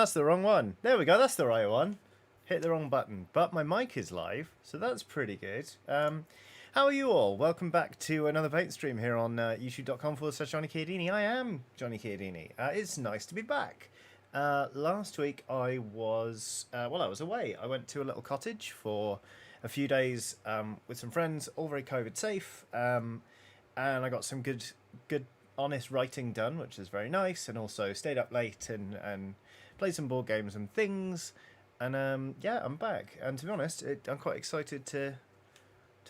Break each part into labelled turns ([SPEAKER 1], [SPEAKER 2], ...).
[SPEAKER 1] that's the wrong one. There we go, that's the right one. Hit the wrong button, but my mic is live, so that's pretty good. How are you all? Welcome back to another paint stream here on youtube.com/Johnny Chiodini. I am Johnny Chiodini. It's nice to be back. Last week I was, I was away. I went to a little cottage for a few days with some friends, all very COVID safe, and I got some good, honest writing done, which is very nice, and also stayed up late and played some board games and things. And yeah, I'm back. And to be honest, I'm quite excited to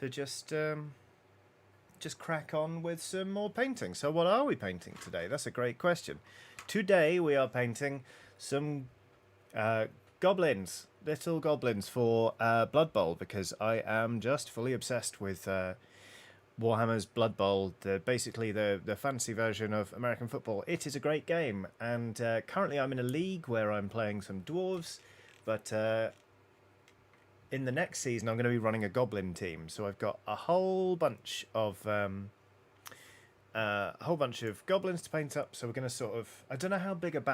[SPEAKER 1] just crack on with some more painting. So what are we painting today? That's a great question. Today we are painting some goblins, little goblins for Blood Bowl, because I am just fully obsessed with Warhammer's Blood Bowl, basically the fantasy version of American football. It is a great game, and currently I'm in a league where I'm playing some dwarves, but in the next season I'm going to be running a goblin team. So I've got a whole bunch of goblins to paint up. So we're going to sort of, I don't know how big of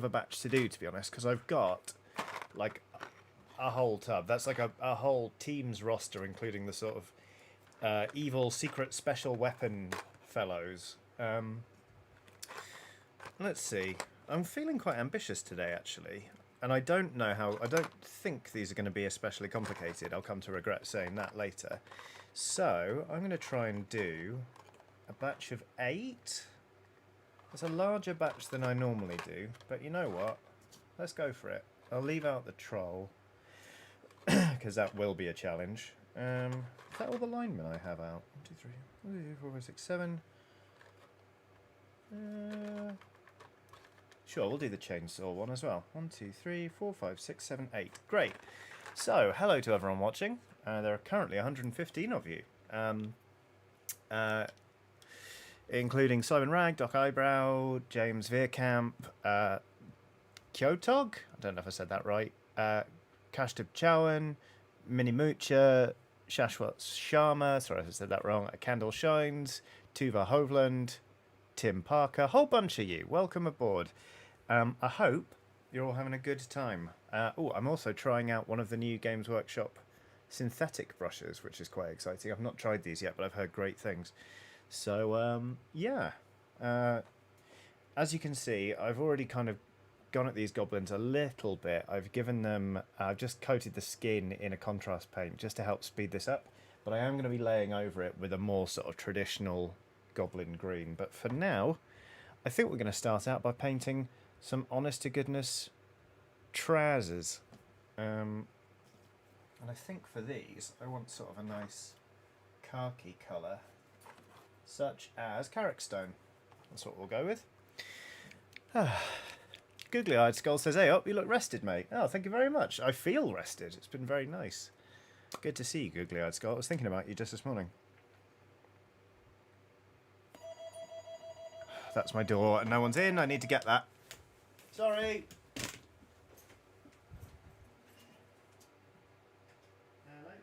[SPEAKER 1] a batch to do, to be honest, because I've got like a whole tub. That's like a whole team's roster, including the sort of evil secret special weapon fellows. Let's see. I'm feeling quite ambitious today, actually. And I don't think these are going to be especially complicated. I'll come to regret saying that later. So I'm going to try and do a batch of 8. It's a larger batch than I normally do, but you know what? Let's go for it. I'll leave out the troll, because that will be a challenge. Is that all the linemen I have out? 1, 2, 3, 4, 5, 6, 7. Sure, we'll do the chainsaw one as well. 1, 2, 3, 4, 5, 6, 7, 8. Great. So, hello to everyone watching. There are currently 115 of you, including Simon Ragg, Doc Eyebrow, James Veerkamp, Kyotog, I don't know if I said that right, Kashtub Chowan, Mini Moocher, Shashwat Sharma, sorry if I said that wrong, Candle Shines, Tuva Hovland, Tim Parker, a whole bunch of you. Welcome aboard. I hope you're all having a good time. I'm also trying out one of the new Games Workshop synthetic brushes, which is quite exciting. I've not tried these yet, but I've heard great things. So, yeah. As you can see, I've already kind of gone at these goblins a little bit. I've given them, I've just coated the skin in a contrast paint just to help speed this up. But I am going to be laying over it with a more sort of traditional goblin green. But for now, I think we're going to start out by painting some honest-to-goodness trousers. And I think for these, I want sort of a nice khaki colour, such as Carrickstone. That's what we'll go with. Googly-eyed Skull says, "Hey up, you look rested, mate." Oh, thank you very much. I feel rested. It's been very nice. Good to see you, Googly-eyed Skull. I was thinking about you just this morning. That's my door and no one's in. I need to get that. Sorry. Hello.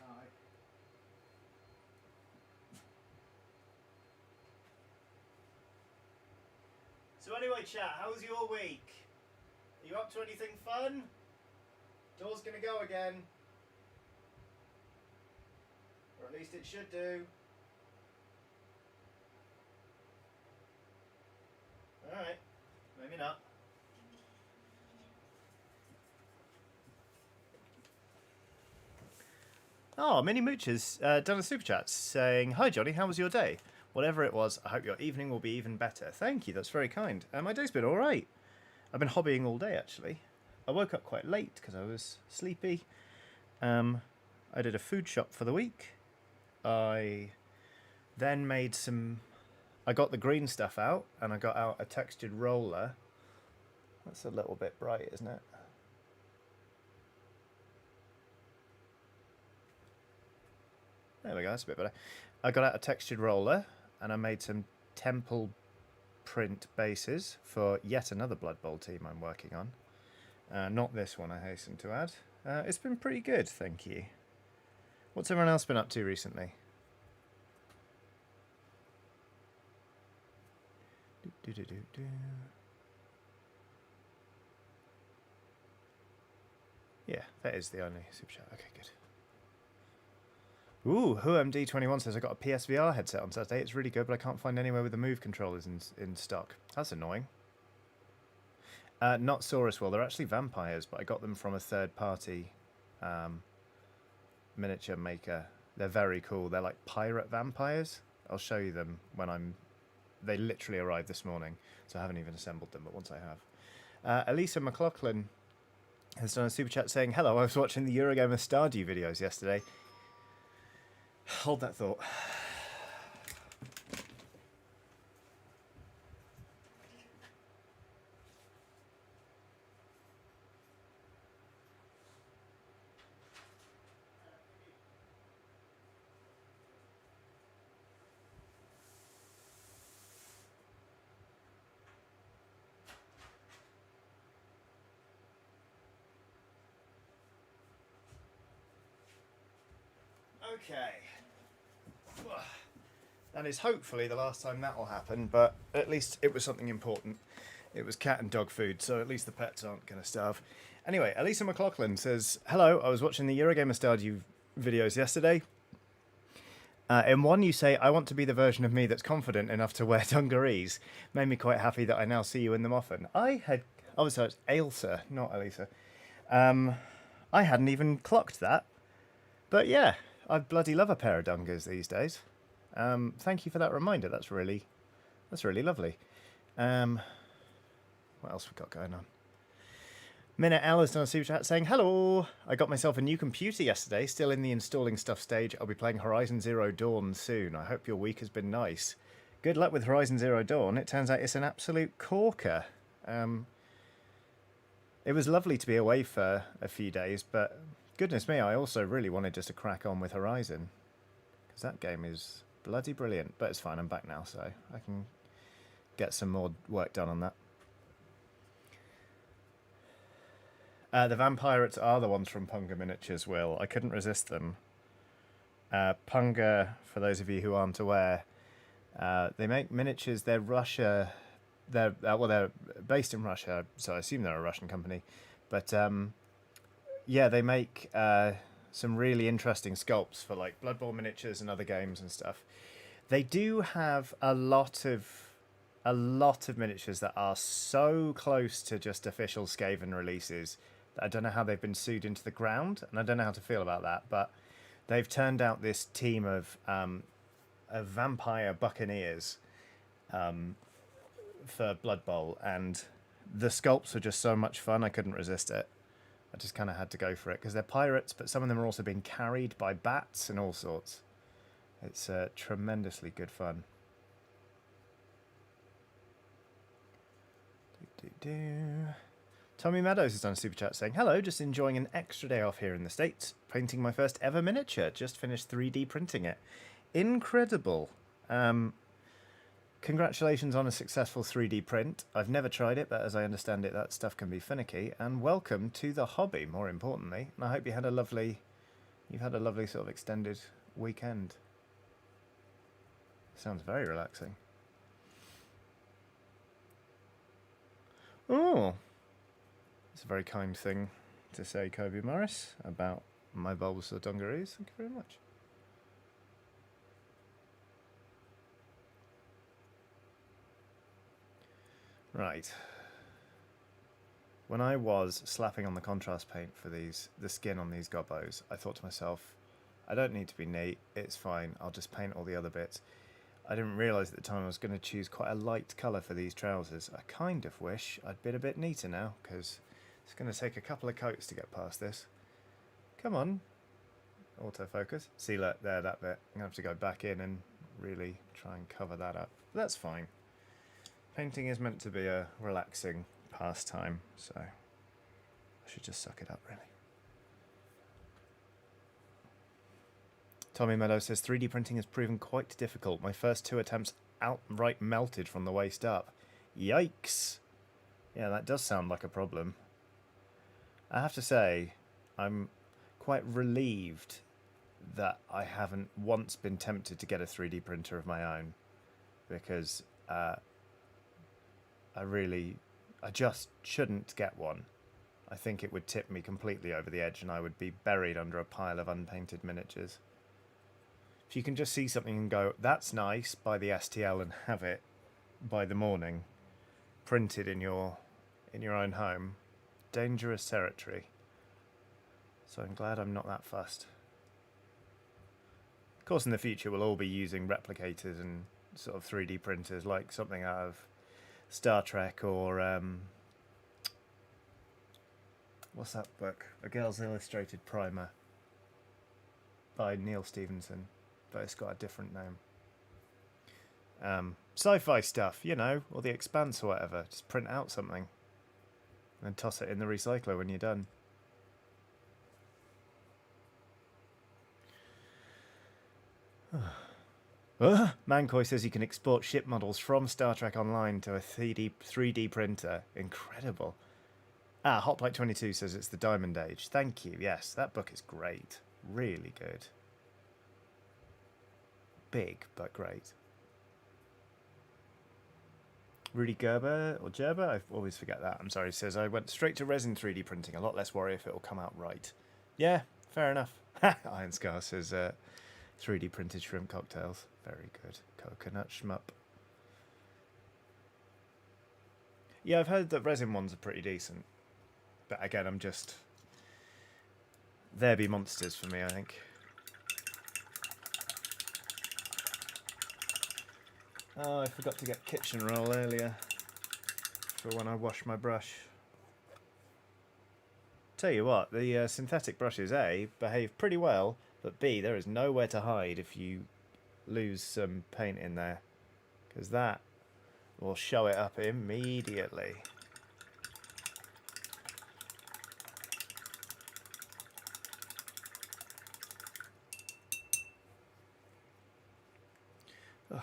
[SPEAKER 1] Hi. So anyway, chat, how was your week? Are you up to anything fun? Door's gonna go again. Or at least it should do. Alright, maybe not. Oh, Mini Mooch has done a super chat saying, "Hi Johnny, how was your day? Whatever it was, I hope your evening will be even better." Thank you, that's very kind. My day's been alright. I've been hobbying all day, actually. I woke up quite late because I was sleepy. I did a food shop for the week. I then made some... I got the green stuff out, and I got out a textured roller. That's a little bit bright, isn't it? There we go, that's a bit better. I got out a textured roller, and I made some temple print bases for yet another Blood Bowl team I'm working on. Not this one, I hasten to add. It's been pretty good, thank you. What's everyone else been up to recently? Yeah, that is the only super chat. Okay, good. Ooh, WhoMD21 says I got a PSVR headset on Saturday. It's really good, but I can't find anywhere with the Move controllers in stock. That's annoying. Not Saurus Will. They're actually vampires, but I got them from a third-party miniature maker. They're very cool. They're like pirate vampires. I'll show you them when I'm... They literally arrived this morning, so I haven't even assembled them, but once I have. Elisa McLaughlin has done a super chat saying, hello, I was watching the Eurogamer Stardew videos yesterday. Hold that thought. Okay. That is hopefully the last time that will happen, but at least it was something important. It was cat and dog food, so at least the pets aren't going to starve. Anyway, Elisa McLaughlin says, hello, I was watching the Eurogamer Stardew videos yesterday. In one, you say, I want to be the version of me that's confident enough to wear dungarees. Made me quite happy that I now see you in them often. Oh, so it's Ailsa, not Elisa. I hadn't even clocked that. But yeah, I bloody love a pair of dungers these days. Thank you for that reminder. That's really lovely. What else we got going on? Minute L has done a super chat saying, hello, I got myself a new computer yesterday, still in the installing stuff stage. I'll be playing Horizon Zero Dawn soon. I hope your week has been nice. Good luck with Horizon Zero Dawn. It turns out it's an absolute corker. It was lovely to be away for a few days, but goodness me, I also really wanted just to crack on with Horizon. Because that game is bloody brilliant. But it's fine, I'm back now, so I can get some more work done on that. The Vampirates are the ones from Punga Miniatures, Will. I couldn't resist them. Punga, for those of you who aren't aware, they make miniatures. They're Russia. They're based in Russia, so I assume they're a Russian company. But yeah, they make some really interesting sculpts for like Blood Bowl miniatures and other games and stuff. They do have a lot of miniatures that are so close to just official Skaven releases that I don't know how they've been sued into the ground, and I don't know how to feel about that. But they've turned out this team of vampire buccaneers for Blood Bowl, and the sculpts were just so much fun. I couldn't resist it. I just kind of had to go for it because they're pirates, but some of them are also being carried by bats and all sorts. It's tremendously good fun. Tommy Meadows has done a super chat saying, hello, just enjoying an extra day off here in the States, painting my first ever miniature, just finished 3D printing it. Incredible. Congratulations on a successful 3D print. I've never tried it, but as I understand it, that stuff can be finicky. And welcome to the hobby, more importantly. And I hope you've had a lovely sort of extended weekend. Sounds very relaxing. Oh, it's a very kind thing to say, Kobe Morris, about my Bulbasaur dungarees. Thank you very much. Right. When I was slapping on the contrast paint for the skin on these gobbos, I thought to myself, I don't need to be neat, it's fine, I'll just paint all the other bits. I didn't realise at the time I was going to choose quite a light colour for these trousers. I kind of wish I'd been a bit neater now, because it's going to take a couple of coats to get past this. Come on. Autofocus. See, look, there, that bit. I'm going to have to go back in and really try and cover that up. But that's fine. Painting is meant to be a relaxing pastime, so I should just suck it up, really. Tommy Meadows says, 3D printing has proven quite difficult. My first 2 attempts outright melted from the waist up. Yikes! Yeah, that does sound like a problem. I have to say, I'm quite relieved that I haven't once been tempted to get a 3D printer of my own, because I just shouldn't get one. I think it would tip me completely over the edge and I would be buried under a pile of unpainted miniatures. If you can just see something and go, that's nice, buy the STL and have it by the morning, printed in your own home, dangerous territory. So I'm glad I'm not that fussed. Of course, in the future, we'll all be using replicators and sort of 3D printers, like something out of Star Trek or what's that book? A Girl's Illustrated Primer by Neil Stevenson, but it's got a different name. Sci-fi stuff, you know, or The Expanse or whatever. Just print out something and toss it in the recycler when you're done. Mancoy says you can export ship models from Star Trek Online to a 3D printer. Incredible. Hotplate22 says it's the Diamond Age. Thank you. Yes, that book is great. Really good. Big, but great. Rudy Gerber, or Gerber? I always forget that. I'm sorry. Says, I went straight to resin 3D printing. A lot less worry if it will come out right. Yeah, fair enough. Iron Scar says 3D printed shrimp cocktails. Very good. Coconut shmup. Yeah, I've heard that resin ones are pretty decent. But again, I'm just... There be monsters for me, I think. Oh, I forgot to get kitchen roll earlier for when I wash my brush. Tell you what, the synthetic brushes, A, behave pretty well, but B, there is nowhere to hide if you lose some paint in there, because that will show it up immediately.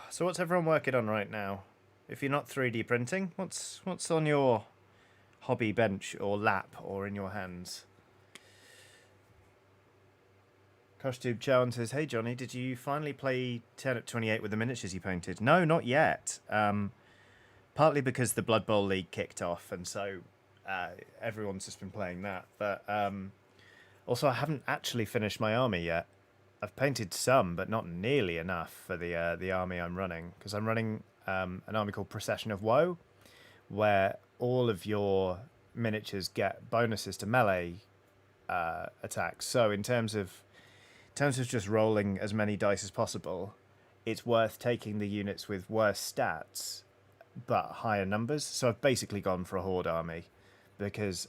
[SPEAKER 1] So what's everyone working on right now? If you're not 3D printing, what's on your hobby bench or lap or in your hands? CrossTube Chowan says, hey Johnny, did you finally play Turnip 28 with the miniatures you painted? No, not yet. Partly because the Blood Bowl League kicked off, and so everyone's just been playing that. But also, I haven't actually finished my army yet. I've painted some, but not nearly enough for the army I'm running, because I'm running an army called Procession of Woe, where all of your miniatures get bonuses to melee attacks. So in terms of just rolling as many dice as possible, it's worth taking the units with worse stats but higher numbers. So I've basically gone for a horde army, because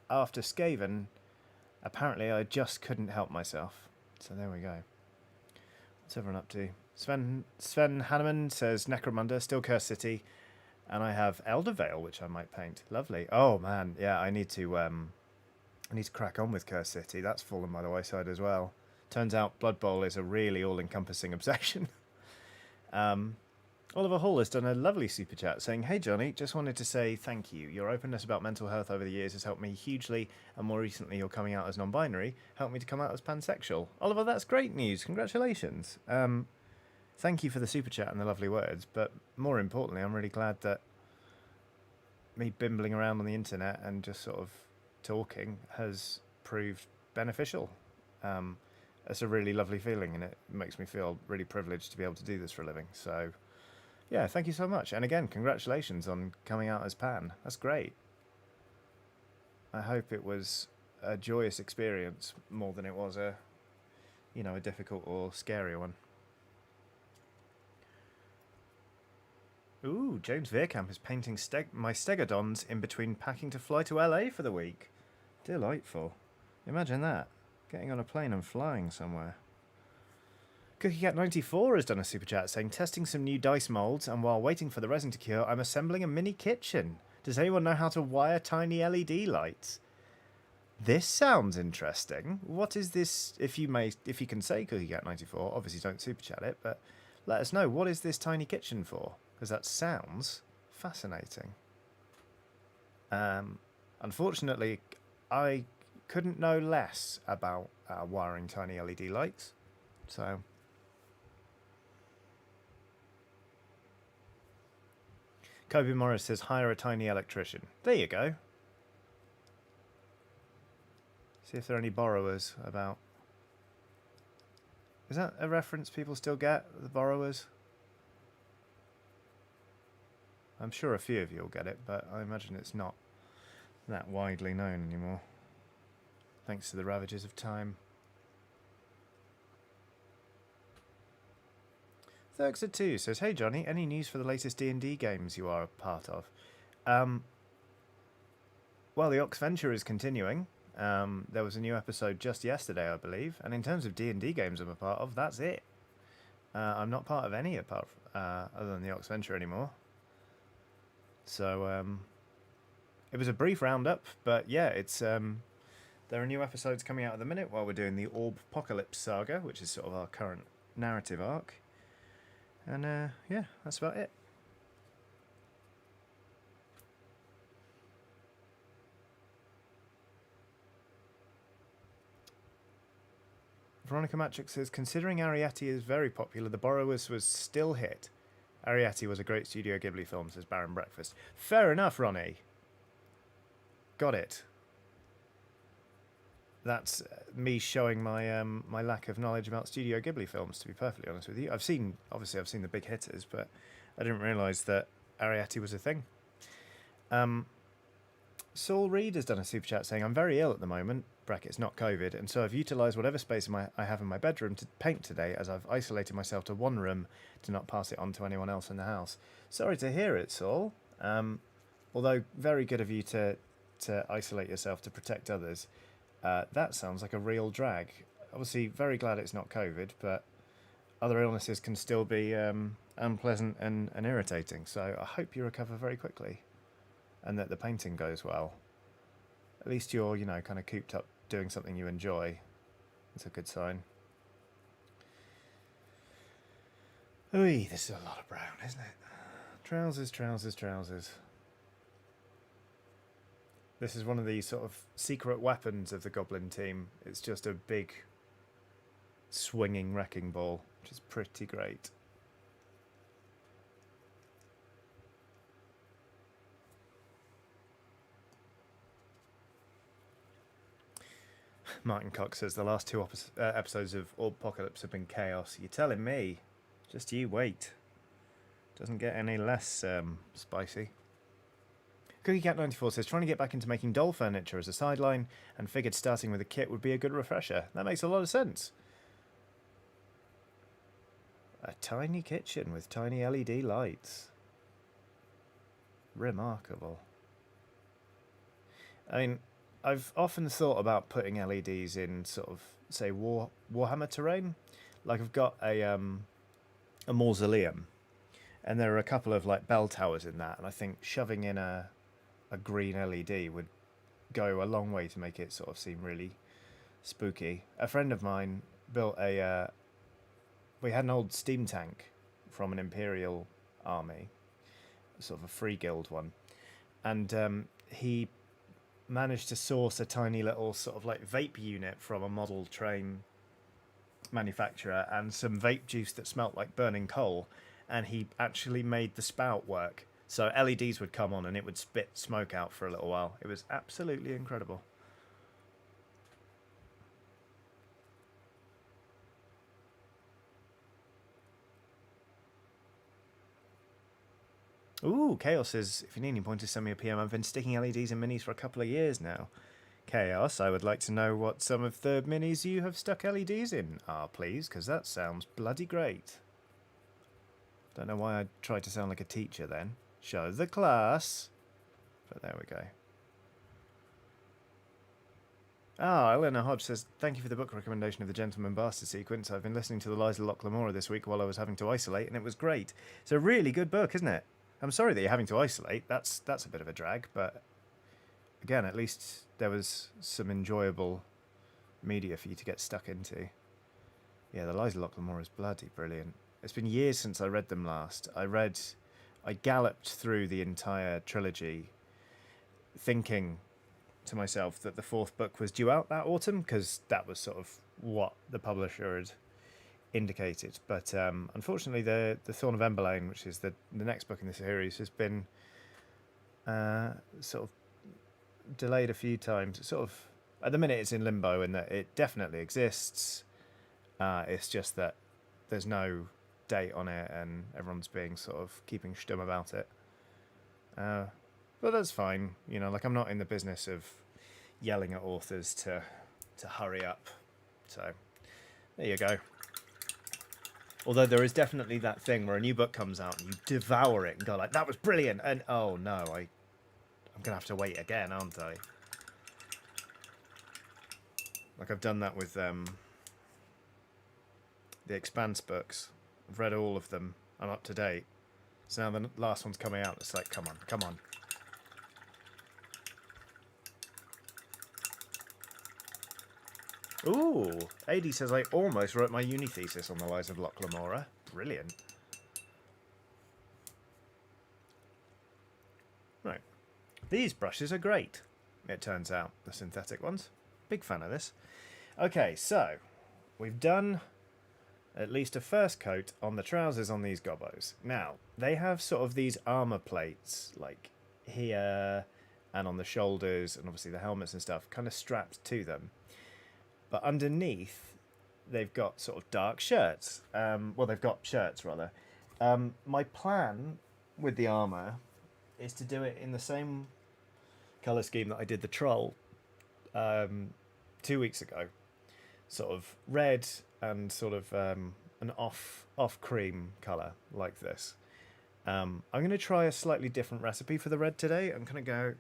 [SPEAKER 1] after Skaven, apparently I just couldn't help myself. So there we go. What's everyone up to? Sven Hanneman says Necromunda, still Cursed City, and I have Eldervale, which I might paint. Lovely. Oh man, yeah, I need to crack on with Cursed City. That's fallen by the wayside as well. Turns out Blood Bowl is a really all-encompassing obsession. Oliver Hall has done a lovely super chat saying, hey Johnny, just wanted to say thank you. Your openness about mental health over the years has helped me hugely, and more recently your coming out as non-binary helped me to come out as pansexual. Oliver, that's great news. Congratulations. Thank you for the super chat and the lovely words, but more importantly, I'm really glad that me bimbling around on the internet and just sort of talking has proved beneficial. It's a really lovely feeling, and it makes me feel really privileged to be able to do this for a living. So yeah, thank you so much. And again, congratulations on coming out as pan. That's great. I hope it was a joyous experience more than it was a difficult or scary one. Ooh, James Veerkamp is painting my Stegodons in between packing to fly to LA for the week. Delightful. Imagine that. Getting on a plane and flying somewhere. CookieCat94 has done a super chat saying, testing some new dice molds, and while waiting for the resin to cure, I'm assembling a mini kitchen. Does anyone know how to wire tiny LED lights? This sounds interesting. What is this? If you can say CookieCat94, obviously don't super chat it, but let us know, what is this tiny kitchen for? Because that sounds fascinating. Unfortunately, I couldn't know less about wiring tiny LED lights, so... Kobe Morris says, hire a tiny electrician. There you go. See if there are any borrowers about. Is that a reference people still get, the borrowers? I'm sure a few of you will get it, but I imagine it's not that widely known anymore, thanks to the ravages of time. Thurxer2 says, "Hey Johnny, any news for the latest D&D games you are a part of?" Well, the Ox Venture is continuing. There was a new episode just yesterday, I believe, and in terms of D&D games I'm a part of, that's it. I'm not part of any apart other than the Ox Venture anymore. So it was a brief roundup, but yeah, it's there are new episodes coming out at the minute while we're doing the Orb Apocalypse saga, which is sort of our current narrative arc. And yeah, that's about it. Veronica Matrix says, "Considering Arrietty is very popular, The Borrowers was still hit. Arrietty was a great Studio Ghibli film," says Baron Breakfast. Fair enough, Ronnie. Got it. That's me showing my my lack of knowledge about Studio Ghibli films, to be perfectly honest with you. I've seen the big hitters, but I didn't realise that Arrietty was a thing. Saul Reed has done a super chat saying, "I'm very ill at the moment, brackets not COVID, and so I've utilised whatever space I have in my bedroom to paint today, as I've isolated myself to one room to not pass it on to anyone else in the house." Sorry to hear it, Saul. Although very good of you to isolate yourself to protect others. That sounds like a real drag. Obviously, very glad it's not COVID, but other illnesses can still be unpleasant and irritating. So I hope you recover very quickly, and that the painting goes well. At least you're, kind of cooped up doing something you enjoy. It's a good sign. Ooh, this is a lot of brown, isn't it? Trousers, trousers, trousers. This is one of the sort of secret weapons of the Goblin team. It's just a big swinging wrecking ball, which is pretty great. Martin Cox says, "The last two episodes of Orb Apocalypse have been chaos." You're telling me? Just you wait. Doesn't get any less spicy. CookieCat94 says, "Trying to get back into making doll furniture as a sideline, and figured starting with a kit would be a good refresher." That makes a lot of sense. A tiny kitchen with tiny LED lights. Remarkable. I mean, I've often thought about putting LEDs in sort of, say, Warhammer terrain. Like I've got a mausoleum, and there are a couple of like bell towers in that, and I think shoving in a green LED would go a long way to make it sort of seem really spooky. A friend of mine built we had an old steam tank from an Imperial army, sort of a free guild one, and he managed to source a tiny little sort of like vape unit from a model train manufacturer and some vape juice that smelt like burning coal, and he actually made the spout work. So LEDs would come on and it would spit smoke out for a little while. It was absolutely incredible. Ooh, Chaos says, "If you need any pointers, send me a PM. I've been sticking LEDs in minis for a couple of years now." Chaos, I would like to know what some of the minis you have stuck LEDs in are, please, because that sounds bloody great. Don't know why I tried to sound like a teacher then. Show the class. But there we go. Eleanor Hodge says, "Thank you for the book recommendation of the Gentleman Bastard sequence. I've been listening to the Lies of Loch Lamora this week while I was having to isolate, and it was great." It's a really good book, isn't it? I'm sorry that you're having to isolate. That's a bit of a drag, but again, at least there was some enjoyable media for you to get stuck into. Yeah, the Lies of Loch Lamora is bloody brilliant. It's been years since I read them last. I galloped through the entire trilogy thinking to myself that the fourth book was due out that autumn, because that was sort of what the publisher had indicated. But unfortunately, the Thorn of Emberlane, which is the next book in the series, has been sort of delayed a few times. It sort of At the minute, it's in limbo in that it definitely exists. It's just that there's no date on it, and everyone's being sort of keeping stum about it. But that's fine. You know, like I'm not in the business of yelling at authors to hurry up. So there you go. Although there is definitely that thing where a new book comes out and you devour it and go like, "That was brilliant," and oh no, I'm gonna have to wait again, aren't I? Like I've done that with the Expanse books. I've read all of them. I'm up to date. So now the last one's coming out. It's like, come on, come on. Ooh, AD says I almost wrote my uni thesis on the lies of Loch Lamora. Brilliant. Right. These brushes are great, it turns out, the synthetic ones. Big fan of this. Okay, so we've done at least a first coat on the trousers on these gobbos. Now, they have sort of these armor plates, like here and on the shoulders, and obviously the helmets and stuff, kind of strapped to them. But underneath, they've got sort of dark shirts. Well, they've got shirts, rather. My plan with the armor is to do it in the same colour scheme that I did the troll 2 weeks ago. Sort of red and sort of an off cream colour like this. I'm going to try a slightly different recipe for the red today. I'm gonna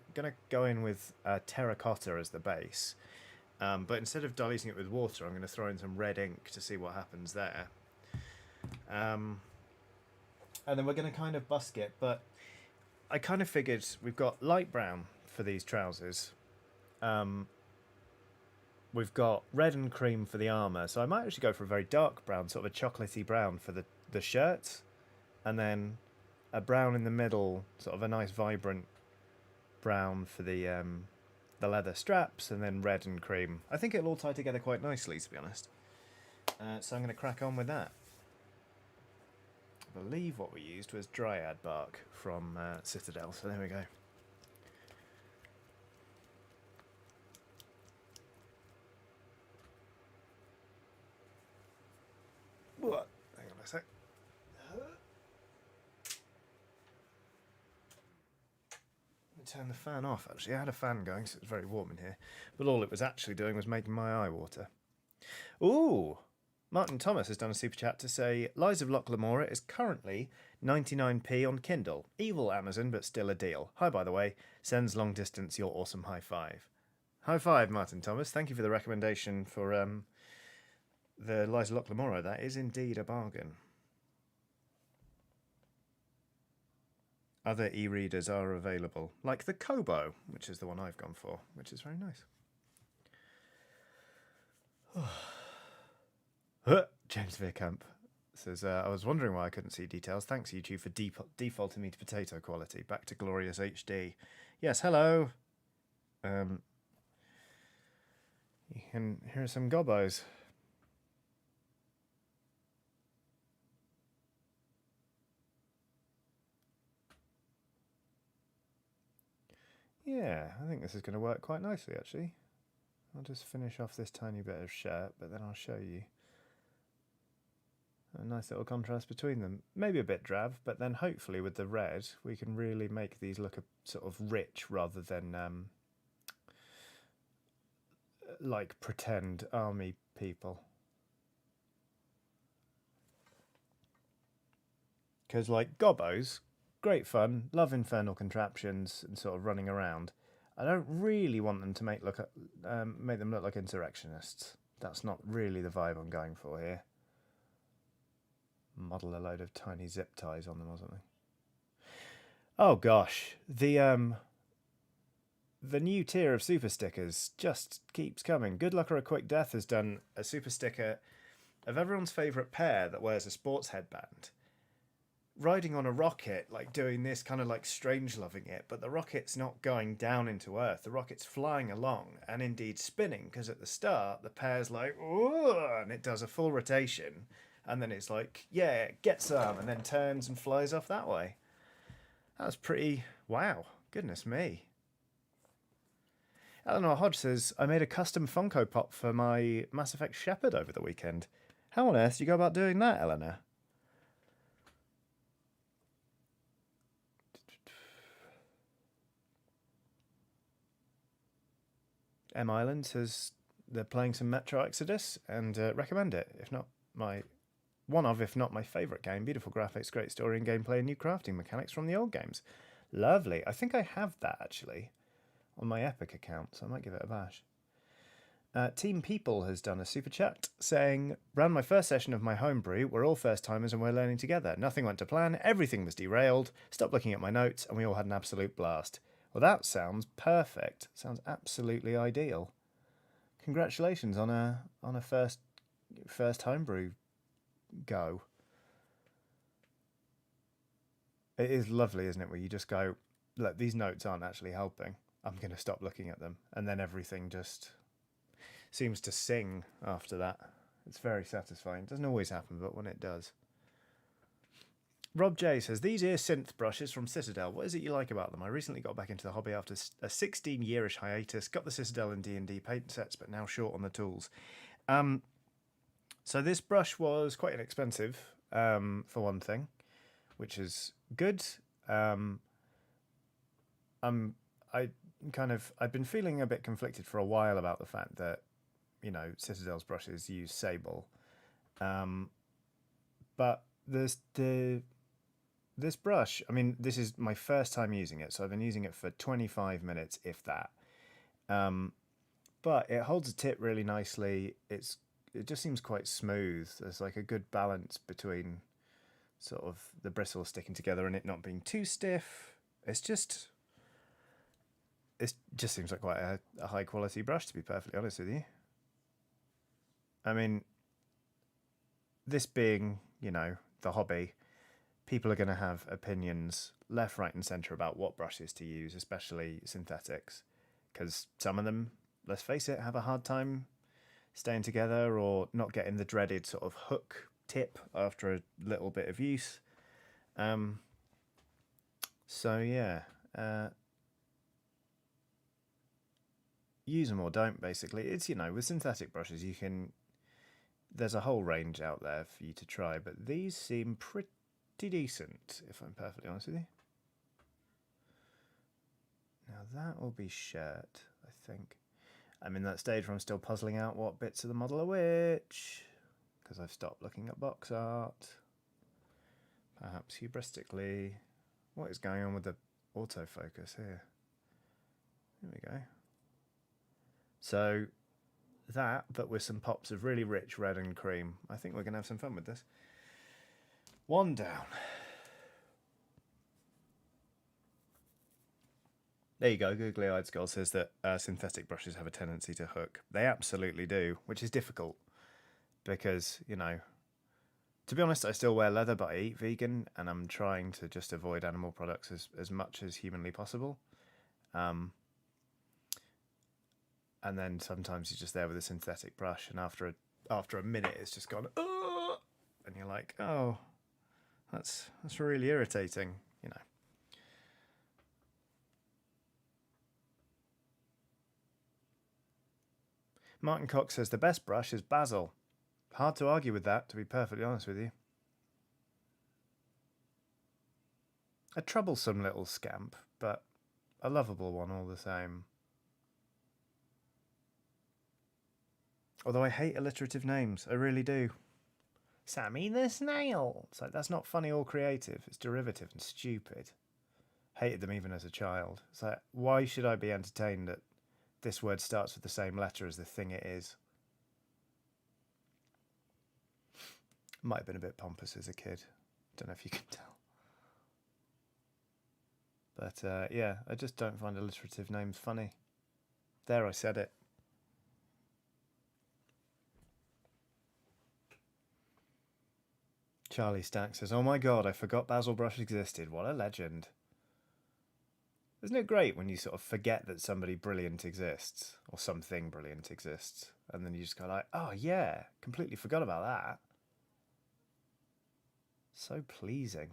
[SPEAKER 1] go in with terracotta as the base. But instead of diluting it with water, I'm going to throw in some red ink to see what happens there. And then we're going to kind of busk it. But I kind of figured we've got light brown for these trousers. We've got red and cream for the armour. So I might actually go for a very dark brown, sort of a chocolatey brown for the shirts. And then a brown in the middle, sort of a nice vibrant brown for the leather straps, and then red and cream. I think it'll all tie together quite nicely, to be honest. So I'm going to crack on with that. I believe what we used was dryad bark from Citadel, so there we go. What? Hang on a sec. Turn the fan off. Actually, I had a fan going, so it was very warm in here, but all it was actually doing was making my eye water. Ooh, Martin Thomas has done a super chat to say Lies of Loch Lamora is currently 99p on Kindle. Evil Amazon, but still a deal. Hi, by the way, sends long distance your awesome high five. High five, Martin Thomas. Thank you for the recommendation for the Lies of Loch Lamora. That is indeed a bargain. Other e-readers are available, like the Kobo, which is the one I've gone for, which is very nice. James Veerkamp says, I was wondering why I couldn't see details. Thanks, YouTube, for defaulting me to potato quality. Back to glorious HD. Yes, hello. You can hear some gobbos. Yeah, I think this is going to work quite nicely, actually. I'll just finish off this tiny bit of shirt, but then I'll show you a nice little contrast between them. Maybe a bit drab, but then hopefully with the red, we can really make these look a sort of rich rather than like pretend army people. Because like gobbos, great fun, love infernal contraptions and sort of running around. I don't really want them to make them look like insurrectionists. That's not really the vibe I'm going for here. Model a load of tiny zip ties on them or something. Oh gosh, the new tier of super stickers just keeps coming. Good Luck or a Quick Death has done a super sticker of everyone's favourite pair that wears a sports headband, riding on a rocket, like doing this, kind of like strange loving it, but the rocket's not going down into Earth. The rocket's flying along and indeed spinning, because at the start the pair's like, ooh, and it does a full rotation, and then it's like, yeah, get some, and then turns and flies off that way. That was pretty, wow, goodness me. Eleanor Hodge says, I made a custom Funko Pop for my Mass Effect Shepard over the weekend. How on earth do you go about doing that, Eleanor? M Island says they're playing some Metro Exodus and recommend it. If not if not my favourite game. Beautiful graphics, great story and gameplay, and new crafting mechanics from the old games. Lovely. I think I have that actually on my Epic account, so I might give it a bash. Team People has done a super chat saying, ran my first session of my homebrew. We're all first timers and we're learning together. Nothing went to plan. Everything was derailed. Stopped looking at my notes and we all had an absolute blast. Well, that sounds perfect. Sounds absolutely ideal. Congratulations on a first homebrew go. It is lovely, isn't it, where you just go, look, these notes aren't actually helping. I'm going to stop looking at them. And then everything just seems to sing after that. It's very satisfying. It doesn't always happen, but when it does. Rob J says, these are synth brushes from Citadel. What is it you like about them? I recently got back into the hobby after a 16-yearish hiatus. Got the Citadel and D&D paint sets, but now short on the tools. So this brush was quite inexpensive, for one thing, which is good. I've been feeling a bit conflicted for a while about the fact that, you know, Citadel's brushes use sable, but this brush, I mean, this is my first time using it, so I've been using it for 25 minutes, if that. But it holds a tip really nicely. It just seems quite smooth. There's like a good balance between sort of the bristles sticking together and it not being too stiff. It just seems like quite a high quality brush, to be perfectly honest with you. I mean, this being, you know, the hobby, people are going to have opinions left, right and centre about what brushes to use, especially synthetics, because some of them, let's face it, have a hard time staying together or not getting the dreaded sort of hook tip after a little bit of use. So yeah, use them or don't, basically. It's, you know, with synthetic brushes there's a whole range out there for you to try, but these seem pretty decent, if I'm perfectly honest with you. Now that will be shirt, I think. I'm in that stage where I'm still puzzling out what bits of the model are which, because I've stopped looking at box art. Perhaps hubristically. What is going on with the autofocus here? There we go. So that, but with some pops of really rich red and cream. I think we're going to have some fun with this. One down. There you go. Googly Eyed Skull says that synthetic brushes have a tendency to hook. They absolutely do, which is difficult because, you know, to be honest, I still wear leather, but I eat vegan and I'm trying to just avoid animal products as much as humanly possible. And then sometimes you're just there with a synthetic brush and after a minute it's just gone, oh, and you're like, oh, that's really irritating, you know. Martin Cox says the best brush is basil. Hard to argue with that, to be perfectly honest with you. A troublesome little scamp, but a lovable one all the same. Although I hate alliterative names, I really do. Sammy the Snail. It's like, that's not funny or creative. It's derivative and stupid. Hated them even as a child. It's like, why should I be entertained that this word starts with the same letter as the thing it is? Might have been a bit pompous as a kid. Don't know if you can tell. But yeah, I just don't find alliterative names funny. There, I said it. Charlie Stack says, oh my god, I forgot Basil Brush existed. What a legend. Isn't it great when you sort of forget that somebody brilliant exists, or something brilliant exists, and then you just go like, oh yeah, completely forgot about that. So pleasing.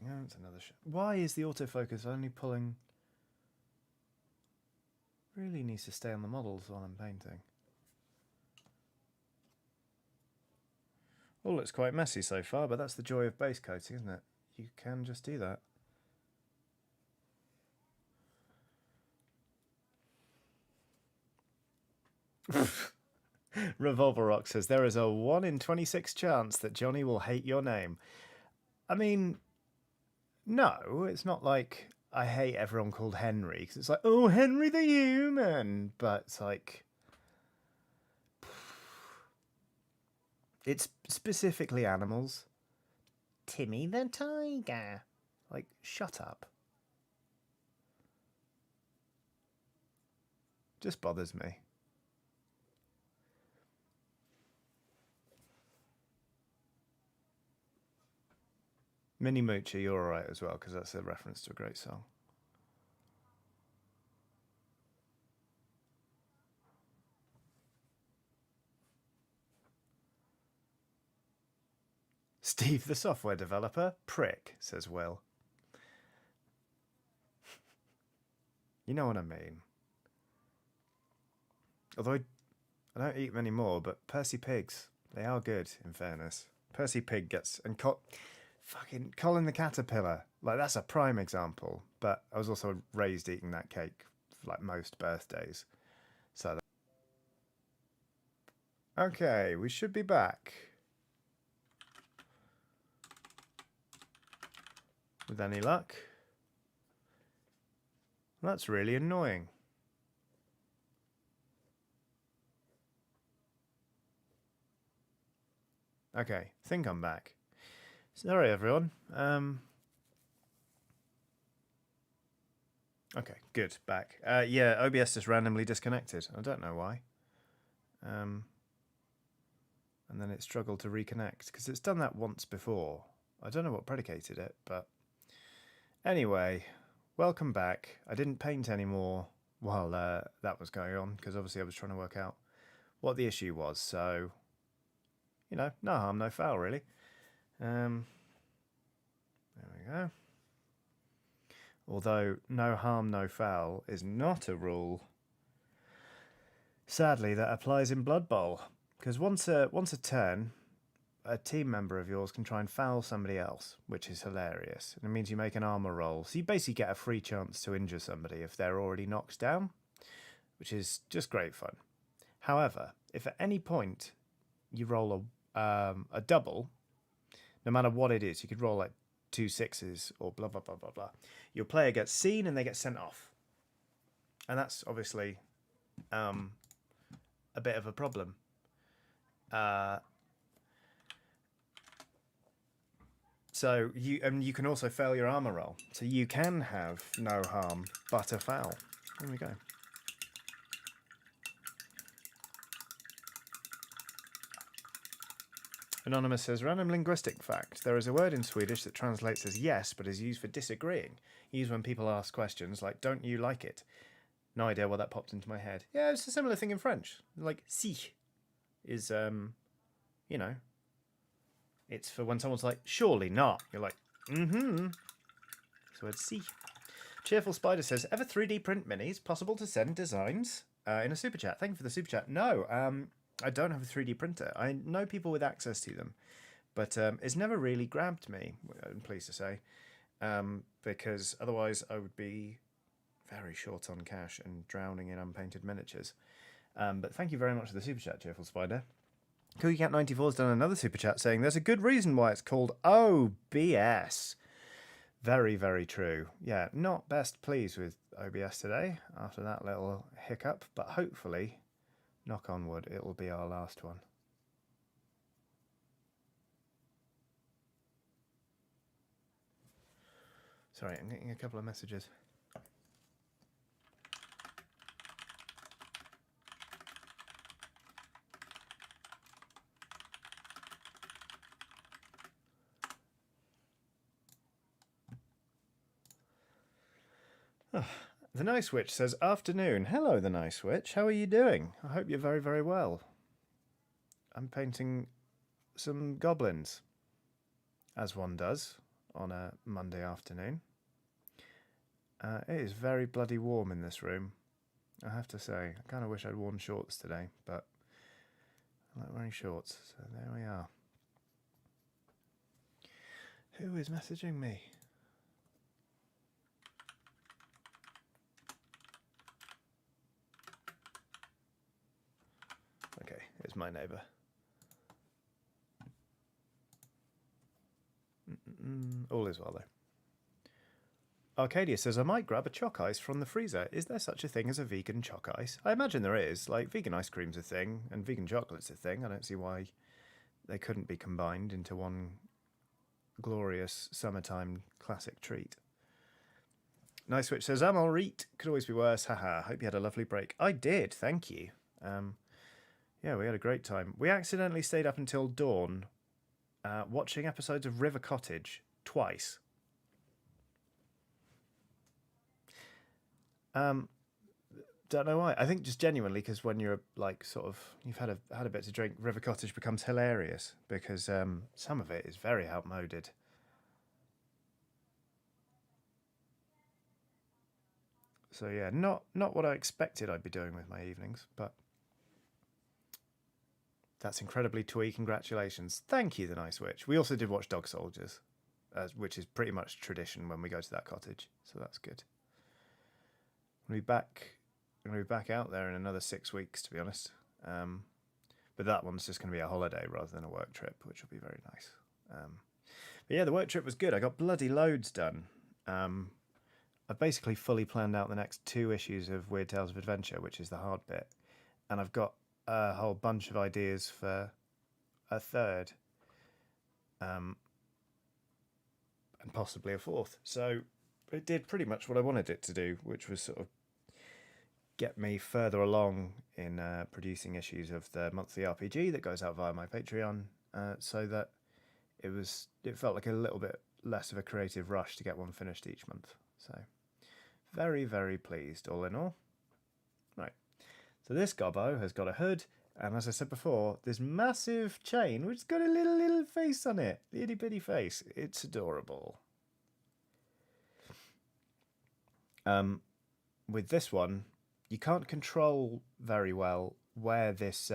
[SPEAKER 1] Oh, it's another Why is the autofocus only pulling... Really needs to stay on the models while I'm painting. All looks quite messy so far, but that's the joy of base coating, isn't it? You can just do that. Revolver Rock says, there is a 1 in 26 chance that Johnny will hate your name. I mean, no, it's not like I hate everyone called Henry, because it's like, oh, Henry the Human. But it's like, it's specifically animals. Timmy the Tiger. Like, shut up. Just bothers me. Mini Moocher, you're alright as well, because that's a reference to a great song. Steve, the software developer? Prick, says Will. You know what I mean. Although I don't eat many more, but Percy Pigs, they are good, in fairness. Percy Pig gets... And fucking Colin the Caterpillar. Like, that's a prime example. But I was also raised eating that cake for, like, most birthdays. So... Okay, we should be back. With any luck. That's really annoying. Okay, think I'm back. Sorry, everyone. Okay, good, back. Yeah, OBS just randomly disconnected. I don't know why. And then it struggled to reconnect, because it's done that once before. I don't know what predicated it, but... Anyway, welcome back. I didn't paint anymore while that was going on, because obviously I was trying to work out what the issue was, so... You know, no harm, no foul, really. There we go. Although, no harm, no foul is not a rule, sadly, that applies in Blood Bowl. Because once a turn, a team member of yours can try and foul somebody else, which is hilarious. And it means you make an armor roll. So you basically get a free chance to injure somebody if they're already knocked down, which is just great fun. However, if at any point you roll a double, no matter what it is, you could roll like 2 6s or blah, blah, blah, blah, blah. Your player gets seen and they get sent off. And that's obviously a bit of a problem. So you can also fail your armor roll. So you can have no harm but a foul. There we go. Anonymous says, random linguistic fact. There is a word in Swedish that translates as yes, but is used for disagreeing. Used when people ask questions like, don't you like it? No idea why that popped into my head. Yeah, it's a similar thing in French. Like, si is, you know, it's for when someone's like, surely not. You're like, mm-hmm. So it's si. Cheerful Spider says, ever 3D print minis? Possible to send designs? In a super chat. Thank you for the super chat. No, I don't have a 3D printer. I know people with access to them, but it's never really grabbed me, I'm pleased to say, because otherwise I would be very short on cash and drowning in unpainted miniatures. But thank you very much for the super chat, Cheerful Spider. CookieCat94 has done another super chat saying there's a good reason why it's called OBS. Very, very true. Yeah, not best pleased with OBS today after that little hiccup, but hopefully, knock on wood, it will be our last one. Sorry, I'm getting a couple of messages. The Nice Witch says, afternoon. Hello, The Nice Witch. How are you doing? I hope you're very, very well. I'm painting some goblins, as one does. on a Monday afternoon. It is very bloody warm in this room, I have to say. I kind of wish I'd worn shorts today, but I like wearing shorts, so there we are. Who is messaging me? Okay, it's my neighbour. All is well, though. Arcadia says, I might grab a choc ice from the freezer. Is there such a thing as a vegan choc ice? I imagine there is. Like, vegan ice cream's a thing, and vegan chocolate's a thing. I don't see why they couldn't be combined into one glorious summertime classic treat. Nice Switch says, I'm all right. Could always be worse. Haha. Hope you had a lovely break. I did, thank you. Yeah, we had a great time. We accidentally stayed up until dawn watching episodes of River Cottage twice. Don't know why. I think just genuinely because when you're like sort of you've had a bit to drink, River Cottage becomes hilarious because some of it is very outmoded. So yeah, not what I expected I'd be doing with my evenings, but that's incredibly twee. Congratulations. Thank you, the Nice Witch. We also did watch Dog Soldiers, which is pretty much tradition when we go to that cottage. So that's good. We'll be back out there in another 6 weeks, to be honest. But that one's just going to be a holiday rather than a work trip, which will be very nice. But yeah, the work trip was good. I got bloody loads done. I've basically fully planned out the next 2 issues of Weird Tales of Adventure, which is the hard bit. And I've got a whole bunch of ideas for a third. And possibly a fourth. So it did pretty much what I wanted it to do, which was sort of get me further along in producing issues of the monthly RPG that goes out via my Patreon, so that it felt like a little bit less of a creative rush to get one finished each month. So very, very pleased all in all. Right, so this gobbo has got a hood, and as I said before, this massive chain which has got a little face on it, itty bitty face. It's adorable. With this one, you can't control very well where this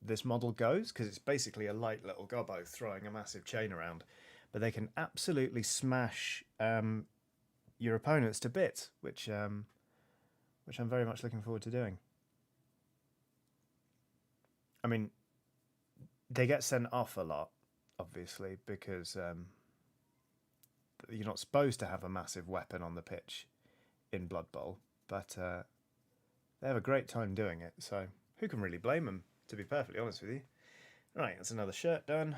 [SPEAKER 1] this model goes because it's basically a light little gobbo throwing a massive chain around, but they can absolutely smash your opponents to bits, which I'm very much looking forward to doing. I mean, they get sent off a lot, obviously, because you're not supposed to have a massive weapon on the pitch in Blood Bowl, but they have a great time doing it, so who can really blame them, to be perfectly honest with you. Right, that's another shirt done.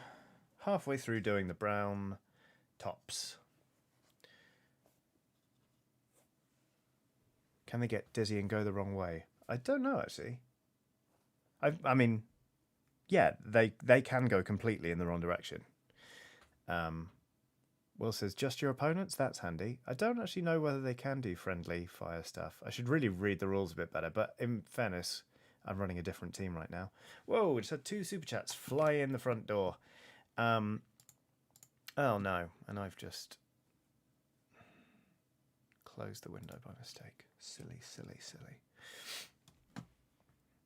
[SPEAKER 1] Halfway through doing the brown tops. Can they get dizzy and go the wrong way? I don't know, actually. I mean, yeah, they can go completely in the wrong direction. Will says, just your opponents? That's handy. I don't actually know whether they can do friendly fire stuff. I should really read the rules a bit better, but in fairness, I'm running a different team right now. Whoa, we just had 2 super chats fly in the front door. Oh no, and I've just closed the window by mistake. Silly, silly, silly.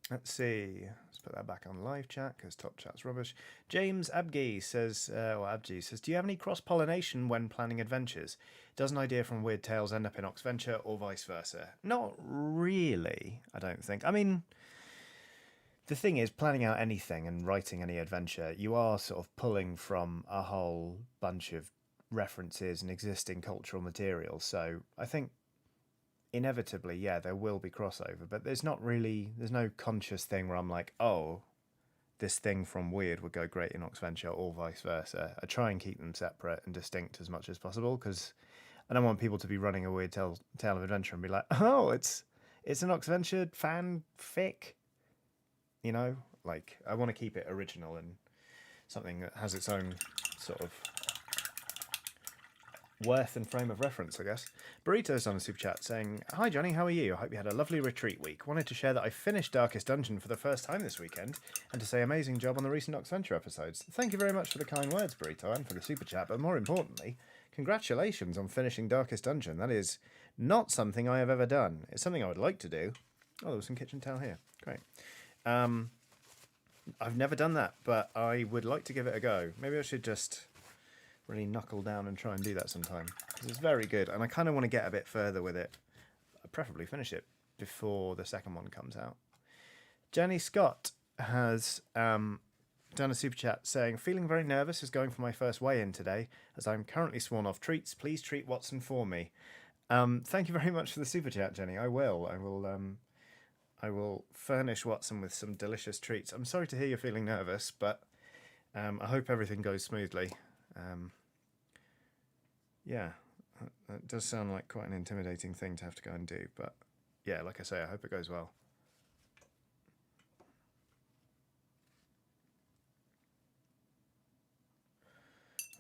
[SPEAKER 1] Let's see. Let's put that back on live chat because top chat's rubbish. James Abgi says, do you have any cross-pollination when planning adventures? Does an idea from Weird Tales end up in Oxventure or vice versa? Not really, I don't think. I mean, the thing is, planning out anything and writing any adventure, you are sort of pulling from a whole bunch of references and existing cultural material. So I think inevitably, yeah, there will be crossover, but there's no conscious thing where I'm like, oh, this thing from Weird would go great in Oxventure or vice versa. I try and keep them separate and distinct as much as possible because I don't want people to be running a Weird Tale of Adventure and be like, oh, it's an Oxventure fanfic. You know, like I want to keep it original and something that has its own sort of worth and frame of reference, I guess. Burrito's on a super chat saying, hi Johnny, how are you? I hope you had a lovely retreat week. Wanted to share that I finished Darkest Dungeon for the first time this weekend and to say amazing job on the recent Oxventure episodes. Thank you very much for the kind words, Burrito, and for the super chat, but more importantly, Congratulations on finishing Darkest Dungeon. That is not something I have ever done. It's something I would like to do. Oh, there was some kitchen towel here. Great. I've never done that, but I would like to give it a go. Maybe I should just really knuckle down and try and do that sometime. Because it's very good, and I kind of want to get a bit further with it. I'd preferably finish it before the second one comes out. Jenny Scott has done a super chat saying, feeling very nervous is going for my first weigh-in today, as I'm currently sworn off treats. Please treat Watson for me. Thank you very much for the super chat, Jenny. I will furnish Watson with some delicious treats. I'm sorry to hear you're feeling nervous, but I hope everything goes smoothly. Yeah, that does sound like quite an intimidating thing to have to go and do, but yeah, like I say, I hope it goes well.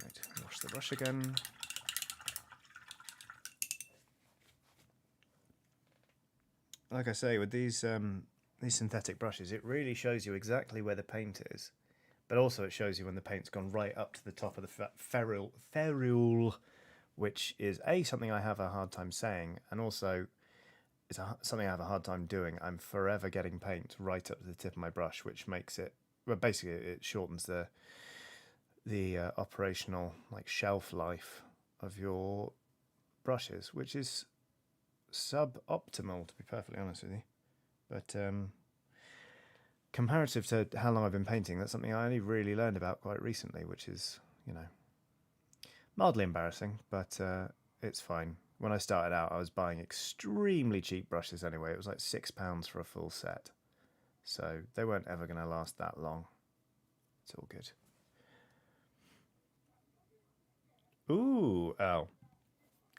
[SPEAKER 1] Right, wash the brush again. Like I say, with these synthetic brushes, it really shows you exactly where the paint is, but also it shows you when the paint's gone right up to the top of the ferrule, which is something I have a hard time saying, and also it's something I have a hard time doing. I'm forever getting paint right up to the tip of my brush, which makes it, well, basically it shortens the operational shelf life of your brushes, which is suboptimal, to be perfectly honest with you. But comparative to how long I've been painting, that's something I only really learned about quite recently, which is, mildly embarrassing, but it's fine. When I started out, I was buying extremely cheap brushes anyway. It was like £6 for a full set. So they weren't ever going to last that long. It's all good. Ooh, oh.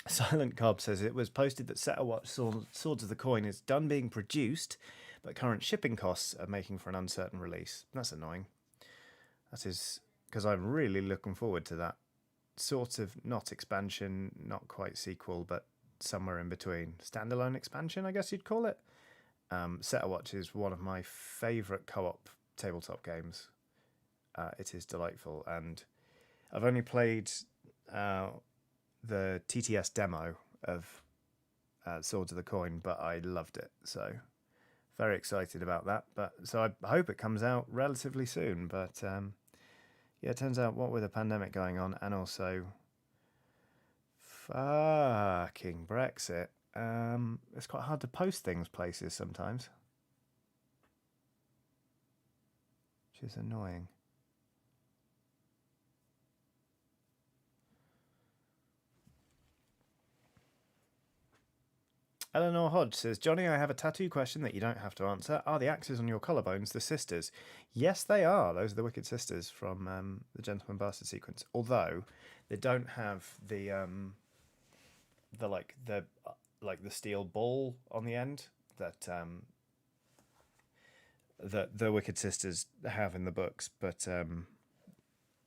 [SPEAKER 1] Silent Cobb says it was posted that Set a Watch Swords of the Coin is done being produced, but current shipping costs are making for an uncertain release. That's annoying. That is because I'm really looking forward to that sort of, not expansion, not quite sequel, but somewhere in between. Standalone expansion, I guess you'd call it. Set a Watch is one of my favourite co-op tabletop games. It is delightful, and I've only played the TTS demo of Swords of the Coin, but I loved it, so very excited about that. But so I hope it comes out relatively soon. But yeah, it turns out what with the pandemic going on, and also fucking Brexit, it's quite hard to post things places sometimes, which is annoying. Eleanor Hodge says, Johnny, I have a tattoo question that you don't have to answer. Are the axes on your collarbones the sisters? Yes, they are. Those are the Wicked Sisters from the Gentleman Bastard sequence. Although they don't have the steel ball on the end that the Wicked Sisters have in the books, but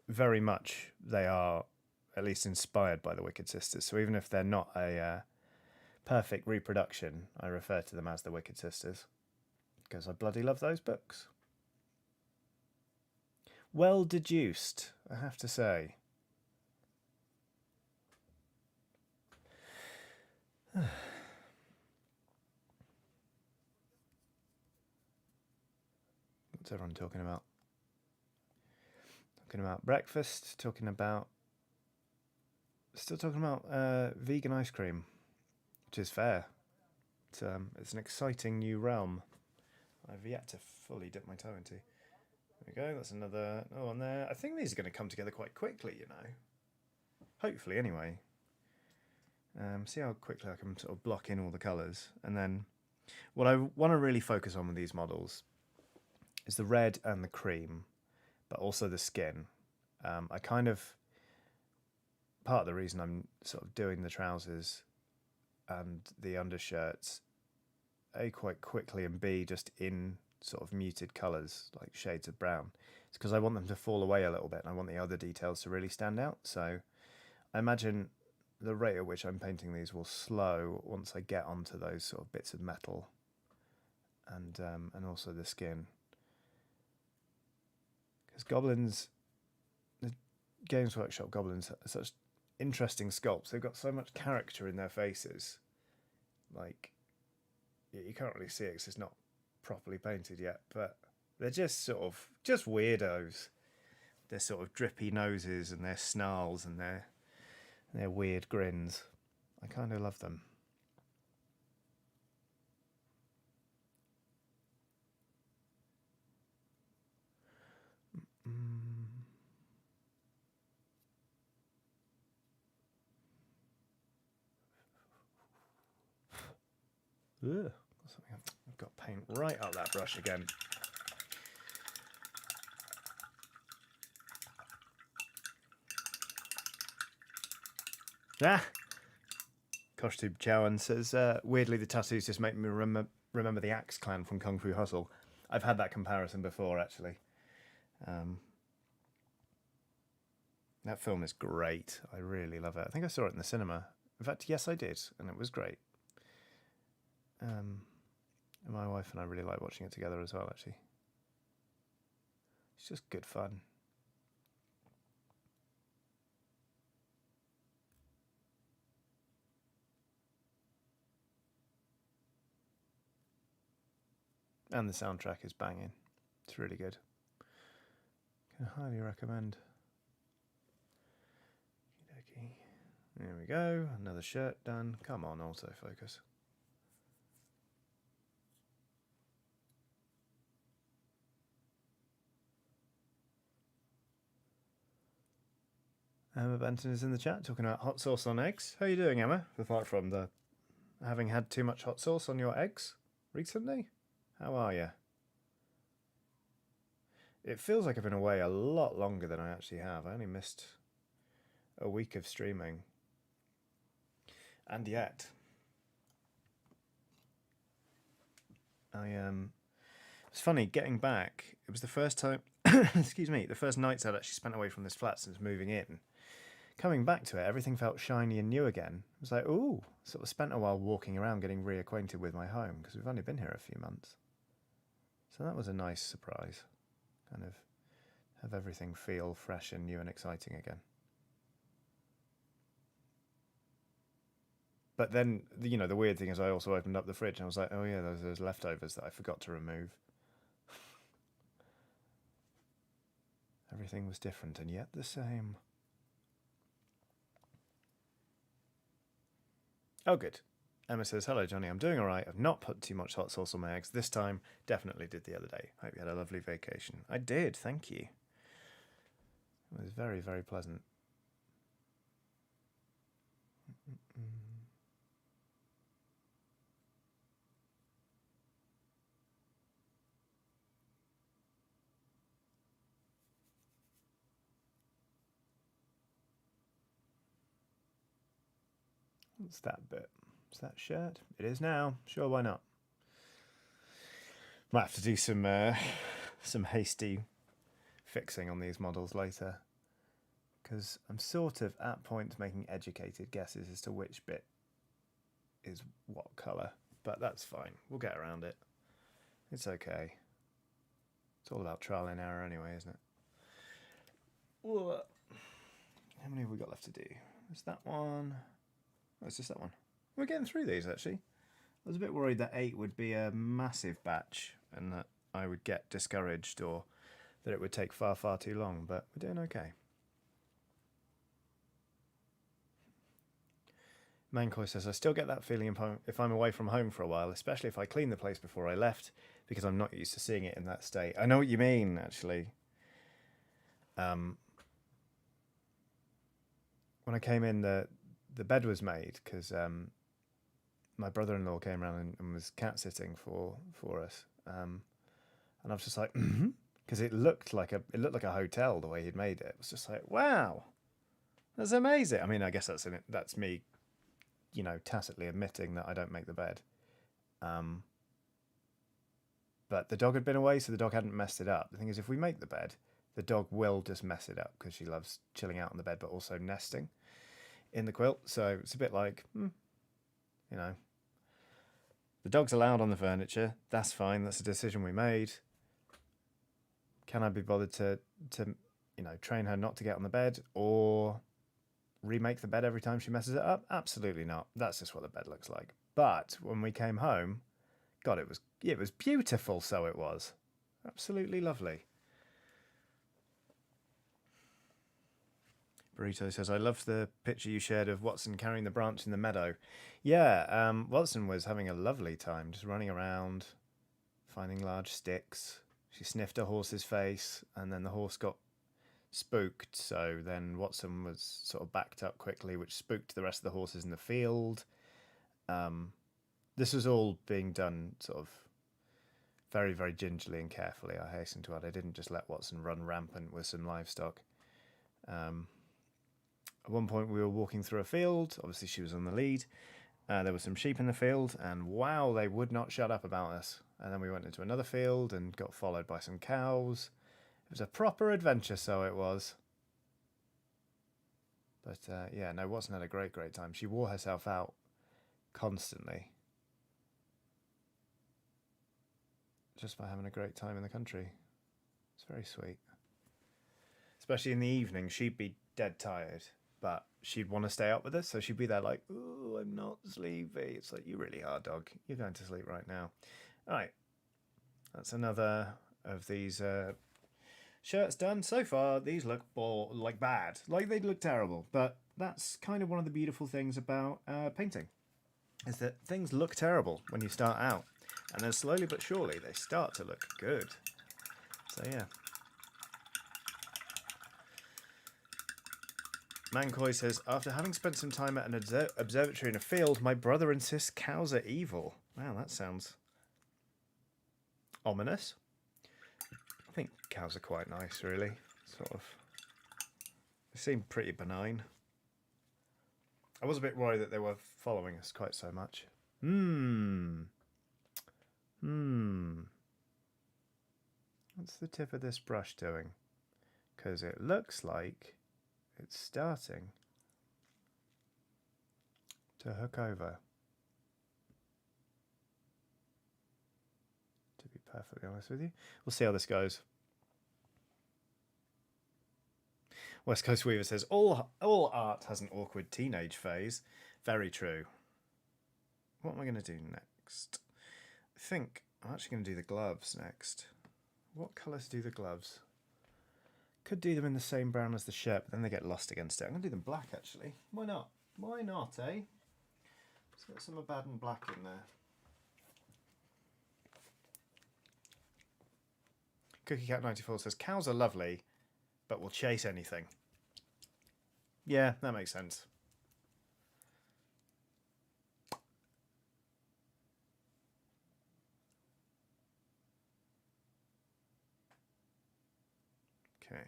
[SPEAKER 1] very much they are at least inspired by the Wicked Sisters. So even if they're not a perfect reproduction, I refer to them as the Wicked Sisters because I bloody love those books. Well deduced, I have to say. What's everyone talking about? Talking about breakfast, still talking about vegan ice cream, which is fair. It's an exciting new realm I've yet to fully dip my toe into. There we go, that's another one there. I think these are going to come together quite quickly, Hopefully, anyway. See how quickly I can sort of block in all the colours. And then what I want to really focus on with these models is the red and the cream, but also the skin. Part of the reason I'm sort of doing the trousers and the undershirts, A, quite quickly, and B, just in sort of muted colours, like shades of brown, it's because I want them to fall away a little bit, and I want the other details to really stand out. So I imagine the rate at which I'm painting these will slow once I get onto those sort of bits of metal and also the skin. Because Goblins, the Games Workshop Goblins, are such interesting sculpts. They've got so much character in their faces. Like, you can't really see it because it's not properly painted yet, but they're just sort of just weirdos. Their sort of drippy noses and their snarls and their weird grins. I kind of love them. Ugh, I've got paint right up that brush again. Ah! Koshtub Chowan says, weirdly the tattoos just make me remember the Axe Clan from Kung Fu Hustle. I've had that comparison before, actually. That film is great. I really love it. I think I saw it in the cinema. In fact, yes, I did, and it was great. And my wife and I really like watching it together as well, actually. It's just good fun. And the soundtrack is banging. It's really good. Can highly recommend. There we go. Another shirt done. Come on, autofocus. Emma Benton is in the chat talking about hot sauce on eggs. How are you doing, Emma? Apart from the having had too much hot sauce on your eggs recently? How are you? It feels like I've been away a lot longer than I actually have. I only missed a week of streaming. And yet, it's funny, getting back, it was the first time, excuse me, the first nights I'd actually spent away from this flat since moving in. Coming back to it, everything felt shiny and new again. It was like, ooh, sort of spent a while walking around getting reacquainted with my home, because we've only been here a few months. So that was a nice surprise. Kind of have everything feel fresh and new and exciting again. But then, you know, the weird thing is I also opened up the fridge and I was like, oh yeah, those leftovers that I forgot to remove. Everything was different and yet the same. Oh, good. Emma says, hello, Johnny. I'm doing all right. I've not put too much hot sauce on my eggs this time. Definitely did the other day. Hope you had a lovely vacation. I did, thank you. It was very, very pleasant. What's that bit? Is that shirt? It is now. Sure, why not? Might have to do some hasty fixing on these models later, because I'm sort of at points making educated guesses as to which bit is what colour, but that's fine. We'll get around it. It's okay. It's all about trial and error anyway, isn't it? How many have we got left to do? Is that one? Oh, it's just that one. We're getting through these, actually. I was a bit worried that 8 would be a massive batch and that I would get discouraged or that it would take far, far too long, but we're doing okay. Mancoy says, I still get that feeling if I'm away from home for a while, especially if I clean the place before I left, because I'm not used to seeing it in that state. I know what you mean, actually. When I came in, the bed was made because my brother-in-law came around and was cat sitting for us, and I was just like, because it looked like a hotel the way he'd made it. It was just like, wow, that's amazing. I mean, I guess that's me, you know, tacitly admitting that I don't make the bed. But the dog had been away, so the dog hadn't messed it up. The thing is, if we make the bed, the dog will just mess it up because she loves chilling out on the bed, but also nesting in the quilt. So it's a bit like, you know, the dog's allowed on the furniture. That's fine. That's a decision we made. Can I be bothered to you know, train her not to get on the bed, or remake the bed every time she messes it up? Absolutely not. That's just what the bed looks like. But when we came home, God, it was beautiful. So it was absolutely lovely. Burrito says, I loved the picture you shared of Watson carrying the branch in the meadow. Yeah, Watson was having a lovely time just running around, finding large sticks. She sniffed a horse's face, and then the horse got spooked. So then Watson was sort of backed up quickly, which spooked the rest of the horses in the field. This was all being done sort of very, very gingerly and carefully, I hasten to add. I didn't just let Watson run rampant with some livestock. At one point, we were walking through a field. Obviously, she was on the lead. There were some sheep in the field, and wow, they would not shut up about us. And then we went into another field and got followed by some cows. It was a proper adventure, so it was. But yeah, no, Watson had a great, great time. She wore herself out constantly, just by having a great time in the country. It's very sweet. Especially in the evening, she'd be dead tired, but she'd want to stay up with us, so she'd be there like, "Oh, I'm not sleepy." It's like, you really are, dog. You're going to sleep right now. All right, that's another of these shirts done. So far, these look like bad, like they look terrible, but that's kind of one of the beautiful things about painting, is that things look terrible when you start out, and then slowly but surely they start to look good. So yeah. Mancoy says, after having spent some time at an observatory in a field, my brother insists cows are evil. Wow, that sounds ominous. I think cows are quite nice, really. Sort of. They seem pretty benign. I was a bit worried that they were following us quite so much. What's the tip of this brush doing? Because it looks like it's starting to hook over. To be perfectly honest with you. We'll see how this goes. West Coast Weaver says, all art has an awkward teenage phase. Very true. What am I going to do next? I think I'm actually going to do the gloves next. What colours do the gloves? Could do them in the same brown as the shirt, but then they get lost against it. I'm going to do them black, actually. Why not? Why not, eh? Let's get some Abaddon black in there. CookieCat94 says, cows are lovely, but will chase anything. Yeah, that makes sense. Okay.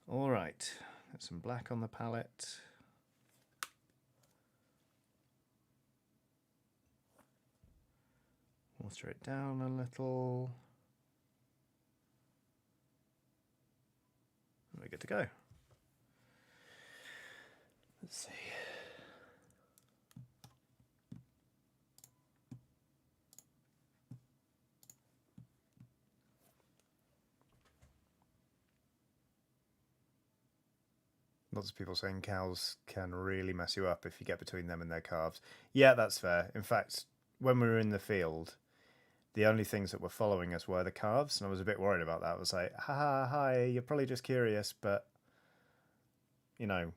[SPEAKER 1] All right. Got some black on the palette. Water it down a little. We're good to go. Let's see. Lots of people saying cows can really mess you up if you get between them and their calves. Yeah, that's fair. In fact, when we were in the field, the only things that were following us were the calves, and I was a bit worried about that. I was like, hi, you're probably just curious, but, you know,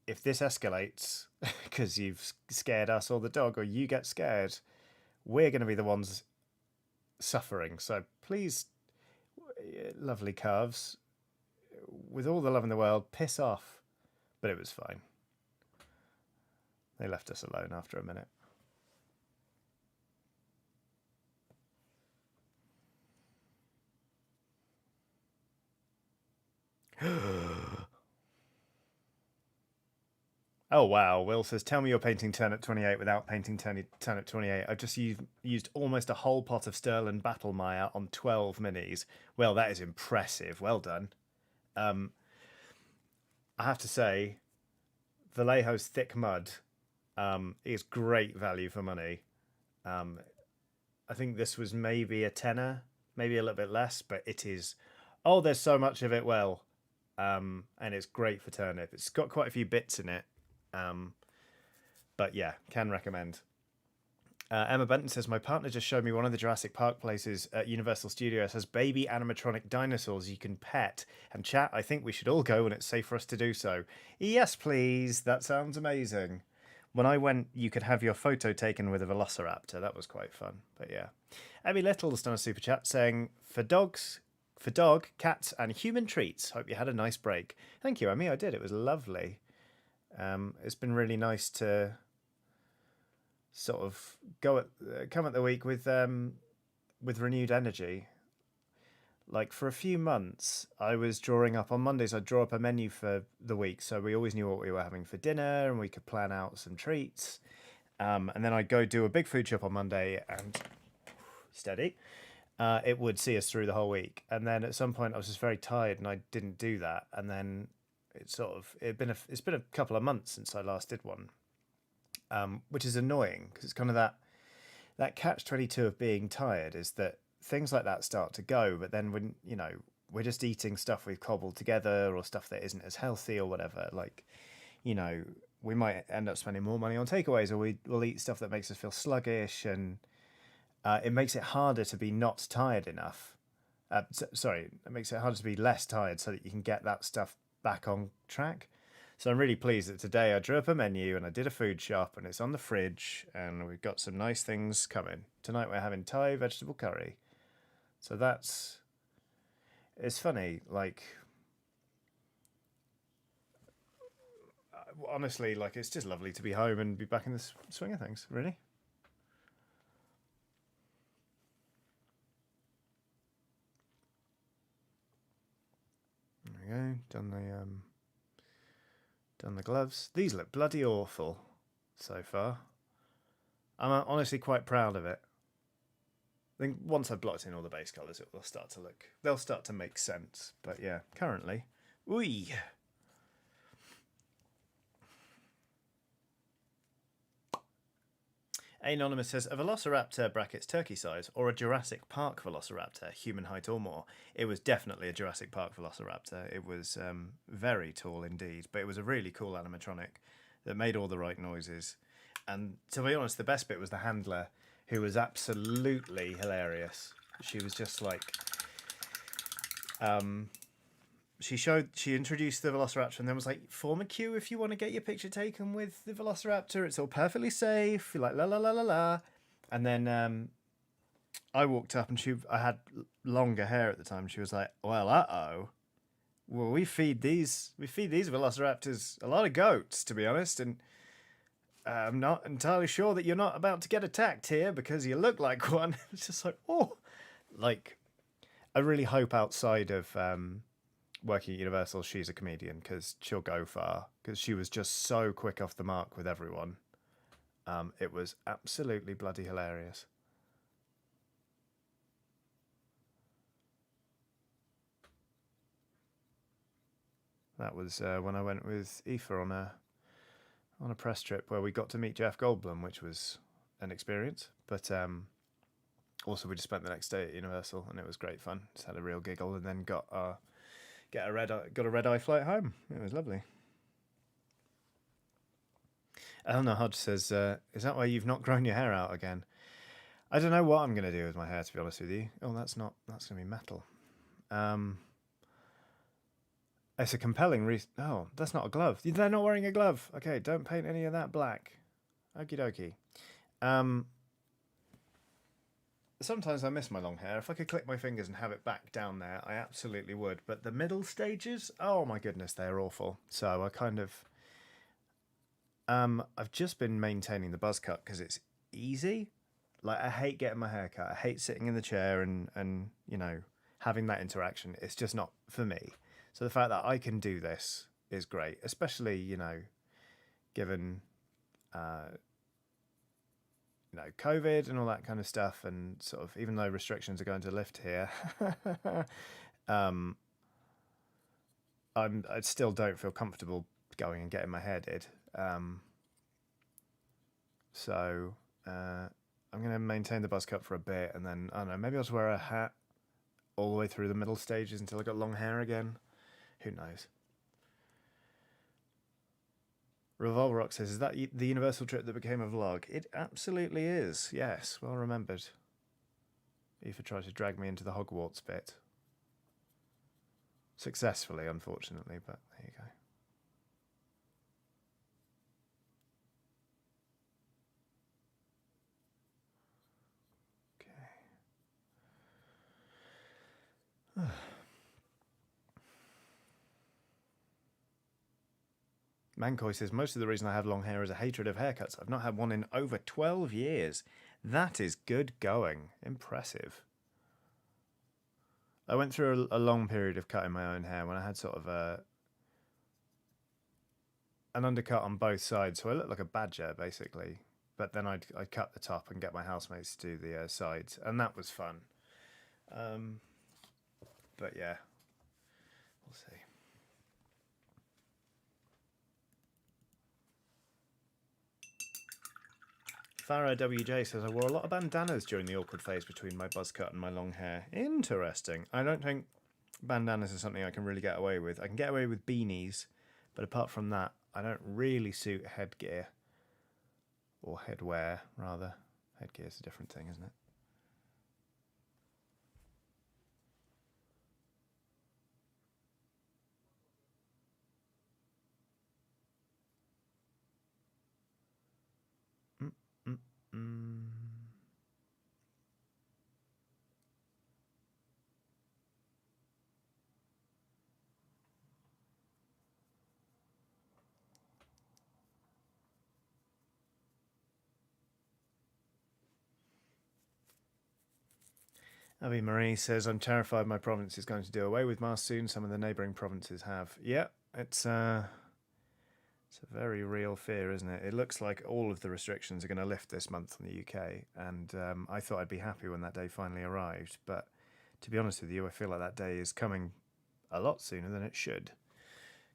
[SPEAKER 1] if this escalates because you've scared us or the dog, or you get scared, we're going to be the ones suffering. So please, lovely calves, with all the love in the world, piss off. But it was fine. They left us alone after a minute. Oh wow, Will says, tell me you're painting turn at 28 without painting turn at 28. I've just used almost a whole pot of Sterling Battlemire on 12 minis. Well, that is impressive. Well done. I have to say, Vallejo's Thick Mud is great value for money. I think this was maybe a tenner, maybe a little bit less, but it is... Oh, there's so much of it, Well. and it's great for turnip. It's got quite a few bits in it, but yeah, can recommend. Emma Benton says, my partner just showed me one of the Jurassic Park places at Universal Studios has baby animatronic dinosaurs you can pet. And chat, I think we should all go when it's safe for us to do so. Yes, please. That sounds amazing. When I went, you could have your photo taken with a velociraptor. That was quite fun. But yeah. Abby Little's done a super chat saying, for dog, cats, and human treats. Hope you had a nice break. Thank you, Emmy. I did. It was lovely. It's been really nice to sort of come at the week with renewed energy. Like for a few months, I was drawing up on Mondays. I'd draw up a menu for the week, so we always knew what we were having for dinner, and we could plan out some treats. And then I'd go do a big food shop on Monday, and steady, it would see us through the whole week. And then at some point, I was just very tired, and I didn't do that. And then it's been a couple of months since I last did one. Which is annoying because it's kind of that catch-22 of being tired is that things like that start to go, but then when we're just eating stuff we've cobbled together or stuff that isn't as healthy or whatever, like we might end up spending more money on takeaways, or we'll eat stuff that makes us feel sluggish, and it makes it harder to be not tired enough. Sorry, it makes it harder to be less tired so that you can get that stuff back on track. So I'm really pleased that today I drew up a menu and I did a food shop and it's on the fridge and we've got some nice things coming. Tonight we're having Thai vegetable curry. So it's funny, like, honestly, like, it's just lovely to be home and be back in the swing of things, really. There we go, done the gloves. These look bloody awful so far. I'm honestly quite proud of it. I think once I've blocked in all the base colours, they'll start to make sense. But yeah, currently, ooh. Anonymous says, a velociraptor brackets turkey size or a Jurassic Park velociraptor, human height or more. It was definitely a Jurassic Park velociraptor. It was very tall indeed, but it was a really cool animatronic that made all the right noises. And to be honest, the best bit was the handler, who was absolutely hilarious. She was just like, she introduced the velociraptor and then was like, form a queue if you want to get your picture taken with the velociraptor. It's all perfectly safe. You're like, la la la la la. And then I walked up and I had longer hair at the time. She was like, well, well, we feed these velociraptors a lot of goats, to be honest, and I'm not entirely sure that you're not about to get attacked here because you look like one. It's just like, oh, like, I really hope outside of working at Universal, she's a comedian, because she'll go far, because she was just so quick off the mark with everyone. It was absolutely bloody hilarious. That was when I went with Aoife on a press trip where we got to meet Jeff Goldblum, which was an experience. But also we just spent the next day at Universal and it was great fun. Just had a real giggle and then got a red eye flight home. It was lovely. Eleanor Hodge says, is that why you've not grown your hair out again? I don't know what I'm going to do with my hair, to be honest with you. Oh, that's going to be metal. It's a compelling reason. Oh, that's not a glove. They're not wearing a glove. Okay, don't paint any of that black. Okie dokie. Sometimes I miss my long hair. If I could click my fingers and have it back down there, I absolutely would. But the middle stages, oh my goodness, they're awful. So I kind of... I've just been maintaining the buzz cut because it's easy. Like, I hate getting my hair cut. I hate sitting in the chair and having that interaction. It's just not for me. So the fact that I can do this is great, especially, given, COVID and all that kind of stuff. And sort of, even though restrictions are going to lift here, I still don't feel comfortable going and getting my hair did. So I'm going to maintain the buzz cut for a bit. And then, I don't know, maybe I'll just wear a hat all the way through the middle stages until I got long hair again. Who knows? Revolver Rock says, is that the Universal trip that became a vlog? It absolutely is. Yes, well remembered. Aoife tried to drag me into the Hogwarts bit. Successfully, unfortunately, but there you go. Okay. Mancoy says, most of the reason I have long hair is a hatred of haircuts. I've not had one in over 12 years. That is good going. Impressive. I went through a long period of cutting my own hair when I had sort of an undercut on both sides, so I looked like a badger, basically. But then I'd cut the top and get my housemates to do the sides, and that was fun. But yeah, we'll see. Farah WJ says, I wore a lot of bandanas during the awkward phase between my buzz cut and my long hair. Interesting. I don't think bandanas are something I can really get away with. I can get away with beanies, but apart from that, I don't really suit headgear. Or headwear, rather. Headgear is a different thing, isn't it? Abby Marie says, I'm terrified my province is going to do away with masks soon. Some of the neighbouring provinces have. Yeah, it's a very real fear, isn't it? It looks like all of the restrictions are going to lift this month in the UK, and I thought I'd be happy when that day finally arrived. But to be honest with you, I feel like that day is coming a lot sooner than it should,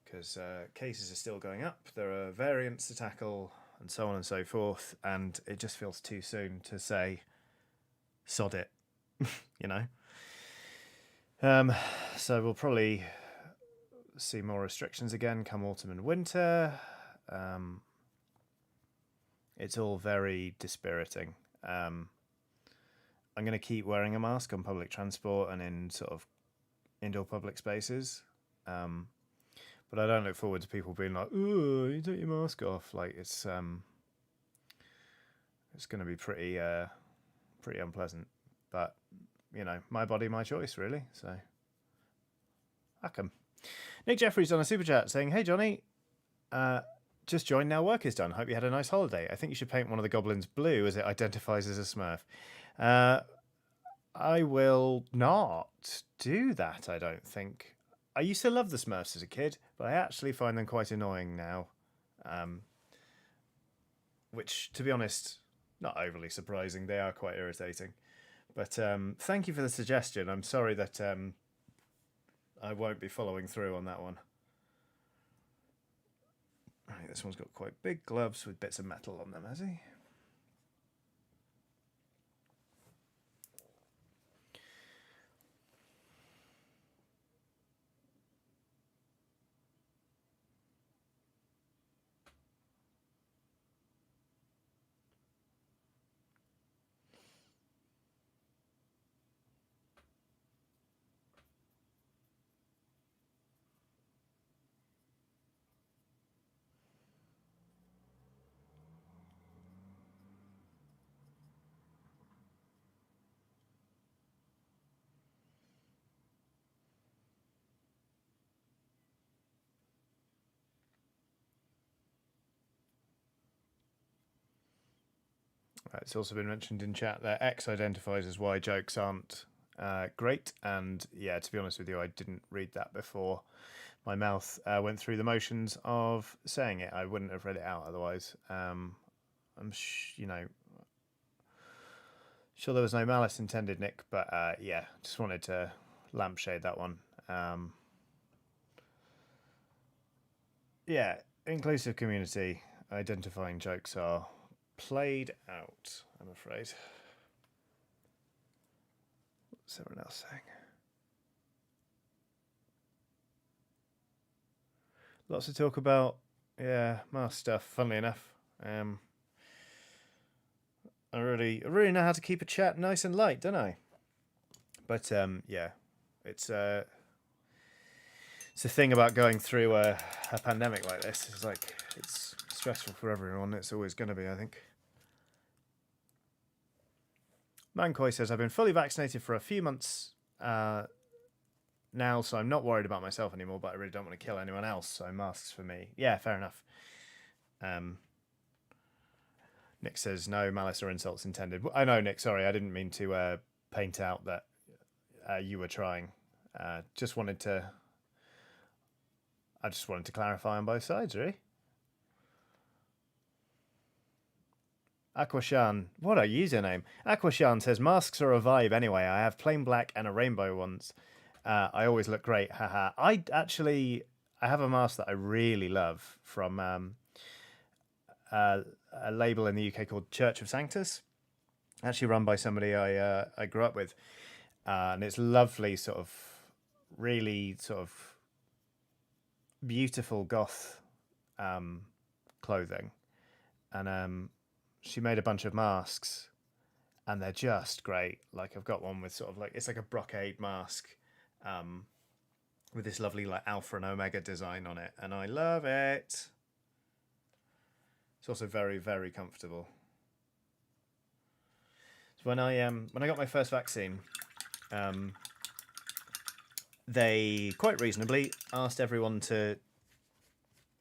[SPEAKER 1] because cases are still going up. There are variants to tackle, and so on and so forth, and it just feels too soon to say, sod it. You know, so we'll probably see more restrictions again come autumn and winter. It's all very dispiriting. I'm going to keep wearing a mask on public transport and in sort of indoor public spaces, but I don't look forward to people being like, "Oh, you take your mask off." Like it's going to be pretty unpleasant, but you know, my body, my choice, really. So, Nick Jeffries on a super chat saying, "Hey Johnny, just joined now. Work is done. Hope you had a nice holiday. I think you should paint one of the goblins blue as it identifies as a Smurf." I will not do that. I don't think. I used to love the Smurfs as a kid, but I actually find them quite annoying now. Which, to be honest, not overly surprising. They are quite irritating. But thank you for the suggestion. I'm sorry that I won't be following through on that one. Right, this one's got quite big gloves with bits of metal on them, has he? Right, it's also been mentioned in chat that X identifies as why jokes aren't great. And yeah, to be honest with you, I didn't read that before. My mouth went through the motions of saying it. I wouldn't have read it out otherwise. I'm, sure there was no malice intended, Nick. But yeah, just wanted to lampshade that one. Yeah, inclusive community. Identifying jokes are played out, I'm afraid. What's everyone else saying? Lots to talk about. Yeah, mask stuff. Funnily enough, I really know how to keep a chat nice and light, don't I? But yeah, it's it's the thing about going through a pandemic like this. It's like it's stressful for everyone. It's always going to be, I think. Mankoi says, I've been fully vaccinated for a few months now, so I'm not worried about myself anymore, but I really don't want to kill anyone else, so masks for me. Yeah, fair enough. Nick says, no malice or insults intended. I know, Nick, sorry, I didn't mean to paint out that you were trying. I just wanted to clarify on both sides, really. Aquashan, what a username. Aquashan says, masks are a vibe anyway. I have plain black and a rainbow ones. I always look great, haha. I have a mask that I really love from a label in the UK called Church of Sanctus, actually run by somebody I grew up with. And it's lovely, sort of, really sort of beautiful goth clothing. And she made a bunch of masks and they're just great. Like I've got one with sort of like, it's like a brocade mask with this lovely like alpha and omega design on it. And I love it. It's also very, very comfortable. So when I got my first vaccine, they quite reasonably asked everyone to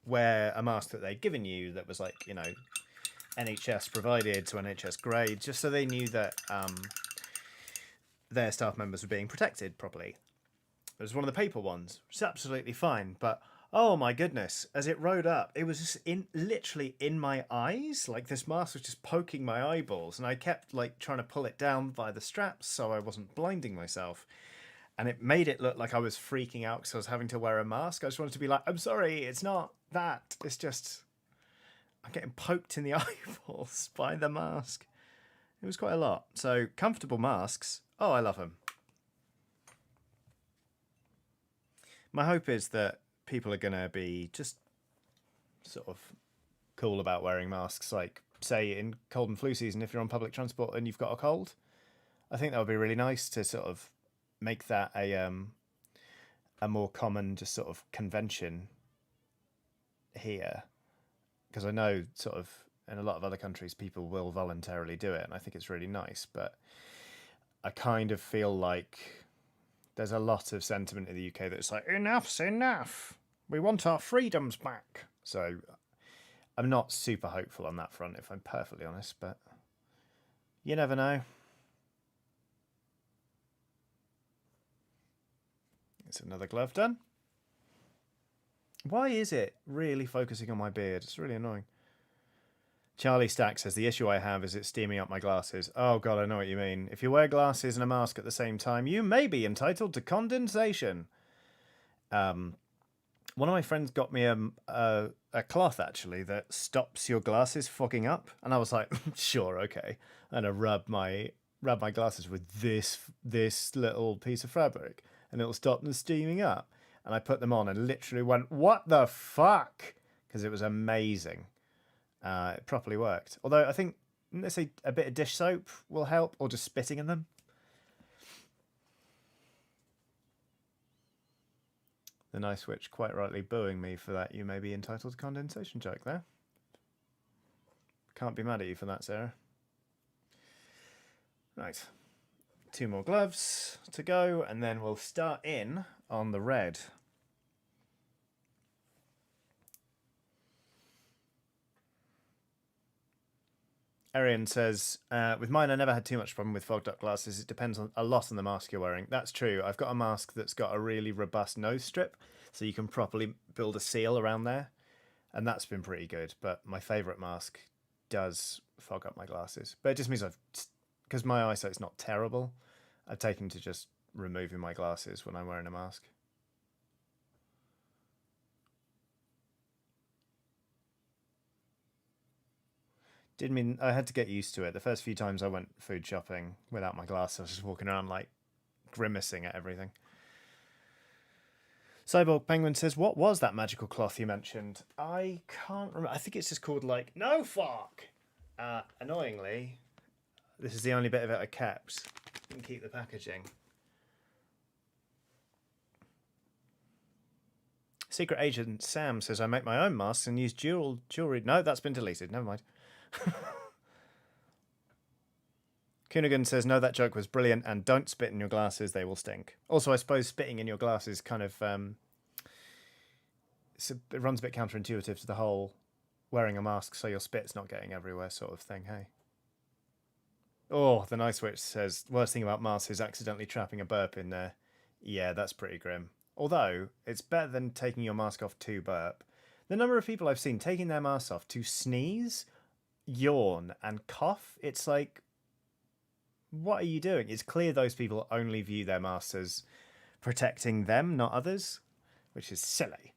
[SPEAKER 1] wear a mask that they'd given you that was like, you know, NHS provided to NHS grade, just so they knew that their staff members were being protected properly. It was one of the paper ones, which is absolutely fine, but oh my goodness, as it rode up, it was just literally in my eyes. Like this mask was just poking my eyeballs, and I kept like trying to pull it down by the straps so I wasn't blinding myself. And it made it look like I was freaking out because I was having to wear a mask. I just wanted to be like, I'm sorry, it's not that. It's just I'm getting poked in the eyeballs by the mask. It was quite a lot. So comfortable masks. Oh, I love them. My hope is that people are going to be just sort of cool about wearing masks. Like, say, in cold and flu season, if you're on public transport and you've got a cold, I think that would be really nice to sort of make that a more common just sort of convention here. Because I know sort of in a lot of other countries, people will voluntarily do it. And I think it's really nice. But I kind of feel like there's a lot of sentiment in the UK that's like, enough's enough. We want our freedoms back. So I'm not super hopeful on that front, if I'm perfectly honest, but you never know. It's another glove done. Why is it really focusing on my beard? It's really annoying. Charlie Stack says, the issue I have is it's steaming up my glasses. Oh, God, I know what you mean. If you wear glasses and a mask at the same time, you may be entitled to condensation. One of my friends got me a cloth, actually, that stops your glasses fogging up. And I was like, sure, okay. And I rub my glasses with this little piece of fabric, and it'll stop them steaming up. And I put them on and literally went, what the fuck? Because it was amazing. It properly worked. Although I think, let's say a bit of dish soap will help, or just spitting in them. The nice witch quite rightly booing me for that. You may be entitled to condensation joke there. Can't be mad at you for that, Sarah. Right. 2 more gloves to go, and then we'll start in on the red. Arian says, with mine, I never had too much problem with fogged up glasses. It depends a lot on the mask you're wearing. That's true. I've got a mask that's got a really robust nose strip, so you can properly build a seal around there. And that's been pretty good. But my favourite mask does fog up my glasses. But it just means because my eyesight's not terrible, I've taken to just removing my glasses when I'm wearing a mask. Didn't mean I had to get used to it. The first few times I went food shopping without my glasses, I was just walking around like grimacing at everything. Cyborg Penguin says, what was that magical cloth you mentioned? I can't remember. I think it's just called, like, no fuck! Annoyingly, this is the only bit of it I kept. Didn't keep the packaging. Secret Agent Sam says, I make my own masks and use jewelry. No, that's been deleted. Never mind. Coonigan says, no, that joke was brilliant, and don't spit in your glasses, they will stink. Also, I suppose spitting in your glasses kind of... it runs a bit counterintuitive to the whole wearing a mask so your spit's not getting everywhere sort of thing, hey? Oh, the Nice Witch says, worst thing about masks is accidentally trapping a burp in there. Yeah, that's pretty grim. Although, it's better than taking your mask off to burp. The number of people I've seen taking their masks off to sneeze, yawn, and cough, it's like... What are you doing? It's clear those people only view their masks as protecting them, not others, which is silly.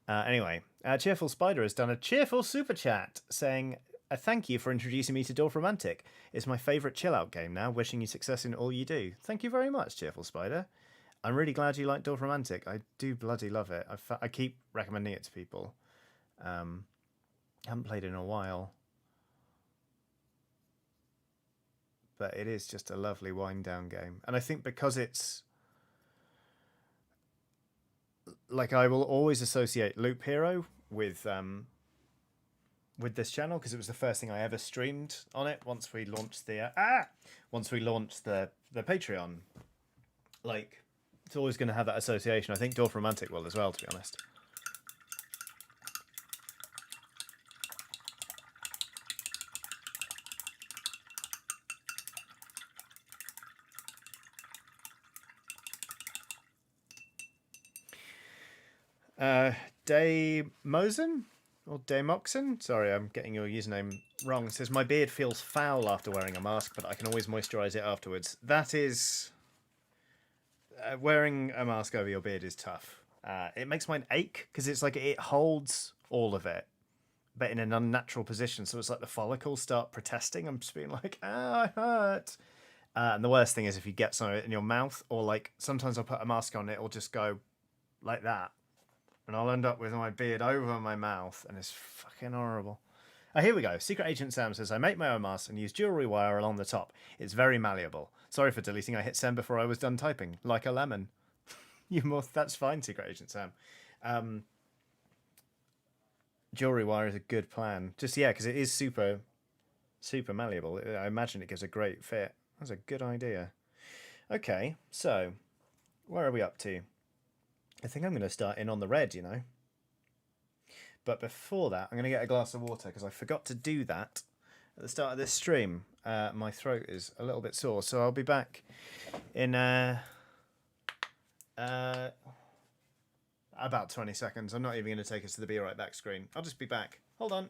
[SPEAKER 1] Anyway, Cheerful Spider has done a cheerful super chat saying, thank you for introducing me to Dwarf Romantic. It's my favourite chill-out game now. Wishing you success in all you do. Thank you very much, Cheerful Spider. I'm really glad you like Dwarf Romantic. I do bloody love it. I keep recommending it to people. Haven't played it in a while. But it is just a lovely wind-down game. And I think because it's... Like, I will always associate Loop Hero with this channel, because it was the first thing I ever streamed on it once we launched the... the Patreon. Like, it's always going to have that association. I think Dwarf Romantic will as well, to be honest. Daymosen? Or Daymoxen? Sorry, I'm getting your username wrong. It says, my beard feels foul after wearing a mask, but I can always moisturise it afterwards. That is... wearing a mask over your beard is tough. It makes mine ache, because it's like it holds all of it, but in an unnatural position, so it's like the follicles start protesting. I'm just being like, I hurt. And the worst thing is if you get some of it in your mouth, or like, sometimes I'll put a mask on, it'll just go like that. And I'll end up with my beard over my mouth, and it's fucking horrible. Oh, here we go. Secret Agent Sam says, I make my own mask and use jewellery wire along the top. It's very malleable. Sorry for deleting. I hit send before I was done typing. Like a lemon. That's fine, Secret Agent Sam. Jewellery wire is a good plan. Just, yeah, because it is super, super malleable. I imagine it gives a great fit. That's a good idea. Okay, so, where are we up to? I think I'm going to start in on the red, you know. But before that, I'm going to get a glass of water, because I forgot to do that at the start of this stream. My throat is a little bit sore, so I'll be back in about 20 seconds. I'm not even going to take us to the Be Right Back screen. I'll just be back. Hold on.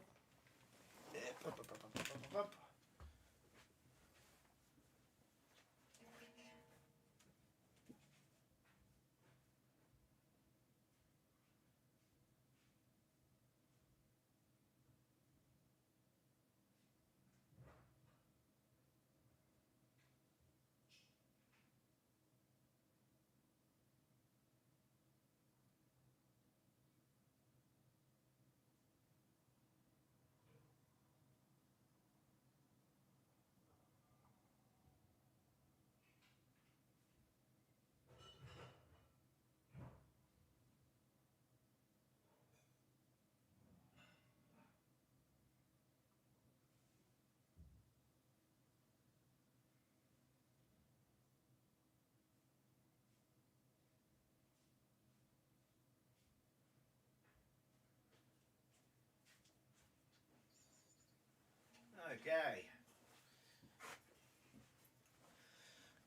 [SPEAKER 1] Okay.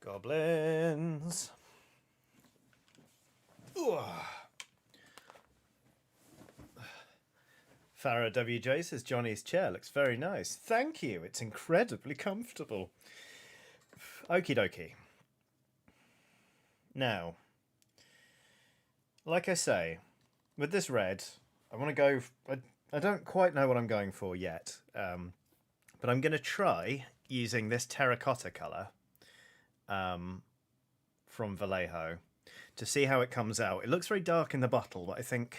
[SPEAKER 1] Goblins. Ooh. Farah WJ says Johnny's chair looks very nice. Thank you. It's incredibly comfortable. Okie dokie. Now, like I say, with this red, I want to go... I don't quite know what I'm going for yet. But I'm going to try using this terracotta colour from Vallejo. to see how it comes out. It looks very dark in the bottle, but I think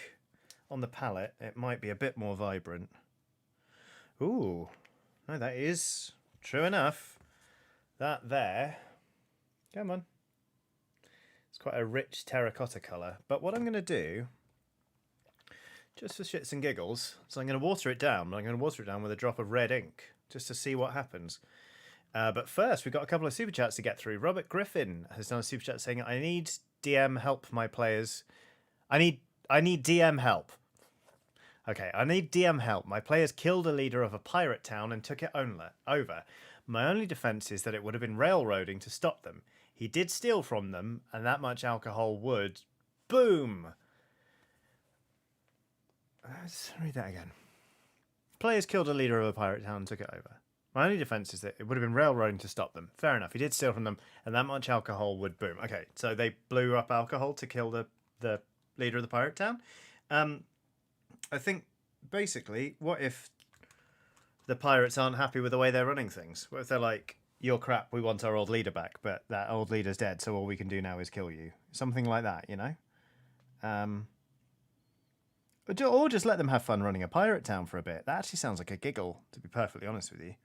[SPEAKER 1] on the palette it might be a bit more vibrant. Ooh, no, that is true enough. That there, come on. It's quite a rich terracotta colour. But what I'm going to do, just for shits and giggles, so I'm going to water it down. I'm going to water it down with a drop of red ink, just to see what happens. But first, we've got a couple of super chats to get through. Robert Griffin has done a super chat saying, "I need DM help, my players. I need DM help. Okay, I need DM help. My players killed a leader of a pirate town and took it over. My only defense is that it would have been railroading to stop them. He did steal from them, and that much alcohol would... Boom!" Let's read that again. Players killed a leader of a pirate town and took it over. My only defense is that it would have been railroading to stop them. Fair enough. He did steal from them, and that much alcohol would boom. Okay, so they blew up alcohol to kill the leader of the pirate town. I think, basically, what if the pirates aren't happy with the way they're running things? What if they're like, "You're crap, we want our old leader back, but that old leader's dead, so all we can do now is kill you." Something like that, you know? Or just let them have fun running a pirate town for a bit. That actually sounds like a giggle, to be perfectly honest with you.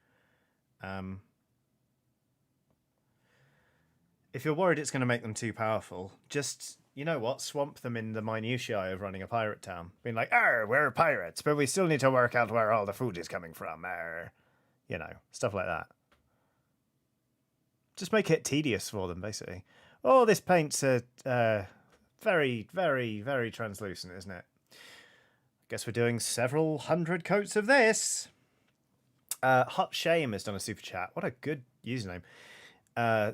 [SPEAKER 1] If you're worried it's going to make them too powerful, just, you know what, swamp them in the minutiae of running a pirate town. Being like, "Arr, we're pirates, but we still need to work out where all the food is coming from. Arr." You know, stuff like that. Just make it tedious for them, basically. Oh, this paint's very, very, very translucent, isn't it? Guess we're doing several hundred coats of this. Hot Shame has done a super chat. What a good username.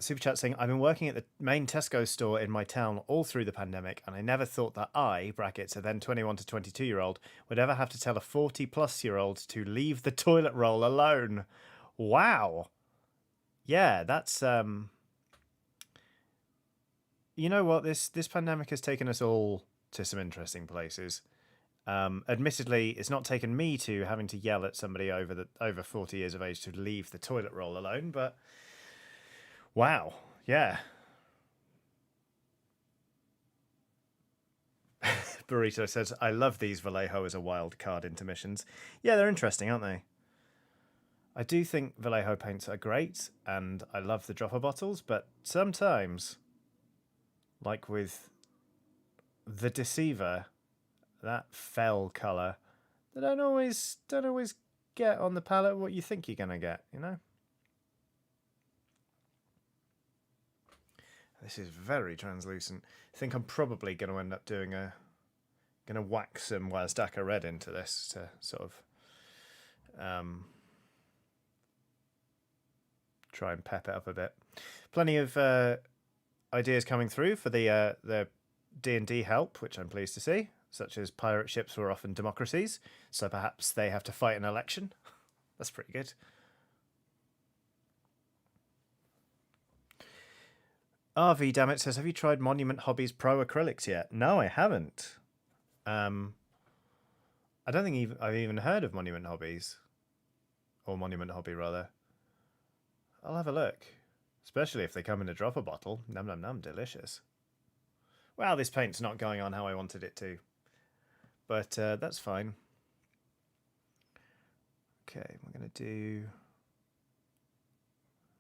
[SPEAKER 1] Super chat saying, "I've been working at the main Tesco store in my town all through the pandemic, and I never thought that I, brackets, a then 21 to 22-year-old, would ever have to tell a 40-plus-year-old to leave the toilet roll alone." Wow. Yeah, that's... You know what? This pandemic has taken us all to some interesting places. Admittedly, it's not taken me to having to yell at somebody over 40 years of age to leave the toilet roll alone, but wow, yeah. Burrito says, "I love these Vallejo as a wild card intermissions." Yeah, they're interesting, aren't they? I do think Vallejo paints are great, and I love the dropper bottles, but sometimes, like with the Deceiver, that fell colour, they don't always get on the palette what you think you're gonna get, you know? This is very translucent. I think I'm probably going to end up doing gonna whack some Wazdaka red into this to sort of try and pep it up a bit. Plenty of ideas coming through for the D&D help, which I'm pleased to see, such as pirate ships were often democracies, so perhaps they have to fight an election. That's pretty good. RV Dammit says, "Have you tried Monument Hobbies Pro Acrylics yet?" No, I haven't. I don't think I've even heard of Monument Hobbies. Or Monument Hobby, rather. I'll have a look. Especially if they come in a dropper bottle. Num num num, delicious. Wow, this paint's not going on how I wanted it to. But that's fine. Okay, we're going to do...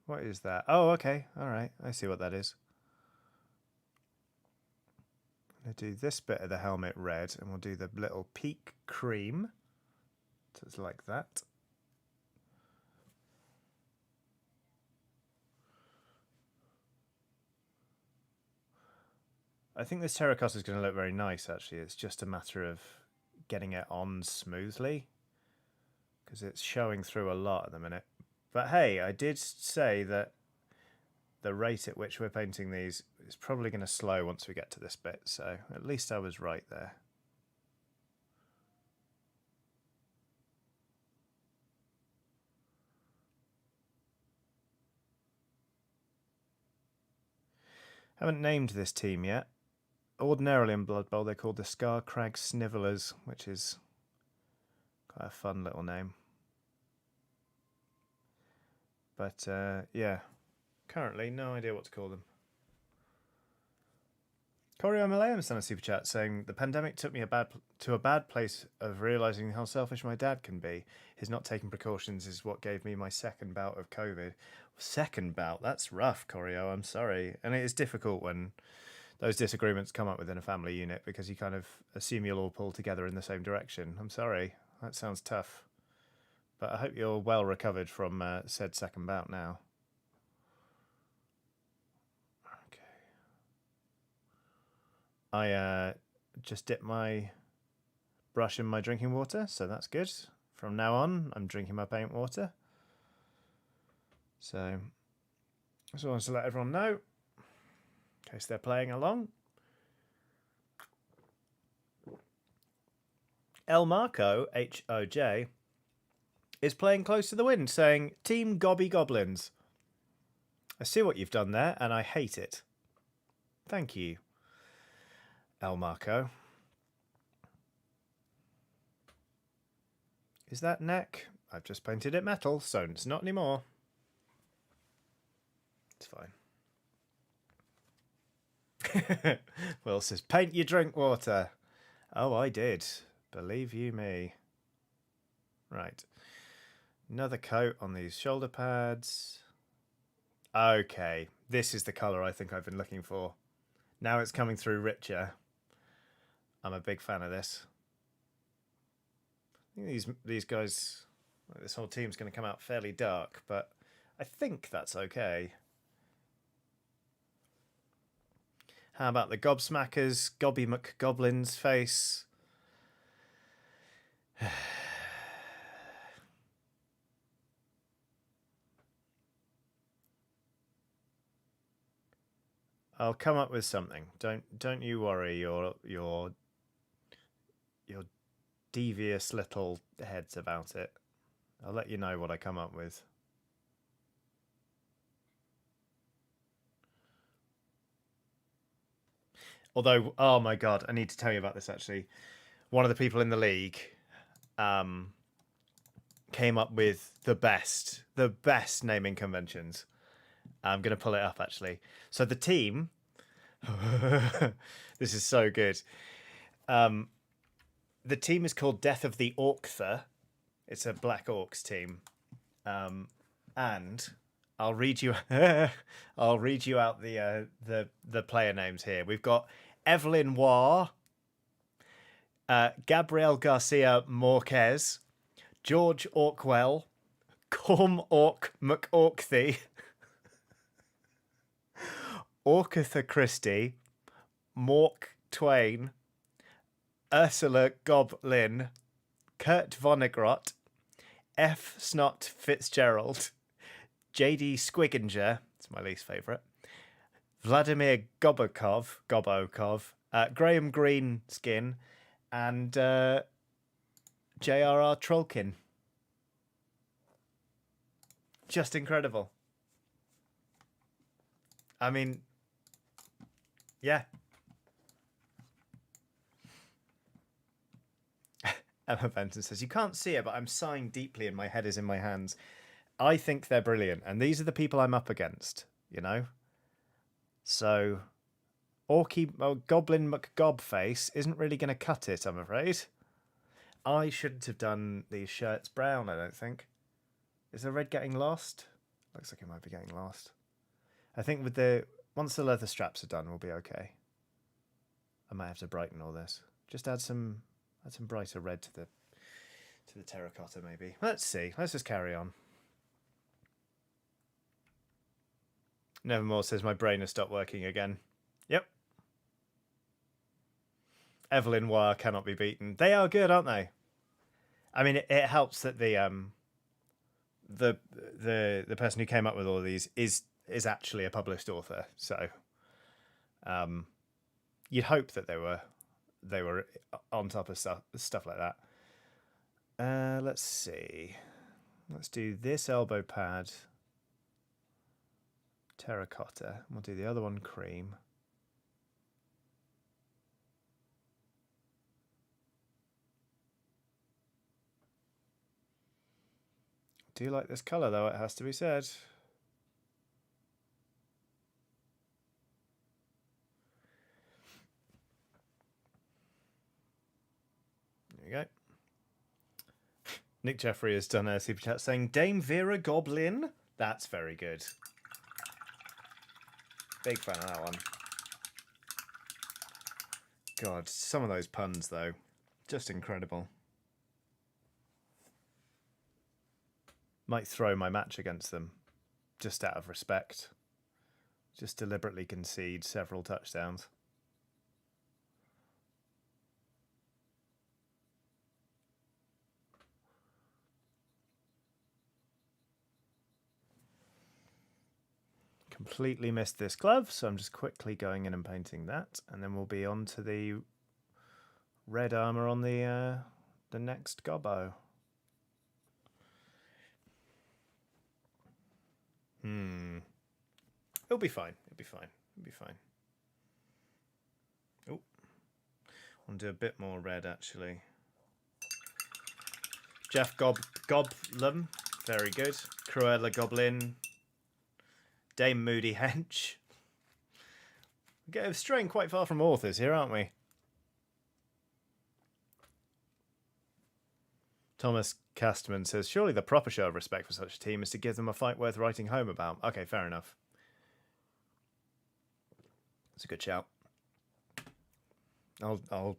[SPEAKER 1] What is that? Oh, okay. All right. I see what that is. I'm going to do this bit of the helmet red, and we'll do the little peak cream. So it's like that. I think this terracotta is going to look very nice, actually. It's just a matter of getting it on smoothly, because it's showing through a lot at the minute. But hey, I did say that the rate at which we're painting these is probably going to slow once we get to this bit, so at least I was right there. Haven't named this team yet. Ordinarily in Blood Bowl they're called the Scarcrag Snivellers, which is quite a fun little name. But yeah, currently no idea what to call them. Corio Malayam's done a super chat saying the pandemic took me to a bad place of realizing how selfish my dad can be. His not taking precautions is what gave me my second bout of COVID. Second bout? That's rough, Corio. I'm sorry. And it is difficult when those disagreements come up within a family unit because you kind of assume you'll all pull together in the same direction. I'm sorry. That sounds tough. But I hope you're well recovered from said second bout now. I just dipped my brush in my drinking water, so that's good. From now on, I'm drinking my paint water. So, I just wanted to let everyone know, in case they're playing along. El Marco, H-O-J, is playing Close to the Wind, saying, Team Gobby Goblins. I see what you've done there, and I hate it. Thank you, El Marco. Is that neck? I've just painted it metal, so it's not anymore. It's fine. Will says, paint your drink water. Oh, I did. Believe you me. Right. Another coat on these shoulder pads. Okay. This is the colour I think I've been looking for. Now it's coming through richer. I'm a big fan of this. I think these guys, this whole team's going to come out fairly dark, but I think that's okay. How about the gobsmackers, Gobby McGoblin's face? I'll come up with something. Don't you worry your devious little heads about it. I'll let you know what I come up with. Although, oh my god, I need to tell you about this actually. One of the people in the league came up with the best naming conventions. I'm going to pull it up actually. So the team, this is so good. The team is called Death of the Orctha. It's a Black Orcs team. And I'll read you I'll read you out the player names here. We've got Evelyn Waugh, Gabriel Garcia Marquez, George Orkwell, Corm Orc McOrkthy, Orcatha Christie, Mork Twain, Ursula Goblin, Kurt Vonnegut, F. Snot Fitzgerald, J.D. Squiginger, it's my least favourite, Vladimir Gobokov, Graham Greenskin, and J.R.R. Trollkin. Just incredible. I mean, yeah. Emma Benton says, you can't see it, but I'm sighing deeply and my head is in my hands. I think they're brilliant. And these are the people I'm up against, you know? So, Goblin McGobface isn't really going to cut it, I'm afraid. I shouldn't have done these shirts brown, I don't think. Is the red getting lost? Looks like it might be getting lost. I think once the leather straps are done, we'll be okay. I might have to brighten all this. Just add some brighter red to the terracotta, maybe. Let's see. Let's just carry on. Nevermore says my brain has stopped working again. Yep. Evelyn Waugh cannot be beaten. They are good, aren't they? I mean, it helps that the person who came up with all of these is actually a published author. So, you'd hope that they were on top of stuff like that. Let's see. Let's do this elbow pad terracotta. We'll do the other one cream. Do you like this colour though, it has to be said. Nick Jeffrey has done a super chat saying, Dame Vera Goblin. That's very good. Big fan of that one. God, some of those puns, though. Just incredible. Might throw my match against them, just out of respect. Just deliberately concede several touchdowns. Completely missed this glove, so I'm just quickly going in and painting that, and then we'll be on to the red armor on the next gobbo. It'll be fine. It'll be fine. It'll be fine. Oh, I want to do a bit more red actually. Jeff Goblin, very good. Cruella Goblin. Dame Moody Hench. We're straying quite far from authors here, aren't we? Thomas Castman says, surely the proper show of respect for such a team is to give them a fight worth writing home about. Okay, fair enough. It's a good shout. I'll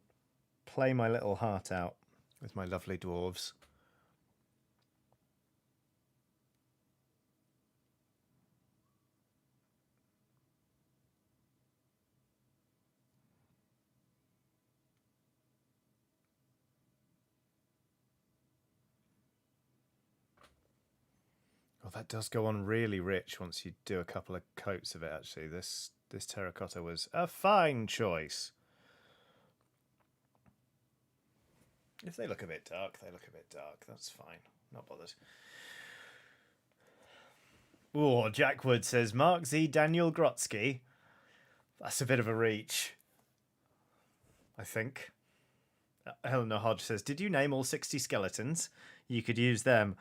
[SPEAKER 1] play my little heart out with my lovely dwarves. Oh, that does go on really rich once you do a couple of coats of it, actually. This terracotta was a fine choice. If they look a bit dark, they look a bit dark. That's fine. Not bothered. Oh, Jack Wood says, Mark Z. Daniel Grotsky. That's a bit of a reach, I think. Helena Hodge says, did you name all 60 skeletons? You could use them.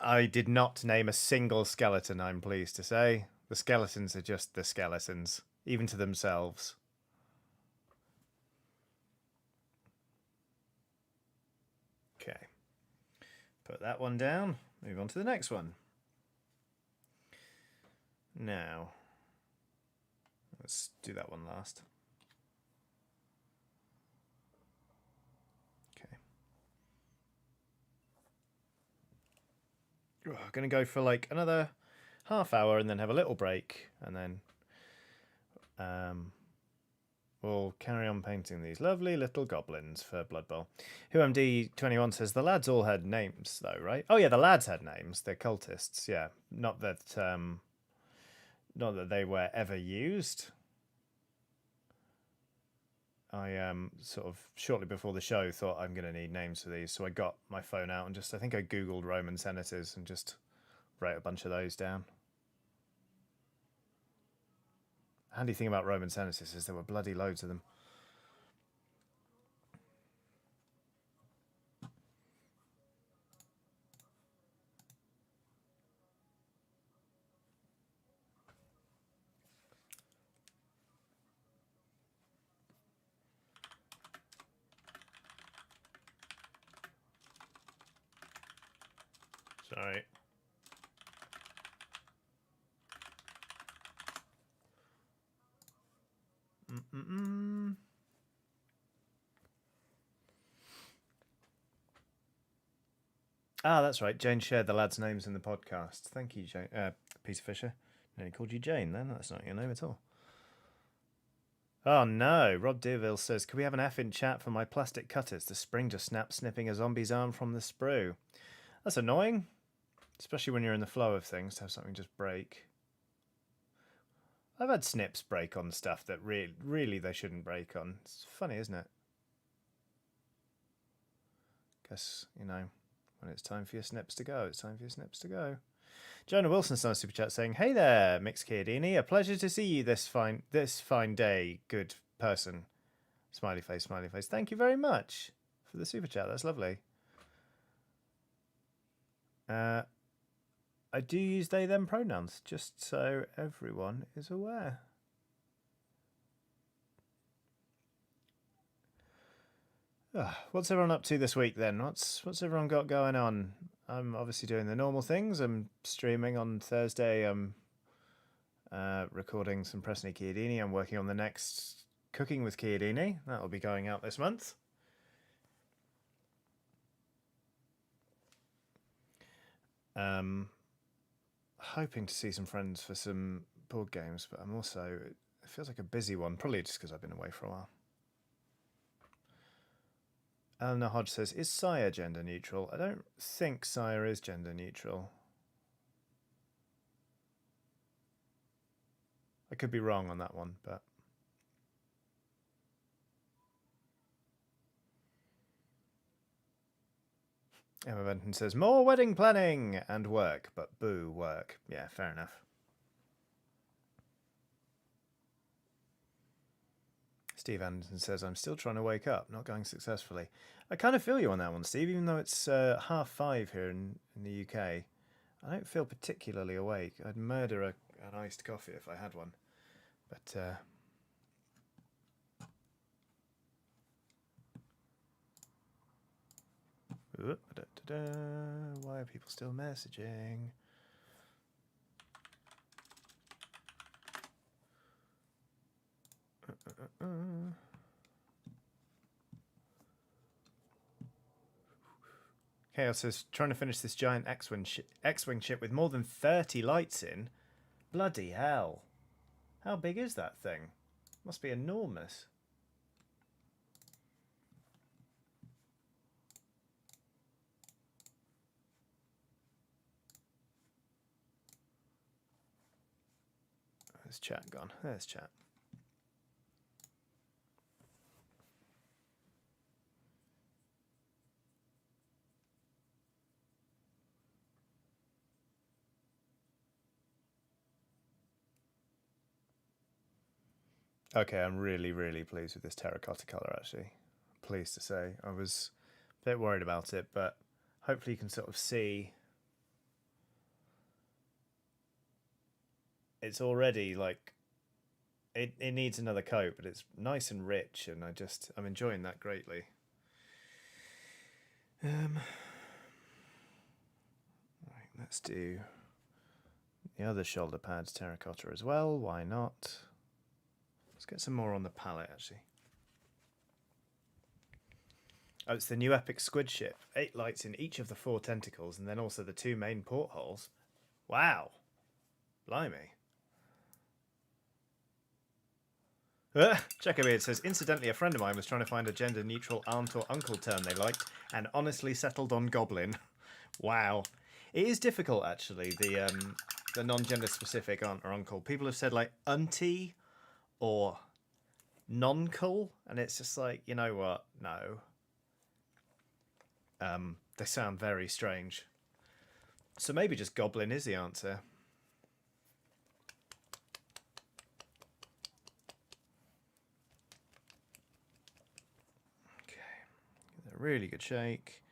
[SPEAKER 1] I did not name a single skeleton, I'm pleased to say. The skeletons are just the skeletons, even to themselves. Okay. Put that one down. Move on to the next one. Now, let's do that one last. I'm going to go for like another half hour and then have a little break, and then we'll carry on painting these lovely little goblins for Blood Bowl. WhoMD21 says the lads all had names though, right? Oh yeah, the lads had names. They're cultists, yeah. Not that they were ever used. I sort of shortly before the show thought I'm going to need names for these, so I got my phone out and I think I googled Roman senators and just wrote a bunch of those down. Handy thing about Roman senators is there were bloody loads of them. Sorry. Ah, that's right. Jane shared the lads' names in the podcast. Thank you, Jane. Peter Fisher. Nearly called you Jane then. That's not your name at all. Oh no. Rob Deerville says, could we have an F in chat for my plastic cutters? The spring just snapped, snipping a zombie's arm from the sprue. That's annoying. Especially when you're in the flow of things, to have something just break. I've had snips break on stuff that really they shouldn't break on. It's funny, isn't it? Guess, you know, when it's time for your snips to go, it's time for your snips to go. Jonah Wilson's on a super chat saying, hey there, Mix Chiodini. A pleasure to see you this fine day, good person. Smiley face, smiley face. Thank you very much for the super chat. That's lovely. I do use they, them pronouns, just so everyone is aware. What's everyone up to this week then? What's everyone got going on? I'm obviously doing the normal things. I'm streaming on Thursday. I'm recording some Preston Chiodini. I'm working on the next Cooking with Chiodini. That'll be going out this month. Hoping to see some friends for some board games, but I'm also, it feels like a busy one, probably just because I've been away for a while. Eleanor Hodge says, is Sire gender neutral? I don't think Sire is gender neutral. I could be wrong on that one, but... Emma Benton says, more wedding planning and work, but boo, work. Yeah, fair enough. Steve Anderson says, I'm still trying to wake up, not going successfully. I kind of feel you on that one, Steve, even though it's 5:30 here in the UK. I don't feel particularly awake. I'd murder an iced coffee if I had one. But, why are people still messaging? Chaos says, trying to finish this giant X-Wing ship with more than 30 lights in. Bloody hell. How big is that thing? Must be enormous. Where's chat gone? There's chat. Okay, I'm really, really pleased with this terracotta colour, actually. Pleased to say. I was a bit worried about it, but hopefully you can sort of see... It's already, like... It needs another coat, but it's nice and rich, and I'm enjoying that greatly. Right, let's do the other shoulder pads terracotta as well. Why not? Let's get some more on the palette, actually. Oh, it's the new epic squid ship. 8 lights in each of the 4 tentacles, and then also the 2 main portholes. Wow. Blimey. Jacoby says, incidentally, a friend of mine was trying to find a gender-neutral aunt or uncle term they liked, and honestly settled on goblin. Wow. It is difficult, actually, the non-gender specific aunt or uncle. People have said, like, auntie or noncle, and it's just like, you know what? No. They sound very strange. So maybe just goblin is the answer. Okay. A really good shake.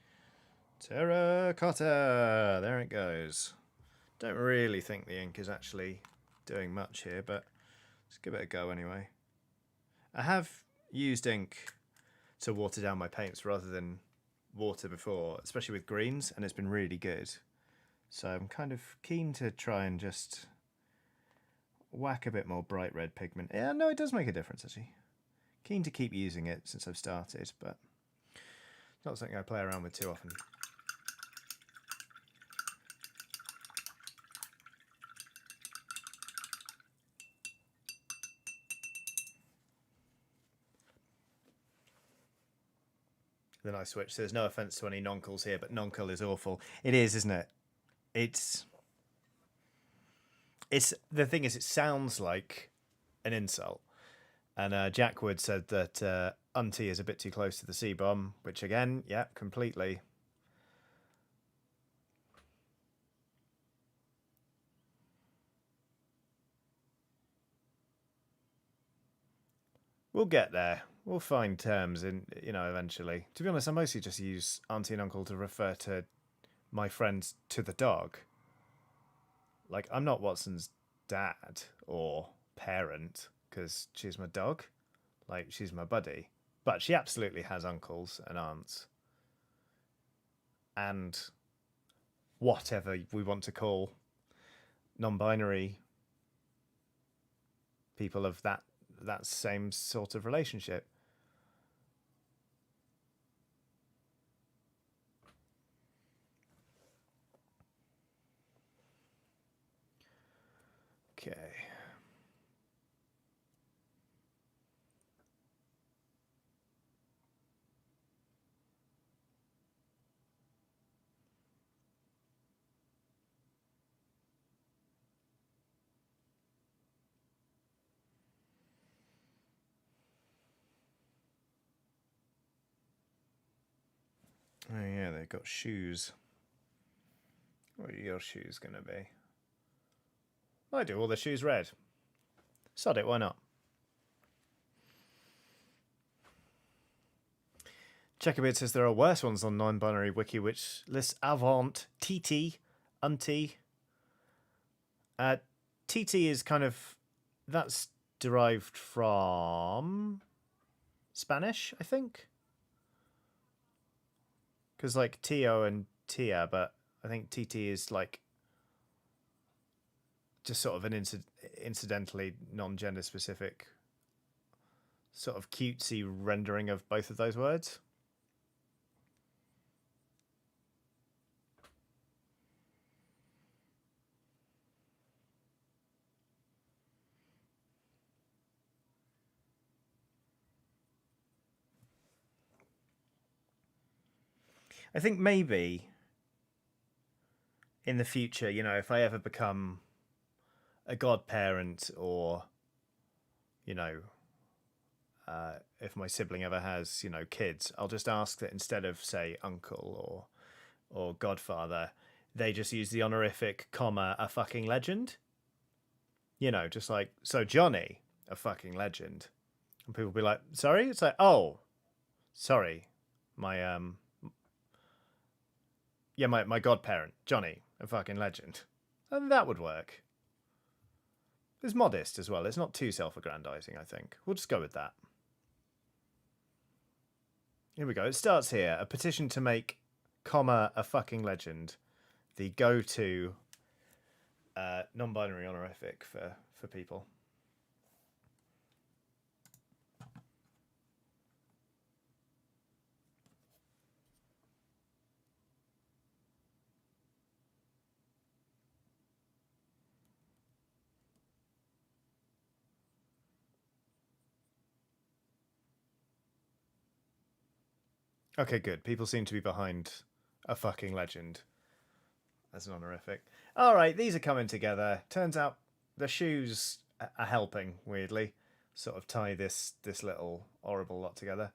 [SPEAKER 1] Terracotta! There it goes. Don't really think the ink is actually doing much here, but let's give it a go anyway. I have used ink to water down my paints rather than water before, especially with greens, and it's been really good. So I'm kind of keen to try and just whack a bit more bright red pigment. Yeah, no, it does make a difference, actually. Keen to keep using it since I've started, but it's not something I play around with too often. Then I switch. There's no offense to any noncles here, but noncle is awful. It is, isn't it? It's the thing is, it sounds like an insult. And Jack Wood said that auntie is a bit too close to the C-bomb, which again, yeah, completely. We'll get there. We'll find terms eventually. To be honest, I mostly just use auntie and uncle to refer to my friends to the dog. Like, I'm not Watson's dad or parent because she's my dog. Like, she's my buddy. But she absolutely has uncles and aunts. And whatever we want to call non-binary people of that same sort of relationship. Okay. Oh yeah, they've got shoes. What are your shoes going to be? I do all the shoes red. Sod it, why not? Checkerbeard says there are worse ones on non-binary wiki which lists avant, TT, unti. TT is kind of, that's derived from Spanish, I think. Because like Tio and Tia, but I think TT is like just sort of an incidentally non-gender specific sort of cutesy rendering of both of those words. I think maybe in the future, you know, if I ever become a godparent or, you know, if my sibling ever has, you know, kids, I'll just ask that instead of, say, uncle or godfather, they just use the honorific, comma, a fucking legend. You know, just like, so Johnny, a fucking legend. And people will be like, sorry? It's like, oh, sorry. My, my godparent, Johnny, a fucking legend. And that would work. It's modest as well. It's not too self-aggrandizing, I think. We'll just go with that. Here we go. It starts here. A petition to make, comma, a fucking legend the go-to non-binary honorific for people. Okay, good. People seem to be behind a fucking legend as an honorific. All right, these are coming together. Turns out the shoes are helping, weirdly. Sort of tie this little horrible lot together.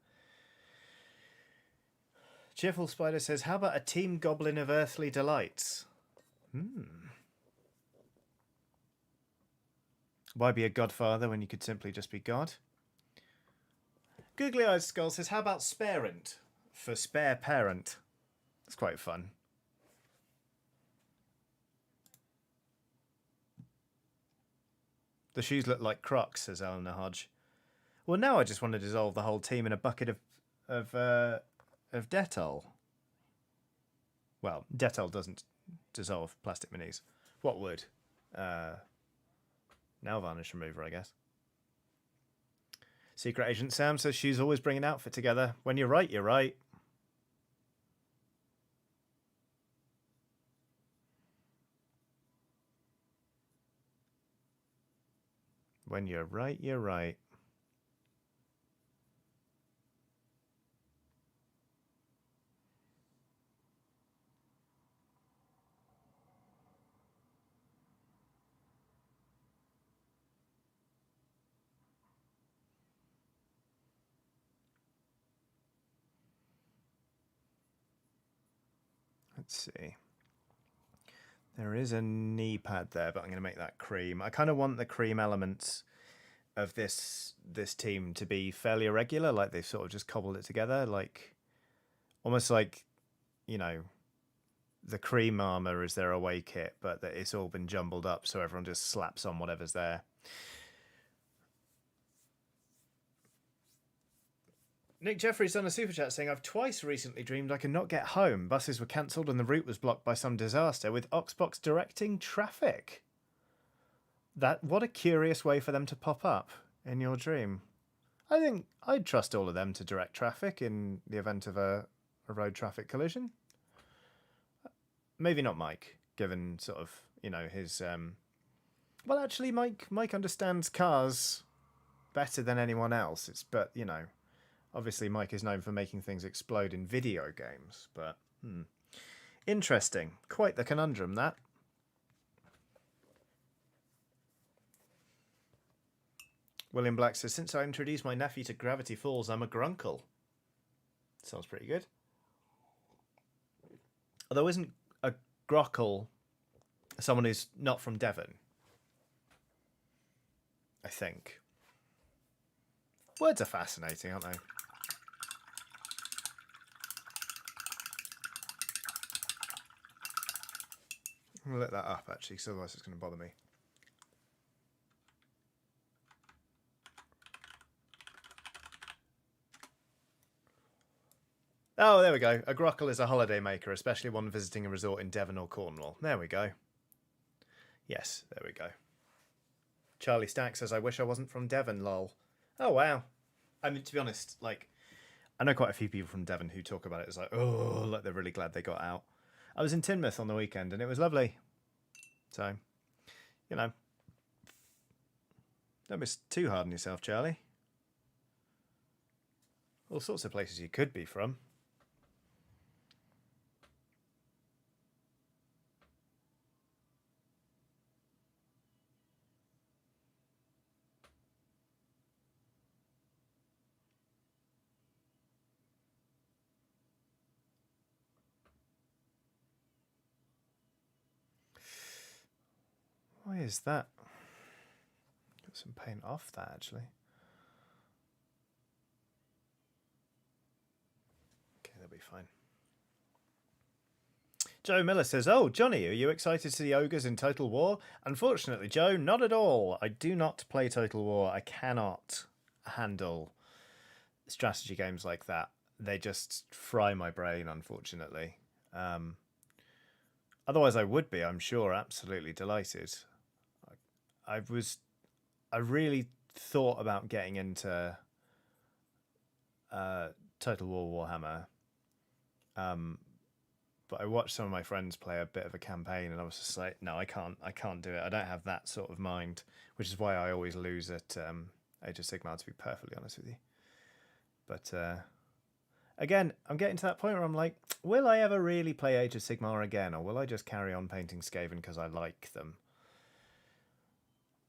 [SPEAKER 1] Cheerful Spider says, how about a team goblin of earthly delights? Why be a godfather when you could simply just be God? Googly Eyed Skull says, how about sparent? For spare parent. That's quite fun. The shoes look like Crocs, says Eleanor Hodge. Well, now I just want to dissolve the whole team in a bucket of Dettol. Well, Dettol doesn't dissolve plastic minis. What would? Nail varnish remover, I guess. Secret Agent Sam says she's always bring an outfit together. When you're right, you're right. When you're right, you're right. Let's see. There is a knee pad there, but I'm going to make that cream. I kind of want the cream elements of this team to be fairly irregular, like they've sort of just cobbled it together, like almost like, you know, the cream armor is their away kit, but that it's all been jumbled up, so everyone just slaps on whatever's there. Nick Jeffrey's done a super chat saying, I've twice recently dreamed I could not get home. Buses were cancelled and the route was blocked by some disaster, with Oxbox directing traffic. What a curious way for them to pop up in your dream. I think I'd trust all of them to direct traffic in the event of a road traffic collision. Maybe not Mike, given sort of, his... Well, actually, Mike understands cars better than anyone else. But obviously Mike is known for making things explode in video games. But, interesting. Quite the conundrum, that. William Black says, since I introduced my nephew to Gravity Falls, I'm a grunkle. Sounds pretty good. Although isn't a grockle someone who's not from Devon? I think. Words are fascinating, aren't they? I'm going to let that up, actually, because otherwise it's going to bother me. Oh, there we go. A grockle is a holiday maker, especially one visiting a resort in Devon or Cornwall. There we go. Yes, there we go. Charlie Stack says, I wish I wasn't from Devon, lol. Oh, wow. I mean, to be honest, I know quite a few people from Devon who talk about it as they're really glad they got out. I was in Teignmouth on the weekend and it was lovely. So, don't be too hard on yourself, Charlie. All sorts of places you could be from. Why is that? Got some paint off that, actually. Okay, that'll be fine. Joe Miller says, oh, Johnny, are you excited to see ogres in Total War? Unfortunately, Joe, not at all. I do not play Total War. I cannot handle strategy games like that. They just fry my brain, unfortunately. Otherwise, I would be, I'm sure, absolutely delighted. I really thought about getting into Total War Warhammer. But I watched some of my friends play a bit of a campaign and I was just like, no, I can't do it. I don't have that sort of mind, which is why I always lose at Age of Sigmar, to be perfectly honest with you. But again, I'm getting to that point where I'm like, will I ever really play Age of Sigmar again, or will I just carry on painting Skaven because I like them?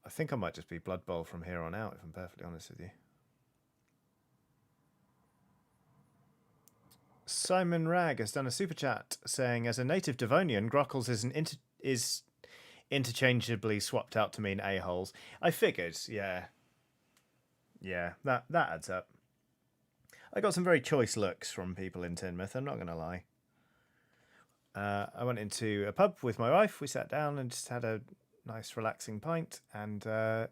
[SPEAKER 1] I think I might just be Blood Bowl from here on out, if I'm perfectly honest with you. Simon Ragg has done a super chat saying, as a native Devonian, Grockles is interchangeably swapped out to mean a-holes. I figured, yeah. Yeah, that adds up. I got some very choice looks from people in Teignmouth, I'm not going to lie. I went into a pub with my wife. We sat down and just had a nice relaxing pint, and there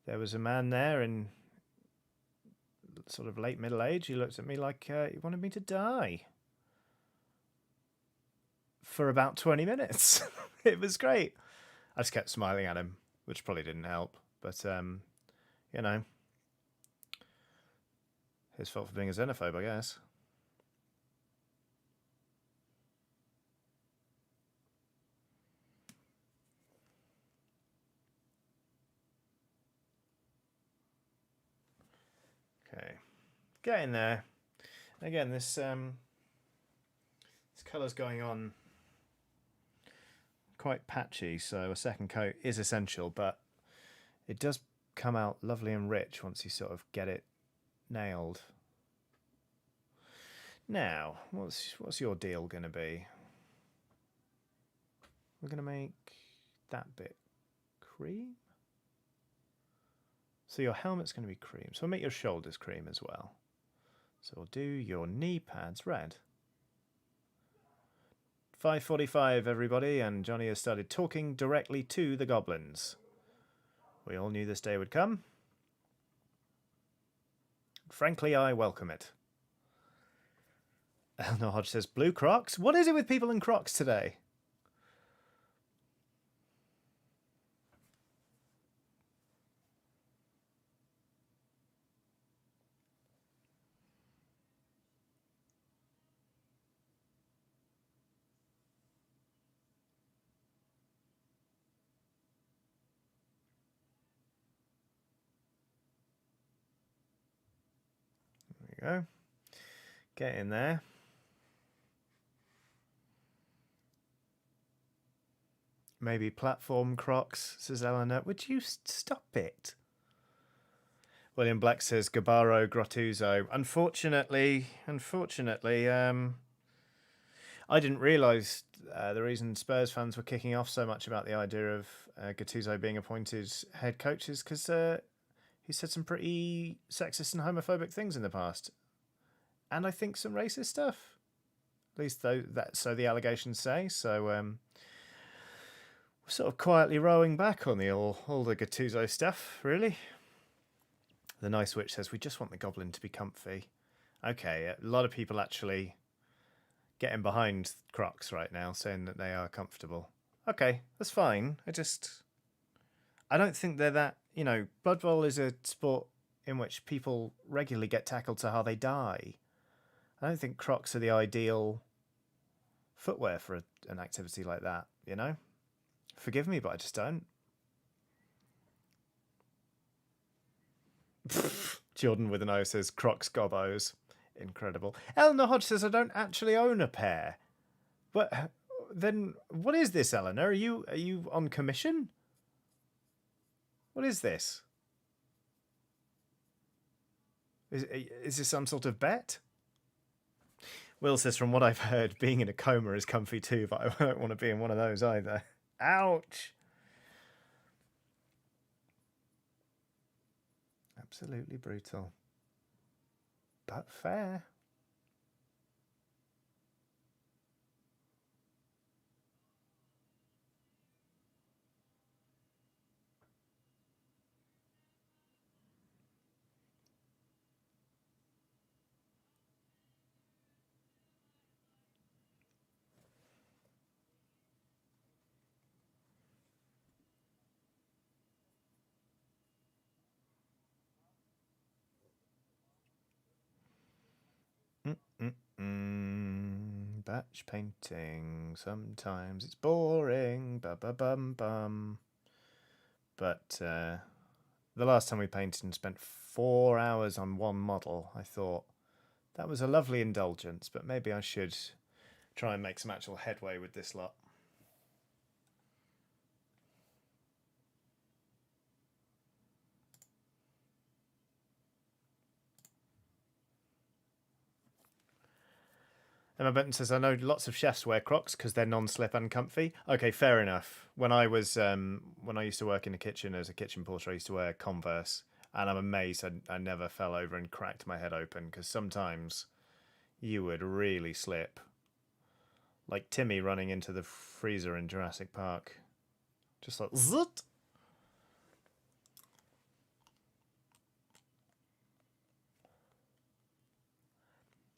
[SPEAKER 1] was a man there in sort of late middle age. He looked at me like he wanted me to die for about 20 minutes. It was great. I just kept smiling at him, which probably didn't help, but his fault for being a xenophobe, I guess. Okay, getting there. Again, this colour's going on quite patchy, so a second coat is essential, but it does come out lovely and rich once you sort of get it nailed. Now, what's your deal going to be? We're going to make that bit cream. So your helmet's going to be cream. So we'll make your shoulders cream as well. So we'll do your knee pads red. 5:45, everybody, and Johnny has started talking directly to the goblins. We all knew this day would come. frankly, I welcome it. Eleanor Hodge says, blue Crocs? What is it with people in Crocs today? There we go. Get in there. Maybe platform Crocs, says Eleanor. Would you stop it? William Black says Gabaro Grottuzo. Unfortunately, I didn't realise the reason Spurs fans were kicking off so much about the idea of Gattuso being appointed head coach is because he said some pretty sexist and homophobic things in the past, and I think some racist stuff. At least so the allegations say. So we're sort of quietly rowing back on the all the Gattuso stuff, really. The Nice Witch says, we just want the Goblin to be comfy. Okay, a lot of people actually getting behind Crocs right now, saying that they are comfortable. Okay, that's fine. I don't think they're that, Blood Bowl is a sport in which people regularly get tackled to how they die. I don't think Crocs are the ideal footwear for an activity like that, Forgive me, but I just don't. Jordan with an O says Crocs Gobbos. Incredible. Eleanor Hodge says I don't actually own a pair. But then what is this, Eleanor? Are you on commission? What is this? Is this some sort of bet? Will says, from what I've heard, being in a coma is comfy too, but I don't want to be in one of those either. Ouch. Absolutely brutal. But fair. Batch painting. Sometimes it's boring. Ba-ba-bum-bum. But the last time we painted and spent 4 hours on one model, I thought that was a lovely indulgence, but maybe I should try and make some actual headway with this lot. Emma Benton says, I know lots of chefs wear Crocs because they're non-slip and comfy. Okay, fair enough. When I used to work in the kitchen as a kitchen porter, I used to wear Converse, and I'm amazed I never fell over and cracked my head open, because sometimes you would really slip. Like Timmy running into the freezer in Jurassic Park. Just like, zut!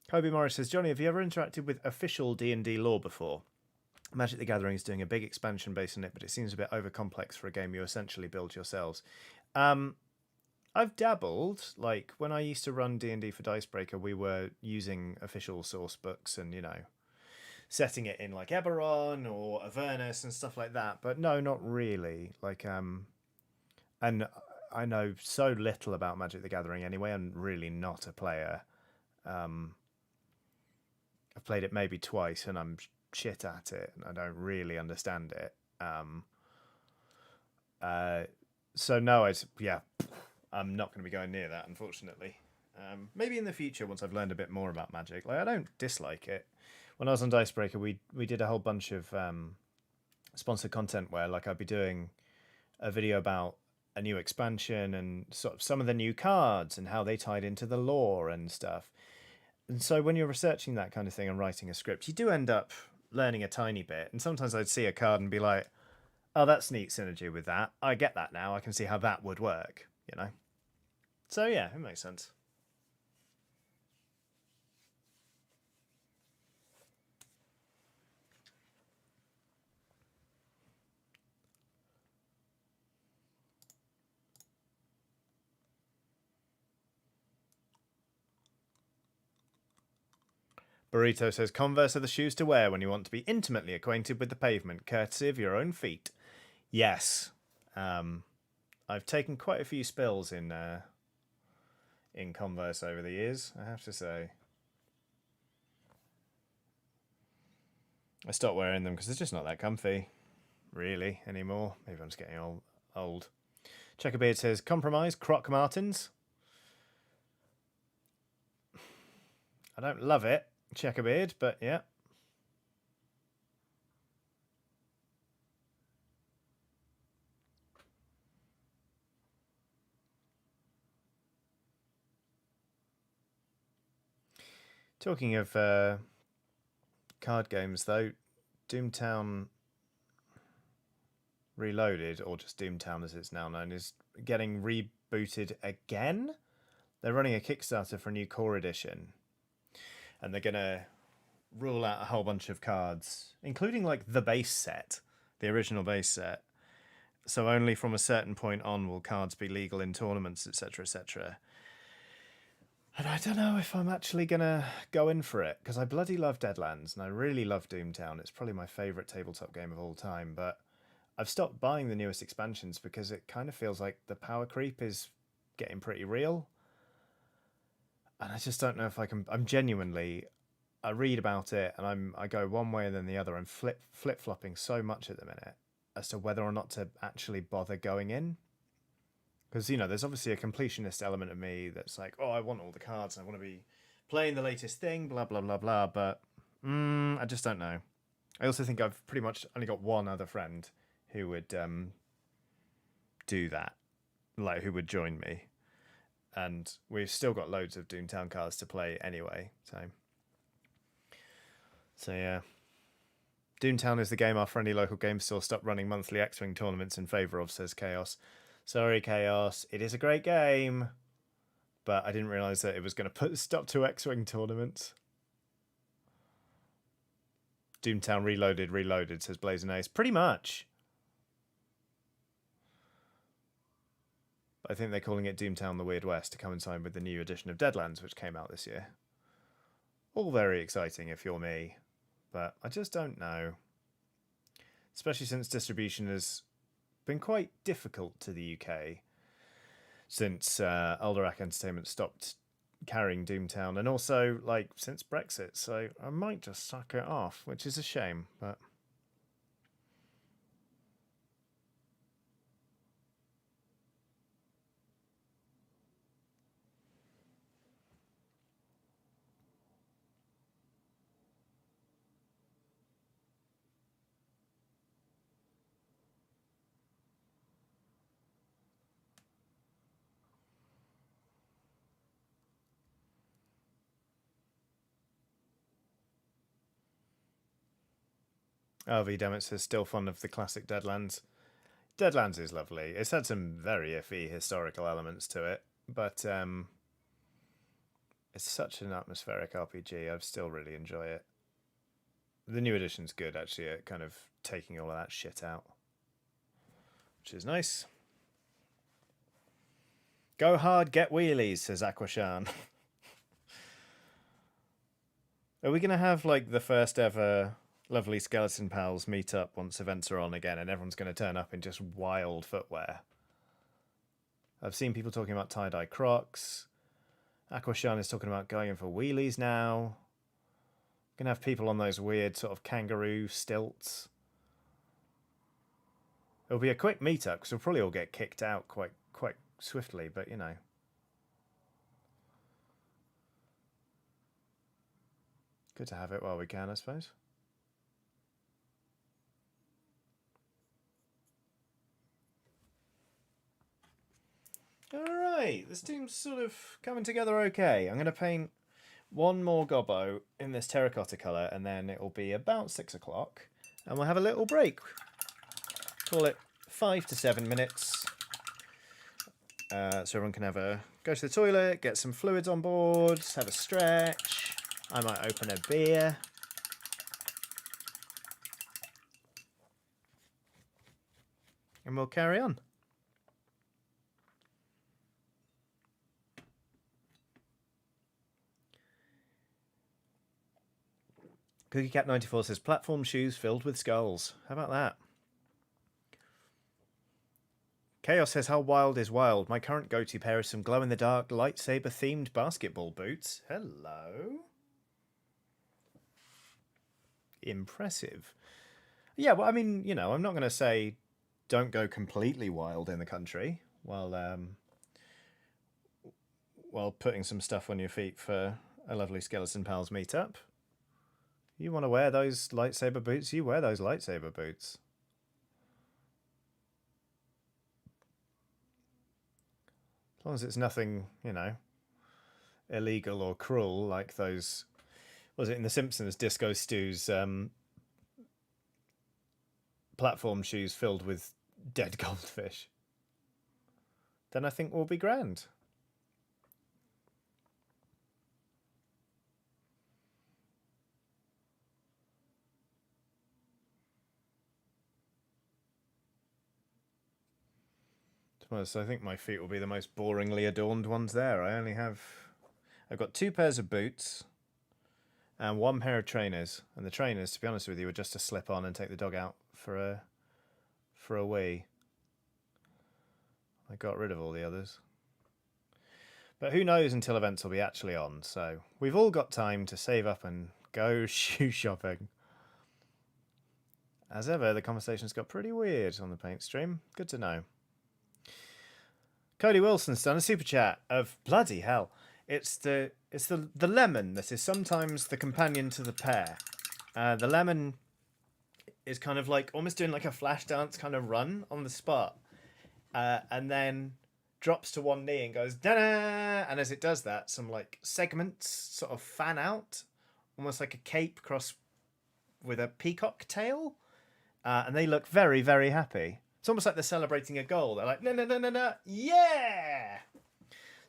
[SPEAKER 1] Kobe Morris says, Johnny, have you ever interacted with official D&D lore before? Magic the Gathering is doing a big expansion based on it, but it seems a bit overcomplex for a game you essentially build yourselves. I've dabbled. Like, when I used to run D&D for Dicebreaker, we were using official source books and, setting it in like Eberron or Avernus and stuff like that. But no, not really. Like, and I know so little about Magic the Gathering anyway. I'm really not a player. I've played it maybe twice and I'm shit at it and I don't really understand it. So no, I'm not going to be going near that, unfortunately. Maybe in the future, once I've learned a bit more about Magic. Like, I don't dislike it. When I was on Dicebreaker, we did a whole bunch of sponsored content where, like, I'd be doing a video about a new expansion and sort of some of the new cards and how they tied into the lore and stuff. And so when you're researching that kind of thing and writing a script, you do end up learning a tiny bit. And sometimes I'd see a card and be like, oh, that's neat synergy with that. I get that now. I can see how that would work, So yeah, it makes sense. Burrito says, Converse are the shoes to wear when you want to be intimately acquainted with the pavement, courtesy of your own feet. Yes. I've taken quite a few spills in Converse over the years, I have to say. I stopped wearing them because they're just not that comfy, really, anymore. Maybe I'm just getting old. Checkerbeard says, compromise, Croc Martens. I don't love it, Checkerbeard, but yeah. Talking of card games, though, Doomtown Reloaded, or just Doomtown as it's now known, is getting rebooted again. They're running a Kickstarter for a new core edition, and they're going to rule out a whole bunch of cards, including like the base set, the original base set. So only from a certain point on will cards be legal in tournaments, etc., etc. And I don't know if I'm actually going to go in for it, because I bloody love Deadlands, and I really love Doomtown. It's probably my favourite tabletop game of all time, but I've stopped buying the newest expansions because it kind of feels like the power creep is getting pretty real. And I just don't know if I can... I'm genuinely... I read about it, and I go one way and then the other. I'm flip-flopping so much at the minute as to whether or not to actually bother going in. Because, you know, there's obviously a completionist element of me that's like, oh, I want all the cards, and I want to be playing the latest thing, blah, blah, blah, blah, but I just don't know. I also think I've pretty much only got one other friend who would do that, like, who would join me. And we've still got loads of Doomtown cards to play anyway, So yeah. Doomtown is the game our friendly local game store stopped running monthly X-Wing tournaments in favour of, says Chaos. Sorry, Chaos. It is a great game, but I didn't realise that it was going to put a stop to X-Wing tournaments. Doomtown Reloaded, says Blazing Ace. Pretty much. I think they're calling it Doomtown the Weird West to coincide with the new edition of Deadlands, which came out this year. All very exciting if you're me, but I just don't know. Especially since distribution has been quite difficult to the UK since Alderac Entertainment stopped carrying Doomtown, and also like since Brexit, so I might just suck it off, which is a shame, but RV Dammit says still fond of the classic Deadlands. Deadlands is lovely. It's had some very iffy historical elements to it, but it's such an atmospheric RPG. I still really enjoy it. The new edition's good, actually, at kind of taking all of that shit out, which is nice. Go hard, get wheelies, says Aquashan. Are we going to have like the first ever Lovely Skeleton Pals meet up once events are on again, and everyone's going to turn up in just wild footwear? I've seen people talking about tie-dye Crocs. Aquashan is talking about going in for wheelies now. Going to have people on those weird sort of kangaroo stilts. It'll be a quick meetup because we'll probably all get kicked out quite swiftly, but you know. Good to have it while we can, I suppose. Alright, this team's sort of coming together okay. I'm going to paint one more gobbo in this terracotta colour, and then it will be about 6 o'clock, and we'll have a little break. Call it 5 to 7 minutes. So everyone can go to the toilet, get some fluids on board, have a stretch. I might open a beer. And we'll carry on. CookieCat94 says, platform shoes filled with skulls. How about that? Chaos says, how wild is wild? My current go-to pair is some glow-in-the-dark, lightsaber-themed basketball boots. Hello. Impressive. Yeah, well, I mean, you know, I'm not going to say don't go completely wild in the country while putting some stuff on your feet for a lovely Skeleton Pals meetup. You want to wear those lightsaber boots, you wear those lightsaber boots. As long as it's nothing, you know, illegal or cruel like those, was it in The Simpsons, Disco Stew's platform shoes filled with dead goldfish. Then I think we'll be grand. So I think my feet will be the most boringly adorned ones there. I've got 2 pairs of boots and 1 pair of trainers. And the trainers, to be honest with you, are just to slip on and take the dog out for a wee. I got rid of all the others. But who knows until events will be actually on. So we've all got time to save up and go shoe shopping. As ever, the conversation's got pretty weird on the paint stream. Good to know. Cody Wilson's done a super chat of bloody hell. It's the lemon that is sometimes the companion to the pear. The lemon is kind of like almost doing like a flash dance kind of run on the spot, and then drops to one knee and goes da-da! And as it does that, some like segments sort of fan out, almost like a cape cross with a peacock tail, and they look very, very happy. It's almost like they're celebrating a goal. They're like, no, yeah!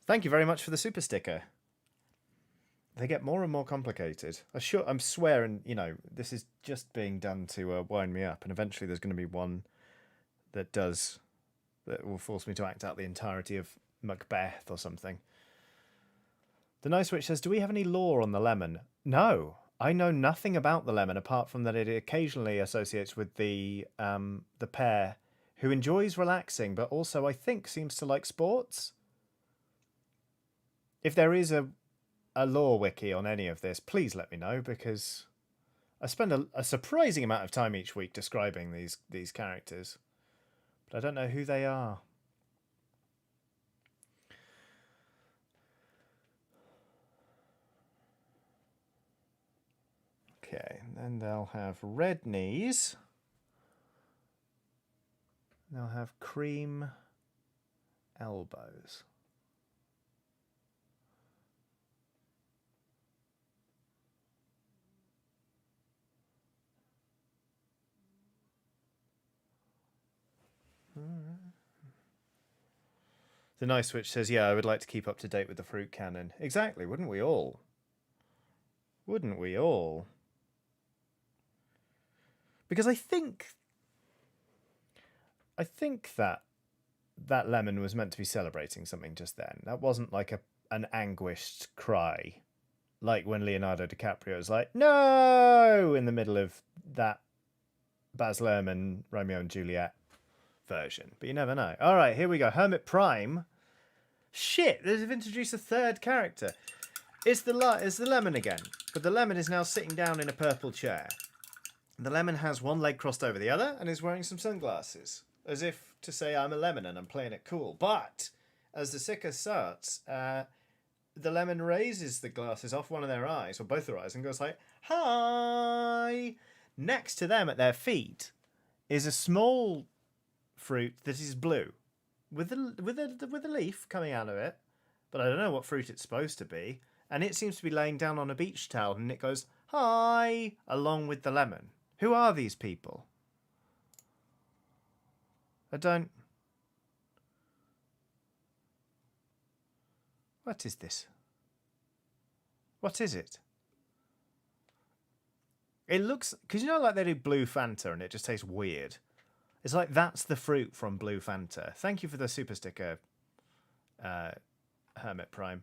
[SPEAKER 1] Thank you very much for the super sticker. They get more and more complicated. I'm swearing, you know, this is just being done to wind me up, and eventually there's going to be one that will force me to act out the entirety of Macbeth or something. The Nice Witch says, do we have any lore on the lemon? No. I know nothing about the lemon apart from that it occasionally associates with the pear, who enjoys relaxing, but also I think seems to like sports. If there is a lore wiki on any of this, please let me know, because I spend a surprising amount of time each week describing these characters, but I don't know who they are. Okay, then they'll have red knees. They'll have cream elbows. The Nice Witch says, yeah, I would like to keep up to date with the fruit canon. Exactly, wouldn't we all? Wouldn't we all? Because I think that lemon was meant to be celebrating something just then. That wasn't like an anguished cry, like when Leonardo DiCaprio was like, no, in the middle of that Baz Luhrmann Romeo and Juliet version. But you never know. All right, here we go. Hermit Prime. Shit, they've introduced a 3rd character. It's the lemon again, but the lemon is now sitting down in a purple chair. The lemon has one leg crossed over the other and is wearing some sunglasses, as if to say I'm a lemon and I'm playing it cool. But as the sicker starts, the lemon raises the glasses off one of their eyes, or both their eyes, and goes like, hi! Next to them at their feet is a small fruit that is blue, with a leaf coming out of it, but I don't know what fruit it's supposed to be, and it seems to be laying down on a beach towel, and it goes, hi! Along with the lemon. Who are these people? I don't... What is this? What is it? It looks... Because you know, like they do blue Fanta and it just tastes weird. It's like that's the fruit from blue Fanta. Thank you for the super sticker, Hermit Prime.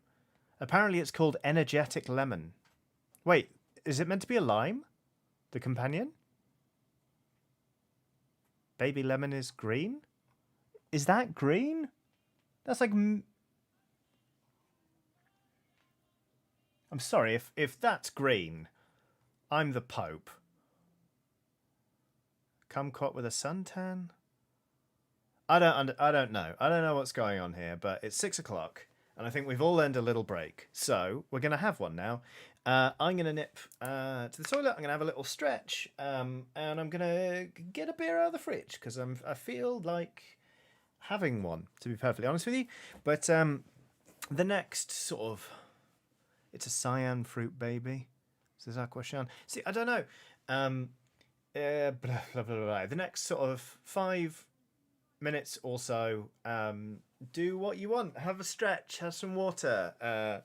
[SPEAKER 1] Apparently it's called Energetic Lemon. Wait, is it meant to be a lime? The companion? Baby lemon is green? Is that green? That's like... I'm sorry, if that's green, I'm the Pope. Kumquat with a suntan? I don't know. I don't know what's going on here, but it's 6 o'clock, and I think we've all earned a little break. So we're going to have one now. I'm going to nip to the toilet. I'm going to have a little stretch, and I'm going to get a beer out of the fridge because I feel like having one, to be perfectly honest with you. But the next sort of, it's a cyan fruit baby. Says Aquashan. See, I don't know. Blah, blah, blah, blah. The next sort of 5 minutes or so, do what you want. Have a stretch, have some water,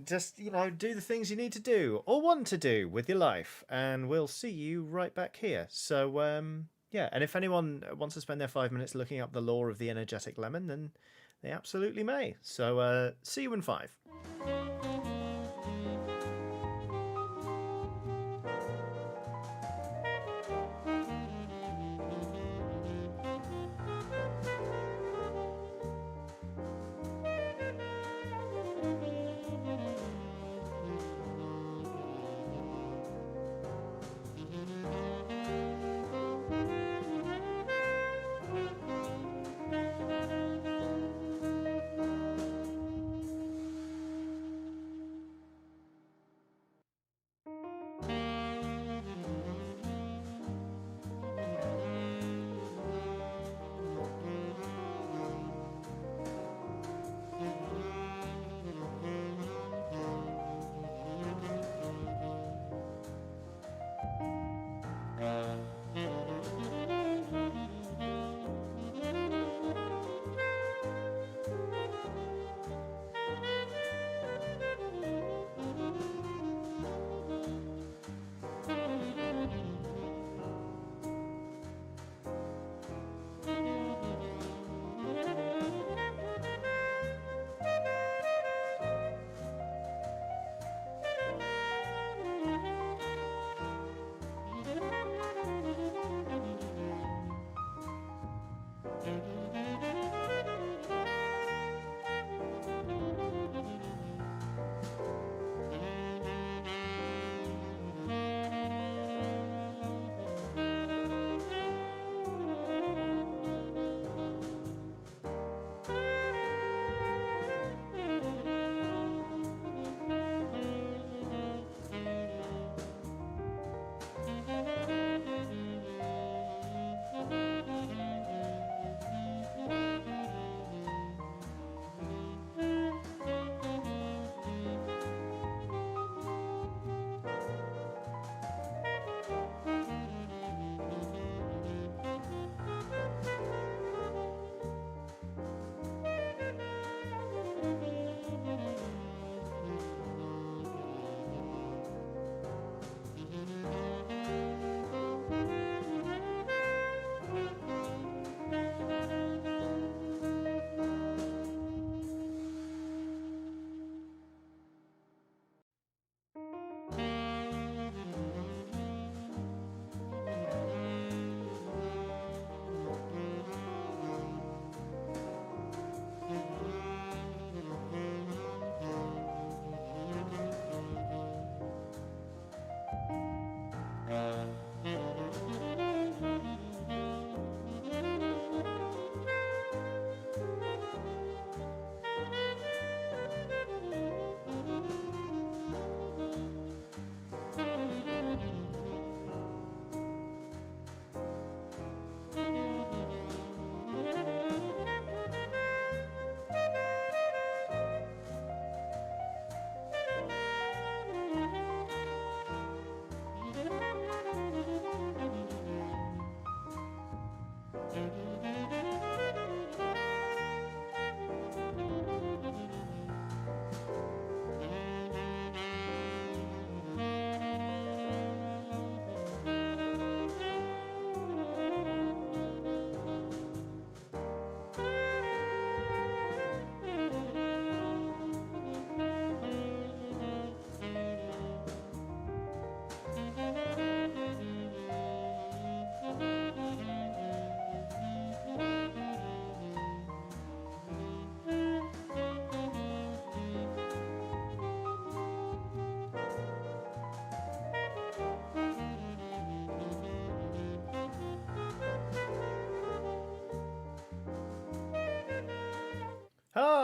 [SPEAKER 1] just, do the things you need to do or want to do with your life, and we'll see you right back here. So yeah, and if anyone wants to spend their 5 minutes looking up the lore of the energetic lemon, then they absolutely may. So see you in 5.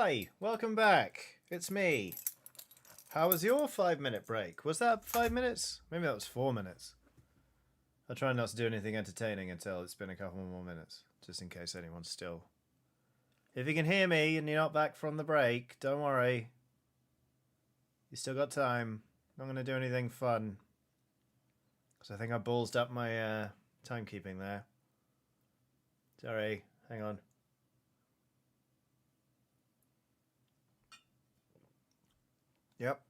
[SPEAKER 1] Hi, welcome back. It's me. How was your 5-minute break? Was that 5 minutes? Maybe that was 4 minutes. I'll try not to do anything entertaining until it's been a couple more minutes, just in case anyone's still. If you can hear me and you're not back from the break, don't worry. You still got time. I'm not going to do anything fun. Because I think I ballsed up my timekeeping there. Sorry, hang on. Yep.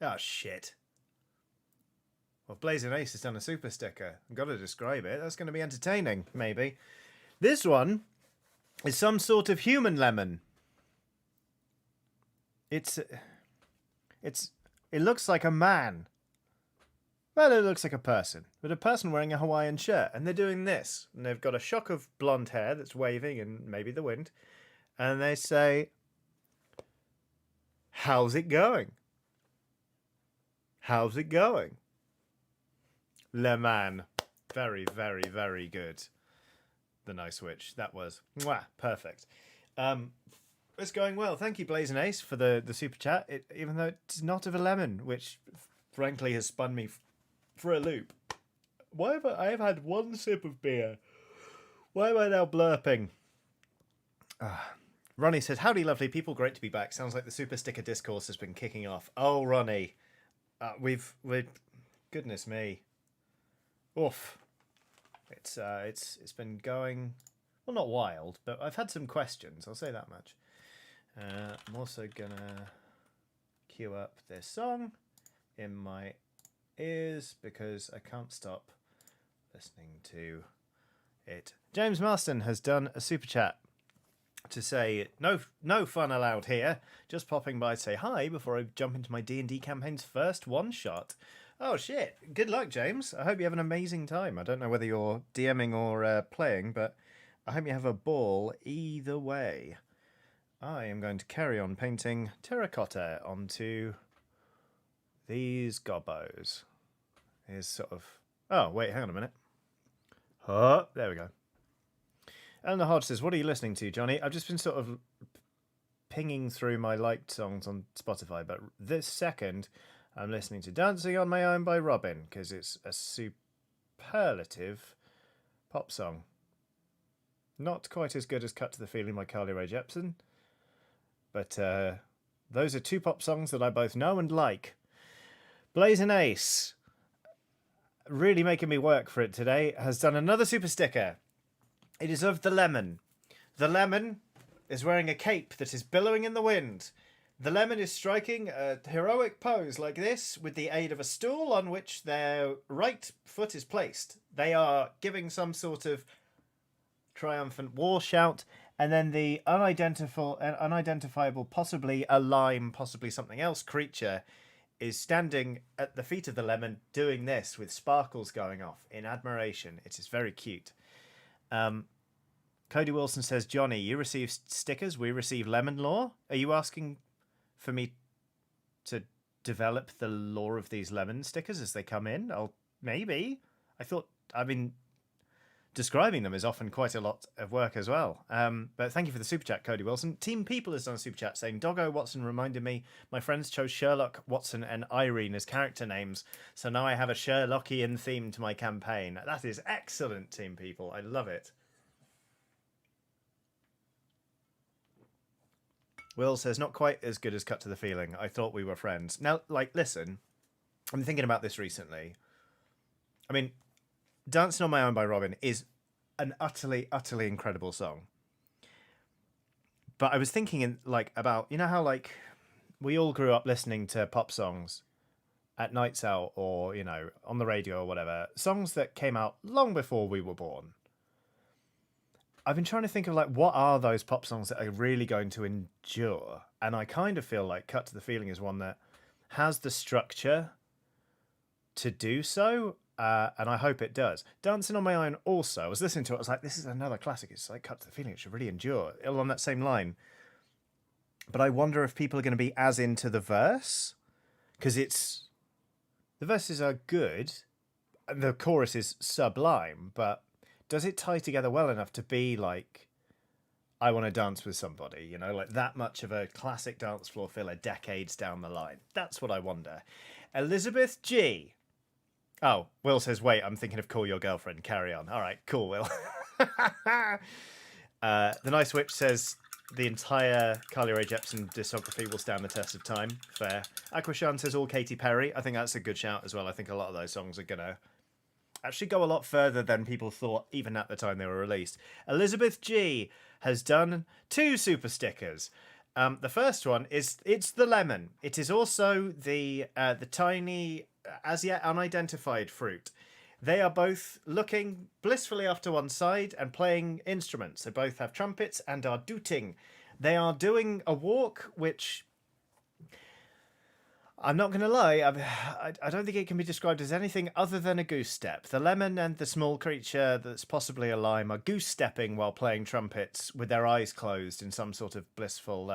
[SPEAKER 1] Oh, shit. Well, Blazing Ace has done a super sticker. I've got to describe it. That's going to be entertaining, maybe. This one is some sort of human lemon. It looks like a man. Well, it looks like a person, but a person wearing a Hawaiian shirt, and they're doing this. And they've got a shock of blonde hair that's waving in maybe the wind, and they say, "How's it going? How's it going?" Le man. Very, very, very good. The nice witch. That was perfect. It's going well. Thank you, Blazing Ace, for the super chat. Even though it's not of a lemon, which frankly has spun me for a loop. Why have I have had one sip of beer? Why am I now blurping? Ronnie says, "Howdy, lovely people. Great to be back. Sounds like the super sticker discourse has been kicking off." Oh, Ronnie, we're goodness me. Oof. It's been going, well, not wild, but I've had some questions. I'll say that much. I'm also gonna cue up this song in my ears because I can't stop listening to it. James Marston has done a super chat to say no fun allowed here. Just popping by to say hi before I jump into my D&D campaign's first one shot. Oh shit! Good luck, James. I hope you have an amazing time. I don't know whether you're DMing or playing, but I hope you have a ball either way. I am going to carry on painting terracotta onto these gobbos. Here's sort of... Oh, wait, hang on a minute. Oh, there we go. Eleanor Hodge says, "What are you listening to, Johnny?" I've just been sort of pinging through my liked songs on Spotify, but this second I'm listening to Dancing on My Own by Robin, because it's a superlative pop song. Not quite as good as Cut to the Feeling by Carly Rae Jepsen, but those are two pop songs that I both know and like. Blazing Ace, really making me work for it today, has done another super sticker. It is of the lemon. The lemon is wearing a cape that is billowing in the wind. The lemon is striking a heroic pose like this with the aid of a stool on which their right foot is placed. They are giving some sort of triumphant war shout, and then the unidentifiable, possibly a lime, possibly something else creature is standing at the feet of the lemon doing this with sparkles going off in admiration. It is very cute. Cody Wilson says, "Johnny, you receive stickers, we receive lemon lore. Are you asking for me to develop the lore of these lemon stickers as they come in? Maybe. Describing them is often quite a lot of work as well. But thank you for the super chat, Cody Wilson. Team People has done a super chat saying, "Doggo Watson reminded me my friends chose Sherlock, Watson, and Irene as character names. So now I have a Sherlockian theme to my campaign." That is excellent, Team People. I love it. Will says, "Not quite as good as Cut to the Feeling. I thought we were friends." Now, listen, I'm thinking about this recently. I mean, Dancing on My Own by Robin is an utterly, utterly incredible song. But I was thinking about, you know how we all grew up listening to pop songs at nights out or, on the radio or whatever. Songs that came out long before we were born. I've been trying to think of what are those pop songs that are really going to endure, and I kind of feel like Cut to the Feeling is one that has the structure to do so, and I hope it does. Dancing on My Own also, I was listening to it, I was like, this is another classic. It's like Cut to the Feeling, it should really endure, along that same line. But I wonder if people are going to be as into the verse, because the verses are good, and the chorus is sublime, but does it tie together well enough to be I want to dance with somebody, you know, like that much of a classic dance floor filler decades down the line. That's what I wonder. Elizabeth G. Oh, Will says, wait, I'm thinking of Call Your Girlfriend. Carry on. All right, cool, Will. The Nice Witch says the entire Carly Rae Jepsen discography will stand the test of time. Fair. Aquashan says all Katy Perry. I think that's a good shout as well. I think a lot of those songs are going to actually go a lot further than people thought, even at the time they were released. Elizabeth G has done 2 super stickers. The first one it's the lemon. It is also the tiny, as yet unidentified fruit. They are both looking blissfully off to one side and playing instruments. They both have trumpets and are dooting. They are doing a walk, which I'm not going to lie, I don't think it can be described as anything other than a goose step. The lemon and the small creature that's possibly a lime are goose stepping while playing trumpets with their eyes closed in some sort of blissful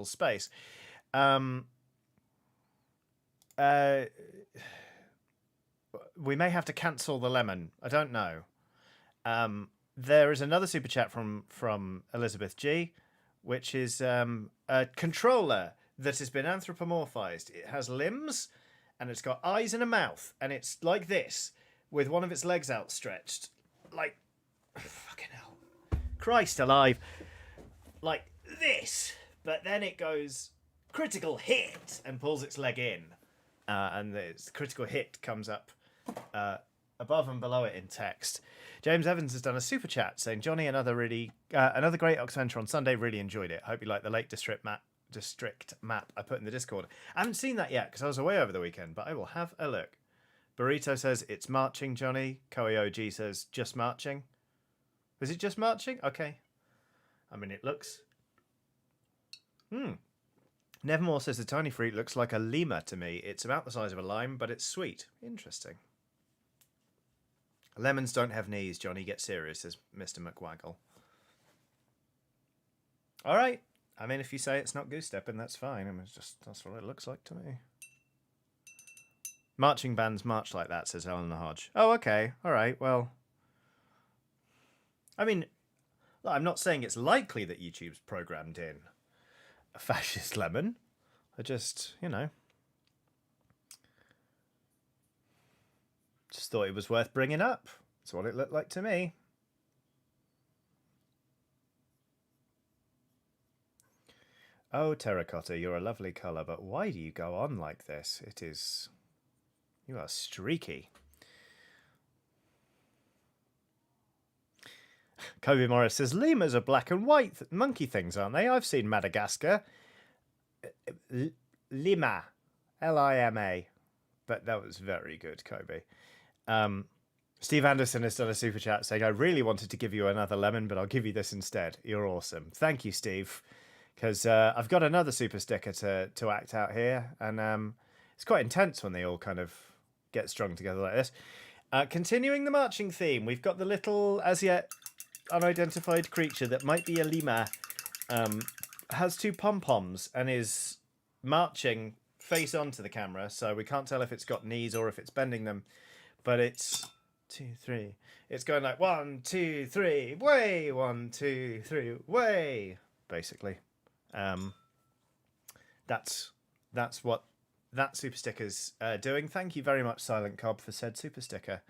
[SPEAKER 1] space. We may have to cancel the lemon. I don't know. There is another super chat from Elizabeth G, which is a controller that has been anthropomorphized. It has limbs, and it's got eyes and a mouth, and it's like this, with one of its legs outstretched. Like, fucking hell. Christ alive. Like this. But then it goes, critical hit, and pulls its leg in. And the critical hit comes up above and below it in text. James Evans has done a super chat saying, Johnny, another great Oxventure on Sunday. Really enjoyed it. Hope you like the Lake District map I put in the Discord. I haven't seen that yet because I was away over the weekend, but I will have a look. Burrito says it's marching, Johnny. Koei OG says just marching. Is it just marching? Okay. I mean, it looks... Nevermore says the tiny fruit looks like a lemur to me. It's about the size of a lime, but it's sweet. Interesting. Lemons don't have knees, Johnny. Get serious, says Mr. McWaggle. All right. I mean, if you say it's not goose stepping, that's fine. I mean, that's what it looks like to me. Marching bands march like that, says Eleanor Hodge. Oh, okay. All right. Well, I mean, I'm not saying it's likely that YouTube's programmed in a fascist lemon. I just, just thought it was worth bringing up. That's what it looked like to me. Oh, terracotta, you're a lovely colour, but why do you go on like this? You are streaky. Kobe Morris says, lemurs are black and white monkey things, aren't they? I've seen Madagascar. Lima. Lima. But that was very good, Kobe. Steve Anderson has done a super chat saying, I really wanted to give you another lemon, but I'll give you this instead. You're awesome. Thank you, Steve. Because I've got another super sticker to act out here, and it's quite intense when they all kind of get strung together like this. Continuing the marching theme, we've got the little, as yet unidentified creature that might be a lemur, has 2 pom-poms and is marching face onto the camera, so we can't tell if it's got knees or if it's bending them, but it's 2, 3. It's going like 1, 2, 3, way, 1, 2, 3, way, basically. That's what that super sticker's doing. Thank you very much, Silent Cobb, for said super sticker.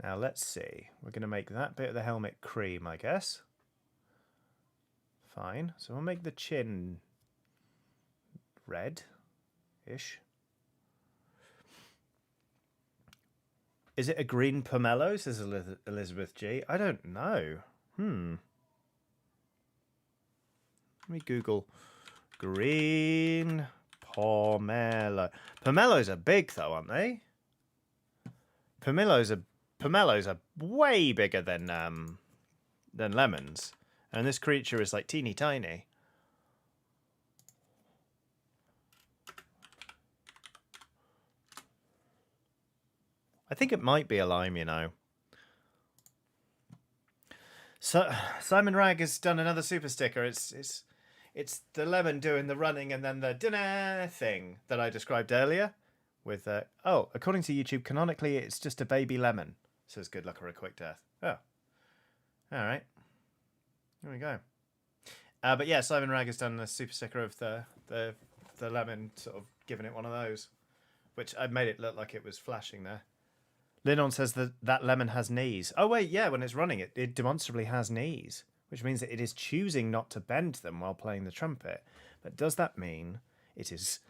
[SPEAKER 1] Now let's see. We're going to make that bit of the helmet cream, I guess. Fine. So we'll make the chin red-ish. Is it a green pomelo, says Elizabeth G? I don't know. Let me Google green pomelo. Pomelos are big, though, aren't they? Pomelos are way bigger than lemons, and this creature is like teeny tiny. I think it might be a lime, So Simon Ragg has done another super sticker. It's It's the lemon doing the running and then the dinner thing that I described earlier. With according to YouTube, canonically it's just a baby lemon. Says good luck or a quick death. Oh, all right. Here we go. But yeah, Simon Ragg has done a super sticker of the lemon, sort of giving it one of those, which I made it look like it was flashing there. Linon says that lemon has knees. Oh wait, yeah, when it's running, it demonstrably has knees, which means that it is choosing not to bend them while playing the trumpet. But does that mean it is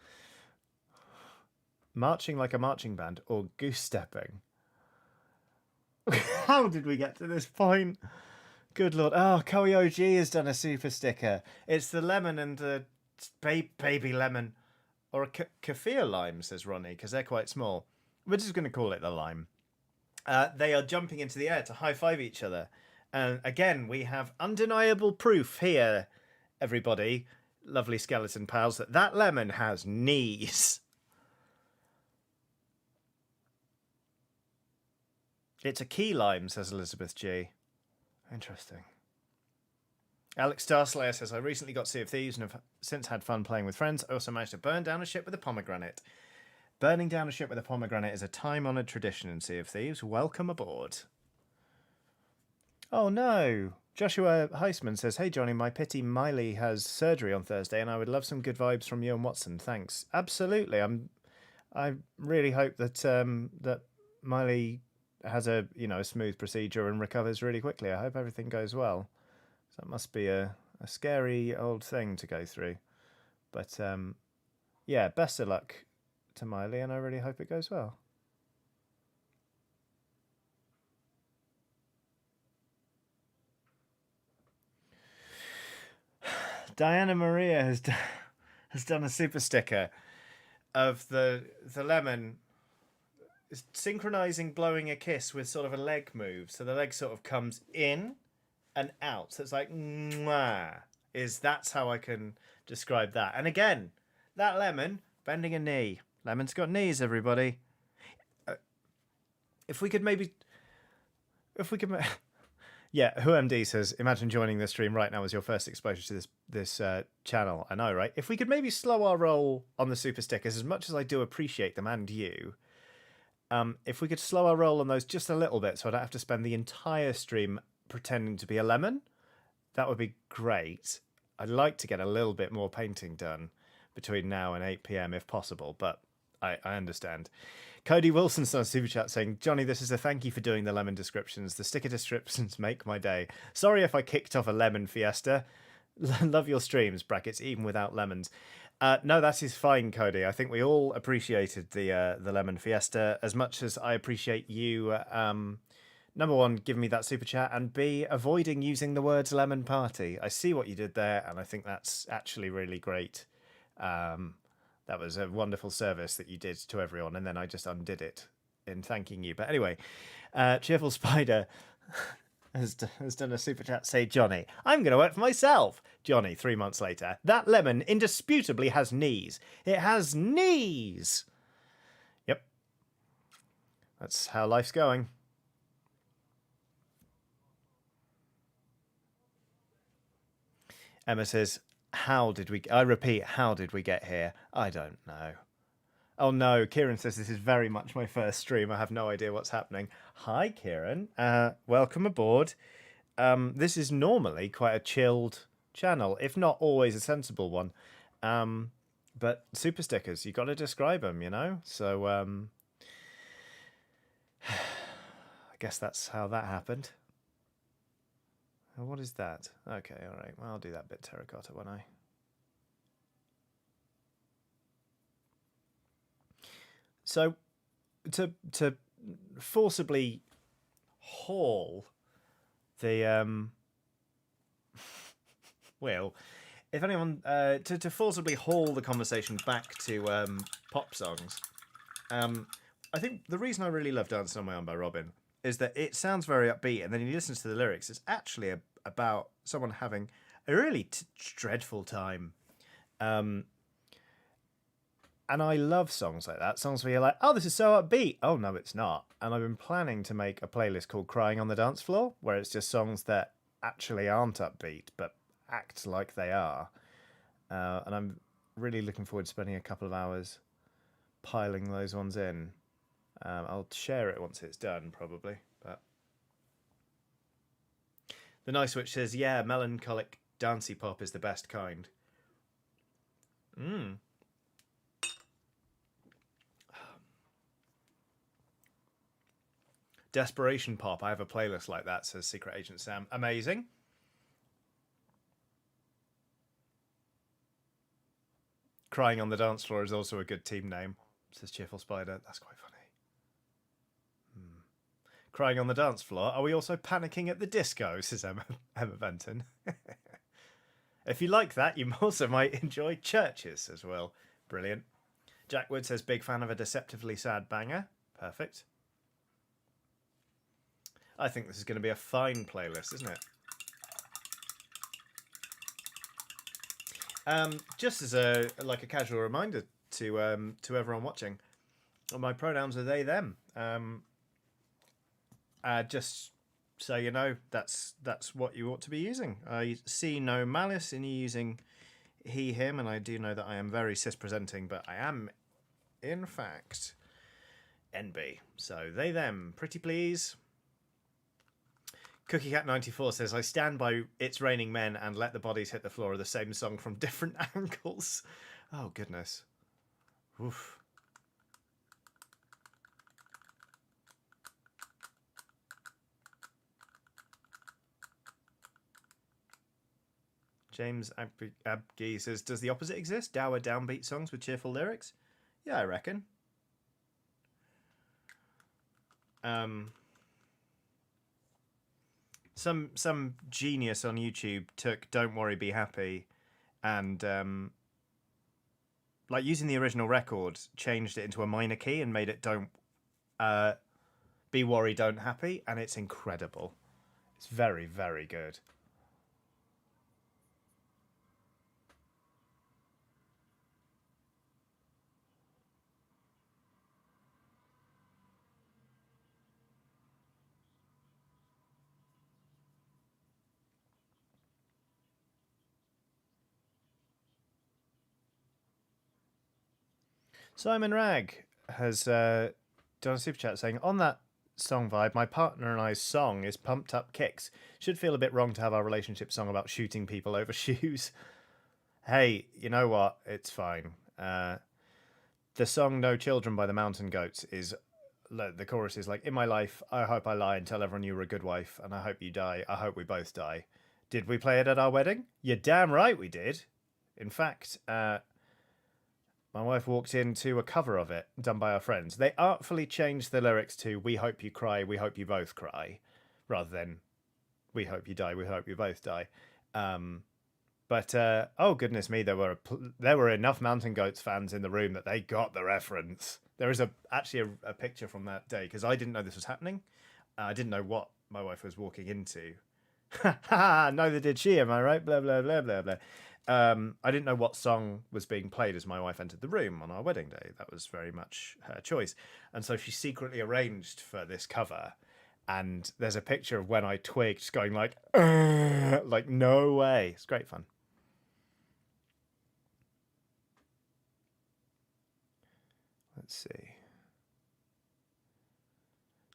[SPEAKER 1] marching like a marching band or goose stepping? How did we get to this point? Good lord. Oh, Koei OG has done a super sticker. It's the lemon and the baby lemon. Or a kaffir lime, says Ronnie, because they're quite small. We're just going to call it the lime. They are jumping into the air to high-five each other. And again, we have undeniable proof here, everybody, lovely skeleton pals, that lemon has knees. It's a key lime, says Elizabeth G. Interesting. Alex Starslayer says, I recently got Sea of Thieves and have since had fun playing with friends. I also managed to burn down a ship with a pomegranate. Burning down a ship with a pomegranate is a time-honoured tradition in Sea of Thieves. Welcome aboard. Oh no. Joshua Heisman says, hey Johnny, my pity Miley has surgery on Thursday and I would love some good vibes from you and Watson. Thanks. Absolutely. I really hope that that Miley has a smooth procedure and recovers really quickly. I hope everything goes well. So that must be a scary old thing to go through. But yeah, best of luck to Miley, and I really hope it goes well. Diana Maria has done a super sticker of the lemon synchronizing blowing a kiss with sort of a leg move. So the leg sort of comes in and out. So it's like, mwah. That's how I can describe that. And again, that lemon bending a knee. Lemon's got knees, everybody. If we could... Yeah, WhoMD says, imagine joining the stream right now as your first exposure to this channel. I know, right? If we could maybe slow our roll on the super stickers, as much as I do appreciate them and you, if we could slow our roll on those just a little bit so I don't have to spend the entire stream pretending to be a lemon, that would be great. I'd like to get a little bit more painting done between now and 8 p.m. if possible, but I understand. Cody Wilson's on Super Chat saying, Johnny, this is a thank you for doing the lemon descriptions. The sticker descriptions make my day. Sorry if I kicked off a lemon fiesta. Love your streams, brackets, even without lemons. No, that is fine, Cody. I think we all appreciated the lemon fiesta as much as I appreciate you, number one, giving me that super chat, and B, avoiding using the words lemon party. I see what you did there, and I think that's actually really great. That was a wonderful service that you did to everyone, and then I just undid it in thanking you. But anyway, Cheerful Spider has done a super chat. Say, Johnny, I'm going to work for myself. Johnny, 3 months later, that lemon indisputably has knees. It has knees. Yep. That's how life's going. Emma says, I repeat, how did we get here? I don't know. Oh no, Kieran says this is very much my first stream. I have no idea what's happening. Hi, Kieran. Welcome aboard. This is normally quite a chilled channel, if not always a sensible one. But super stickers, you got to describe them, you know? So I guess that's how that happened. What is that? Okay, all right. Well, I'll do that bit terracotta, won't I? So, to forcibly haul the well, if anyone to forcibly haul the conversation back to pop songs, I think the reason I really love "Dancing on My Own" by Robin is that it sounds very upbeat, and then you listen to the lyrics, it's actually about someone having a really dreadful time. And I love songs like that. Songs where you're like, oh, this is so upbeat. Oh, no, it's not. And I've been planning to make a playlist called Crying on the Dance Floor, where it's just songs that actually aren't upbeat, but act like they are. And I'm really looking forward to spending a couple of hours piling those ones in. I'll share it once it's done, probably. But the Nice Witch says, yeah, melancholic dancey pop is the best kind. Desperation pop. I have a playlist like that, says Secret Agent Sam. Amazing. Crying on the Dance Floor is also a good team name, says Cheerful Spider. That's quite funny. Crying on the Dance Floor. Are we also panicking at the disco, says Emma Benton. If you like that, you also might enjoy Churches as well. Brilliant. Jack Wood says, big fan of a deceptively sad banger. Perfect. I think this is going to be a fine playlist, isn't it? Just as a casual reminder to everyone watching, my pronouns are they them. Just so you know, that's what you ought to be using. I see no malice in you using he him, and I do know that I am very cis presenting, but I am in fact NB. So they them, pretty please. CookieCat94 says, I stand by It's Raining Men and Let the Bodies Hit the Floor are the same song from different angles. Oh, goodness. Oof. James Abgi says, does the opposite exist? Dour downbeat songs with cheerful lyrics? Yeah, I reckon. Some genius on YouTube took Don't Worry, Be Happy and using the original record, changed it into a minor key and made it Don't Be Worry, Don't Happy, and it's incredible. It's very, very good. Simon Ragg has done a super chat saying, on that song vibe, my partner and I's song is Pumped Up Kicks. Should feel a bit wrong to have our relationship song about shooting people over shoes. Hey, you know what? It's fine. The song No Children by the Mountain Goats is, the chorus is like, in my life, I hope I lie and tell everyone you were a good wife, and I hope you die. I hope we both die. Did we play it at our wedding? You're damn right we did. In fact, my wife walked into a cover of it done by our friends. They artfully changed the lyrics to "We hope you cry, we hope you both cry," rather than "We hope you die, we hope you both die." But oh goodness me, there were enough Mountain Goats fans in the room that they got the reference. There is actually a picture from that day because I didn't know this was happening. I didn't know what my wife was walking into. Neither did she. Am I right? Blah blah blah blah blah. I didn't know what song was being played as my wife entered the room on our wedding day. That was very much her choice. And so she secretly arranged for this cover. And there's a picture of when I twigged, just going like no way. It's great fun. Let's see.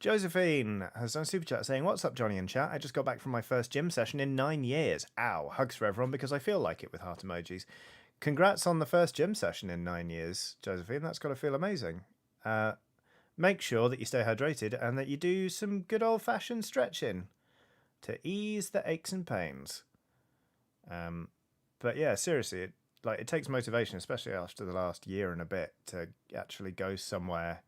[SPEAKER 1] Josephine has done a super chat saying, what's up, Johnny and chat? I just got back from my first gym session in 9 years. Ow. Hugs for everyone because I feel like it with heart emojis. Congrats on the first gym session in 9 years, Josephine. That's got to feel amazing. Make sure that you stay hydrated and that you do some good old-fashioned stretching to ease the aches and pains. But yeah, seriously, it takes motivation, especially after the last year and a bit, to actually go somewhere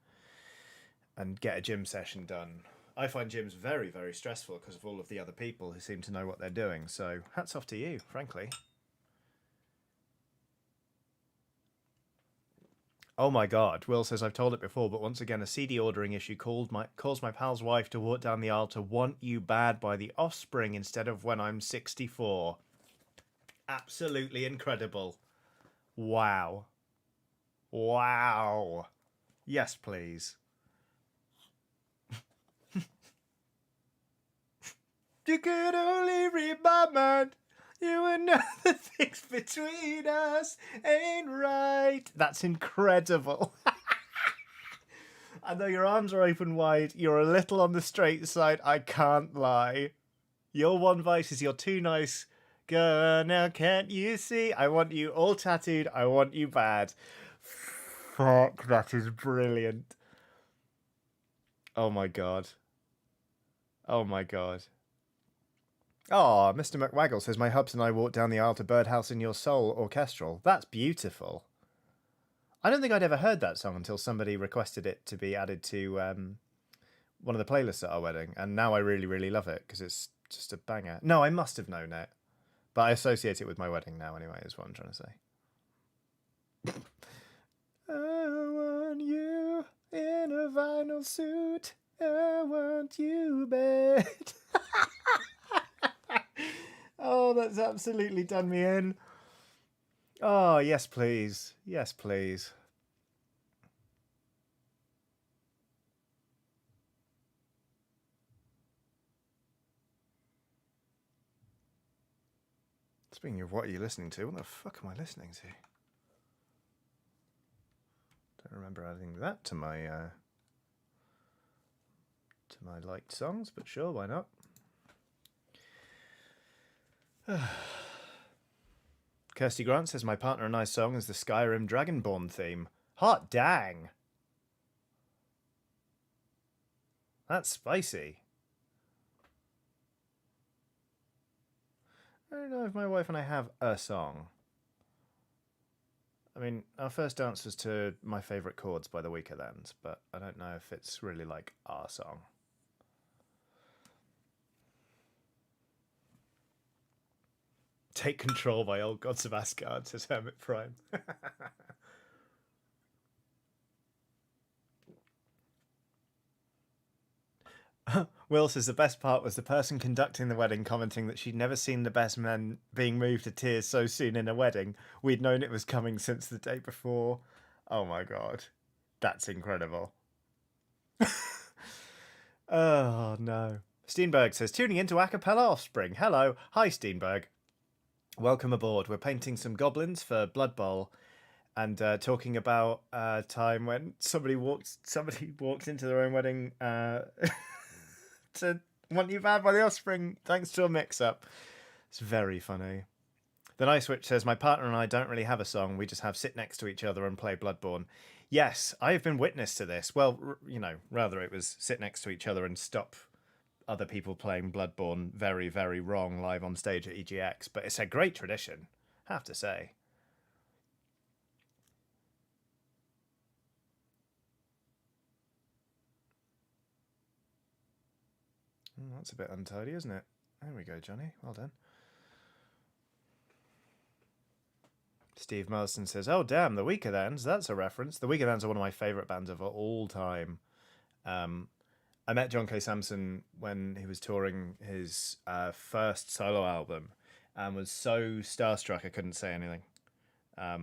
[SPEAKER 1] and get a gym session done. I find gyms very, very stressful because of all of the other people who seem to know what they're doing. So hats off to you, frankly. Oh my god, Will says, I've told it before, but once again, a CD ordering issue caused my pal's wife to walk down the aisle to Want You Bad by The Offspring instead of When I'm 64. Absolutely incredible. Wow. Wow. Yes, please. You could only read my mind. You and know the things between us ain't right. That's incredible. I know your arms are open wide. You're a little on the straight side. I can't lie. Your one vice is you're too nice. Girl, now can't you see? I want you all tattooed. I want you bad. Fuck, that is brilliant. Oh my god. Oh my god. Oh, Mr. McWaggle says, my hubs and I walked down the aisle to Birdhouse in Your Soul orchestral. That's beautiful. I don't think I'd ever heard that song until somebody requested it to be added to one of the playlists at our wedding, and now I really, really love it because it's just a banger. No, I must have known it, but I associate it with my wedding now anyway, is what I'm trying to say. I want you in a vinyl suit. I want you bad. Oh, that's absolutely done me in. Oh, yes, please. Yes, please. Speaking of what are you listening to, what the fuck am I listening to? Don't remember adding that to my liked songs, but sure, why not? Kirsty Grant says, my partner and I song is the Skyrim Dragonborn theme. Hot dang! That's spicy. I don't know if my wife and I have a song. I mean, our first dance was to My Favourite Chords by the Weekends, but I don't know if it's really like our song. Take Control by Old Gods of Asgard, says Hermit Prime. Will says the best part was the person conducting the wedding commenting that she'd never seen the best man being moved to tears so soon in a wedding. We'd known it was coming since the day before. Oh my god. That's incredible. Oh no. Steenberg says, tuning into Acapella Offspring. Hello. Hi, Steenberg. Welcome aboard. We're painting some goblins for Blood Bowl and talking about a time when somebody walks into their own wedding to Want You Bad by the Offspring thanks to a mix-up. It's very funny. The Nice Witch says, my partner and I don't really have a song. We just have sit next to each other and play Bloodborne. Yes, I have been witness to this. Well, rather it was sit next to each other and stop other people playing Bloodborne very, very wrong live on stage at EGX. But it's a great tradition, I have to say. That's a bit untidy, isn't it? There we go, Johnny. Well done. Steve Marston says, oh, damn, the Weekends. That's a reference. The Weekends are one of my favourite bands of all time. I met John K. Samson when he was touring his first solo album and was so starstruck I couldn't say anything. I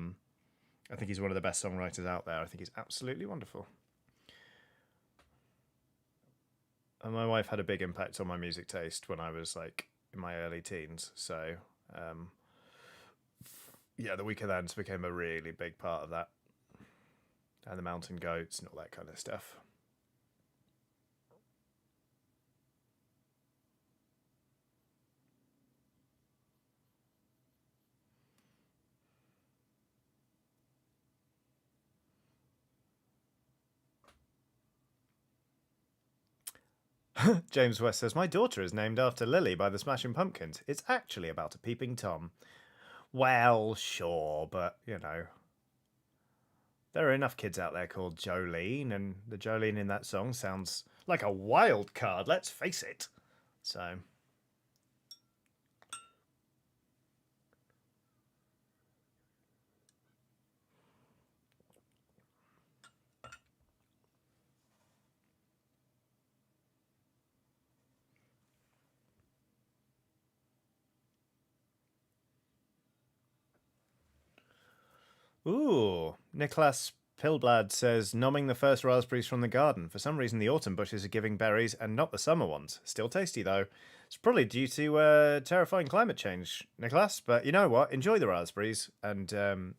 [SPEAKER 1] think he's one of the best songwriters out there. I think he's absolutely wonderful. And my wife had a big impact on my music taste when I was like in my early teens. So, yeah, the Weekends became a really big part of that. And the Mountain Goats and all that kind of stuff. James West says, my daughter is named after Lily by the Smashing Pumpkins. It's actually about a peeping Tom. Well, sure, but, there are enough kids out there called Jolene, and the Jolene in that song sounds like a wild card, let's face it. So... Ooh, Nicholas Pillblad says, numbing the first raspberries from the garden. For some reason, the autumn bushes are giving berries and not the summer ones. Still tasty, though. It's probably due to terrifying climate change, Nicholas. But you know what? Enjoy the raspberries and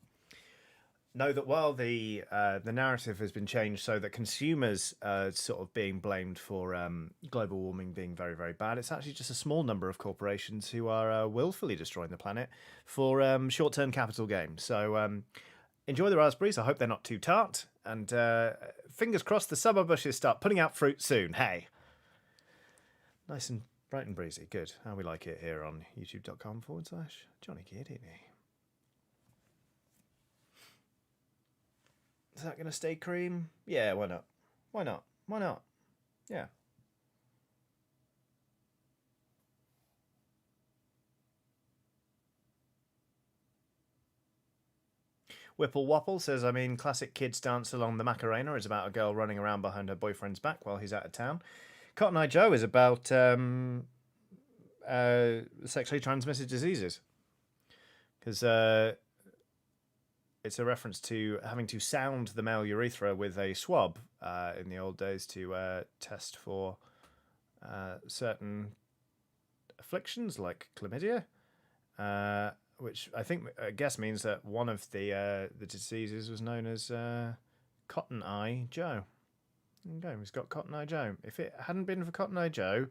[SPEAKER 1] know that while the narrative has been changed so that consumers are sort of being blamed for global warming being very, very bad, it's actually just a small number of corporations who are willfully destroying the planet for short-term capital gain. So enjoy the raspberries. I hope they're not too tart. And fingers crossed the summer bushes start putting out fruit soon. Hey. Nice and bright and breezy. Good. How we like it here on youtube.com/Johnny Giardini. Is that going to stay cream? Yeah, why not? Why not? Why not? Yeah. Whipple Wopple says, I mean, classic kids dance along the Macarena is about a girl running around behind her boyfriend's back while he's out of town. Cotton Eye Joe is about sexually transmitted diseases. Because it's a reference to having to sound the male urethra with a swab in the old days to test for certain afflictions like chlamydia, which I guess means that one of the diseases was known as Cotton Eye Joe. Okay, he's got Cotton Eye Joe. If it hadn't been for Cotton Eye Joe,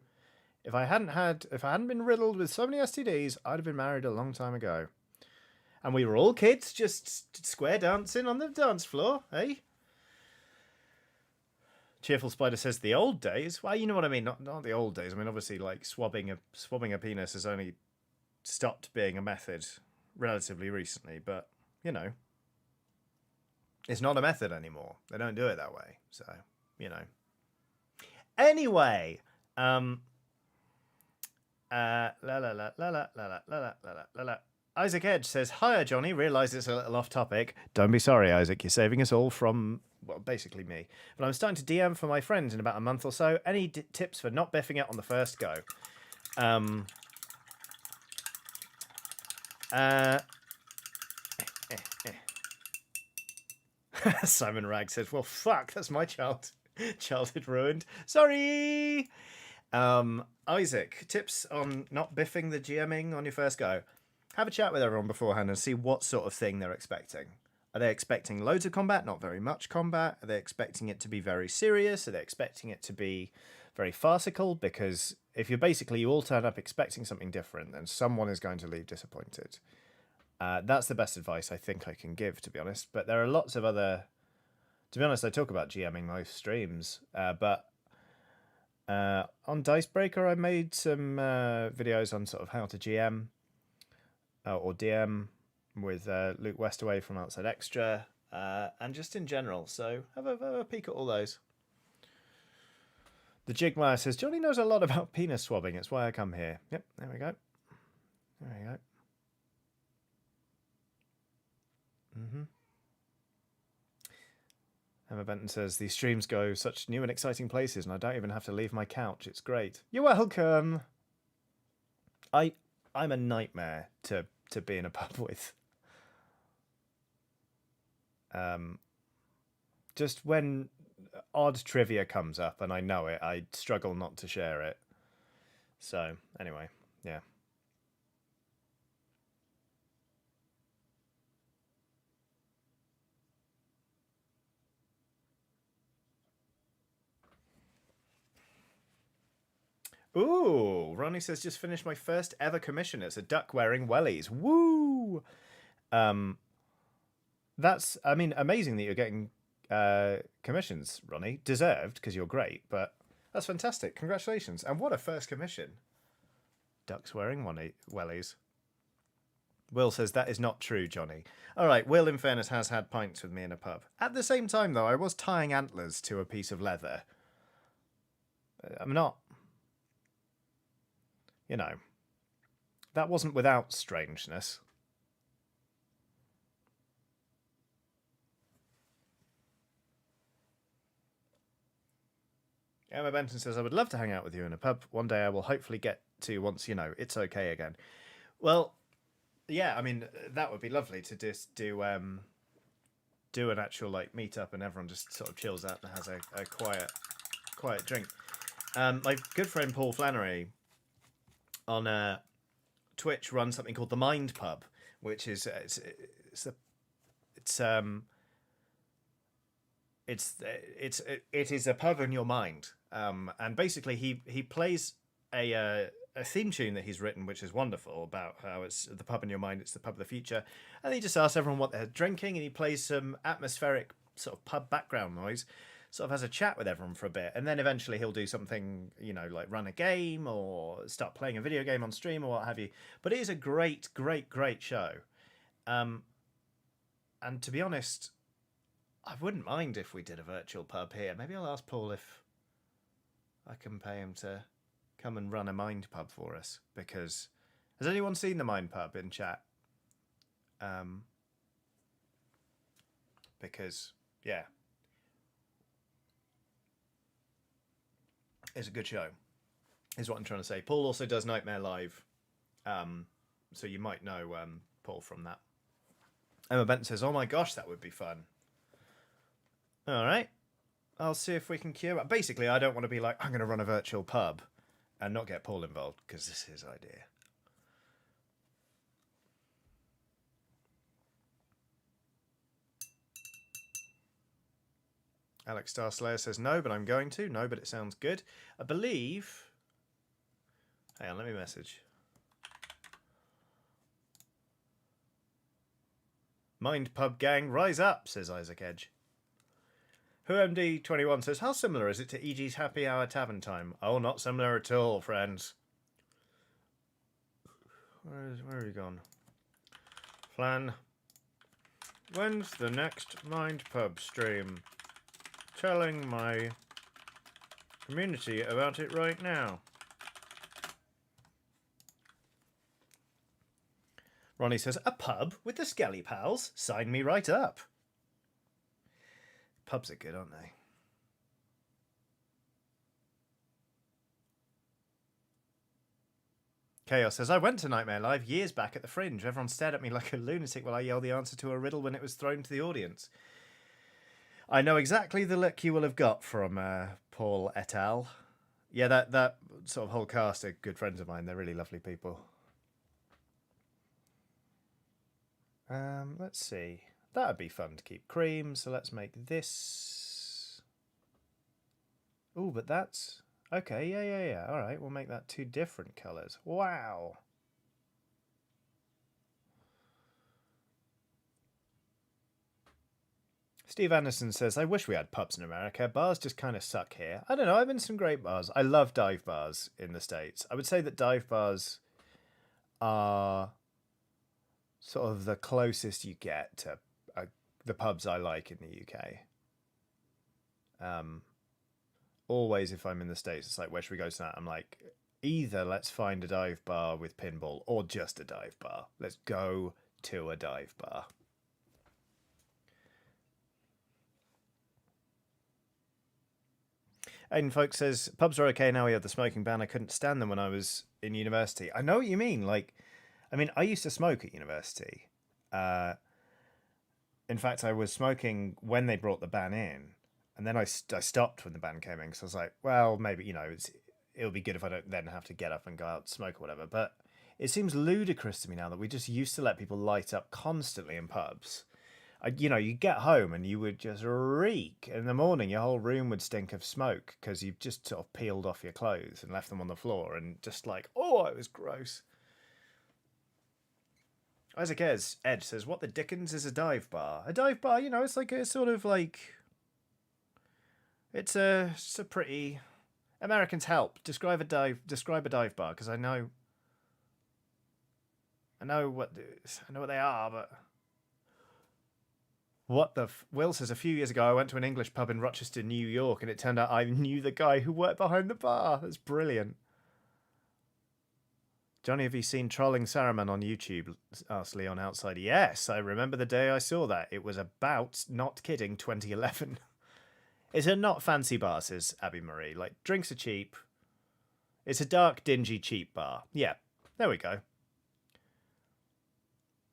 [SPEAKER 1] if I hadn't been riddled with so many STDs, I'd have been married a long time ago. And we were all kids, just square dancing on the dance floor, eh? Cheerful Spider says the old days. Well, you know what I mean. Not the old days. I mean, obviously, like swabbing a penis has only stopped being a method relatively recently, but you know, it's not a method anymore. They don't do it that way, so you know. Anyway, la la la la la la la la la la la. Isaac Edge says, hiya, Johnny. Realise it's a little off topic. Don't be sorry, Isaac. You're saving us all from, well, basically me. But I'm starting to DM for my friends in about a month or so. Any tips for not biffing it on the first go? Simon Ragg says, well, fuck, that's my childhood ruined. Sorry! Isaac, tips on not biffing the GMing on your first go. Have a chat with everyone beforehand and see what sort of thing they're expecting. Are they expecting loads of combat, not very much combat? Are they expecting it to be very serious? Are they expecting it to be very farcical? Because if you all turn up expecting something different, then someone is going to leave disappointed. That's the best advice I think I can give, to be honest. But there are lots of other... To be honest, I talk about GMing most streams, but on Dicebreaker I made some videos on sort of how to GM or DM with Luke Westaway from Outside Extra, and just in general. So have a peek at all those. The Jigmeyer says, Johnny knows a lot about penis swabbing. It's why I come here. Yep, there we go. There we go. Emma Benton says, these streams go such new and exciting places and I don't even have to leave my couch. It's great. You're welcome. I'm a nightmare to be in a pub with. Just when odd trivia comes up and I know it, I struggle not to share it. So, anyway, yeah. Ooh, Ronnie says, just finished my first ever commission. It's a duck wearing wellies. Woo! That's, I mean, amazing that you're getting commissions, Ronnie. Deserved, because you're great, but that's fantastic. Congratulations. And what a first commission. Ducks wearing wellies. Will says, that is not true, Johnny. All right, Will, in fairness, has had pints with me in a pub. At the same time, though, I was tying antlers to a piece of leather. I'm not... You know, that wasn't without strangeness. Emma Benton says, I would love to hang out with you in a pub. One day I will hopefully get to once, you know, it's okay again. Well, yeah, I mean, that would be lovely to just do do an actual like meetup and everyone just sort of chills out and has a quiet drink. My good friend Paul Flannery on Twitch runs something called the Mind Pub, which is it is a pub in your mind, and basically he plays a theme tune that he's written, which is wonderful, about how it's the pub in your mind, it's the pub of the future, and he just asks everyone what they're drinking, and he plays some atmospheric sort of pub background noise, sort of has a chat with everyone for a bit, and then eventually he'll do something, like run a game or start playing a video game on stream or what have you. But it is a great show, and to be honest, I wouldn't mind if we did a virtual pub here. Maybe I'll ask Paul if I can pay him to come and run a Mind Pub for us. Because has anyone seen the Mind Pub in chat? Because yeah, it's a good show, is what I'm trying to say. Paul also does Nightmare Live, so you might know Paul from that. Emma Benton says, "Oh my gosh, that would be fun." All right, I'll see if we can cure. Basically, I don't want to be like, I'm going to run a virtual pub and not get Paul involved, because this is his idea. Alex Starslayer says no, but I'm going to. No, but it sounds good. I believe... Hang on, let me message. Mind Pub Gang, rise up, says Isaac Edge. WhoMD21 says, how similar is it to EG's Happy Hour Tavern Time? Oh, not similar at all, friends. Where have you gone? Flan. When's the next Mind Pub stream? Telling my community about it right now. Ronnie says, a pub with the Skelly Pals? Sign me right up. Pubs are good, aren't they? Chaos says, I went to Nightmare Live years back at the Fringe. Everyone stared at me like a lunatic while I yelled the answer to a riddle when it was thrown to the audience. I know exactly the look you will have got from Paul et al. Yeah, that sort of whole cast are good friends of mine. They're really lovely people. Let's see. That would be fun to keep cream, so let's make this. Oh, but that's... Okay, yeah. All right, we'll make that 2 different colours. Wow. Steve Anderson says, I wish we had pubs in America. Bars just kind of suck here. I don't know, I've been to some great bars. I love dive bars in the States. I would say that dive bars are sort of the closest you get to the pubs I like in the UK. Always, if I'm in the States, it's like, where should we go tonight? I'm like, either let's find a dive bar with pinball or just a dive bar. Let's go to a dive bar. Aiden Folk says, pubs are okay now we have the smoking ban. I couldn't stand them when I was in university. I know what you mean. Like, I mean, I used to smoke at university. In fact, I was smoking when they brought the ban in. And then I stopped when the ban came in. Because I was like, well, maybe, it'll be good if I don't then have to get up and go out and smoke or whatever. But it seems ludicrous to me now that we just used to let people light up constantly in pubs. You get home and you would just reek. In the morning, your whole room would stink of smoke because you've just sort of peeled off your clothes and left them on the floor and just like, oh, it was gross. Isaac Edge says, what the dickens is a dive bar? A dive bar, it's like a sort of like... It's a pretty... Americans help. Describe a dive bar, because I know what they are, but... What the... Will says, a few years ago I went to an English pub in Rochester, New York, and it turned out I knew the guy who worked behind the bar. That's brilliant. Johnny, have you seen Trolling Saruman on YouTube? Asked Leon outside. Yes, I remember the day I saw that. It was about, not kidding, 2011. It's a not fancy bar, says Abby Marie. Like, drinks are cheap. It's a dark, dingy, cheap bar. Yeah, there we go.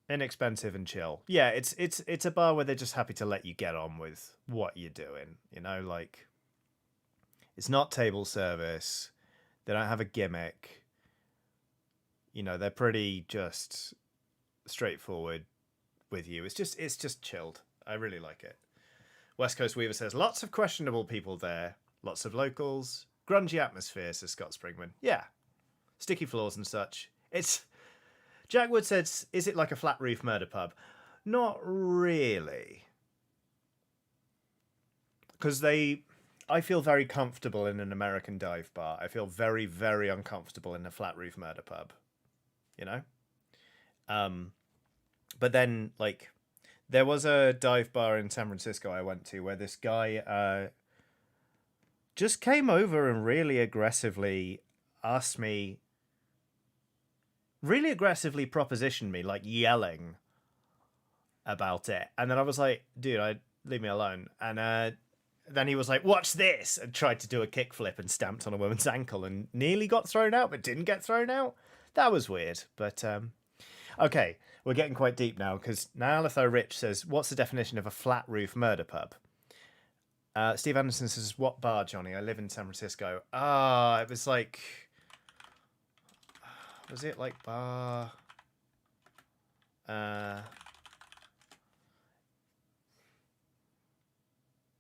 [SPEAKER 1] inexpensive and chill. Yeah, it's a bar where they're just happy to let you get on with what you're doing. You know, like it's not table service. They don't have a gimmick. You know, they're pretty just straightforward with you. It's just chilled. I really like it. West Coast Weaver says lots of questionable people there, lots of locals, grungy atmosphere. Says Scott Springman. Yeah, sticky floors and such. It's Jack Wood says, is it like a flat roof murder pub? Not really, because I feel very comfortable in an American dive bar. I feel very, very uncomfortable in a flat roof murder pub. You know. But then like there was a dive bar in San Francisco I went to where this guy just came over and really aggressively asked me, really aggressively propositioned me, like yelling about it. And then I was like, dude, leave me alone. And then he was like, watch this, and tried to do a kickflip and stamped on a woman's ankle and nearly got thrown out, but didn't get thrown out. That was weird. But okay, we're getting quite deep now because Nialitho Rich says, what's the definition of a flat roof murder pub? Steve Anderson says, what bar, Johnny? I live in San Francisco. It was like... Was it like bar...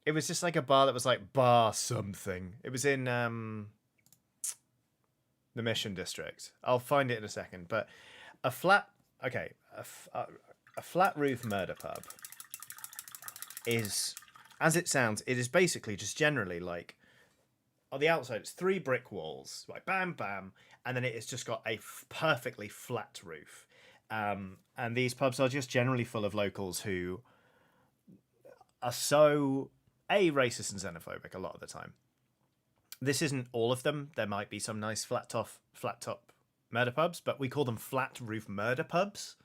[SPEAKER 1] It was just like a bar that was like bar something. It was in the Mission District. I'll find it in a second. But a flat... Okay, a flat roof murder pub is, as it sounds, it is basically just generally like, on the outside, it's 3 brick walls, like bam, bam, and then it has just got a perfectly flat roof. And these pubs are just generally full of locals who are so, racist and xenophobic a lot of the time. This isn't all of them. There might be some nice flat top murder pubs, but we call them flat roof murder pubs.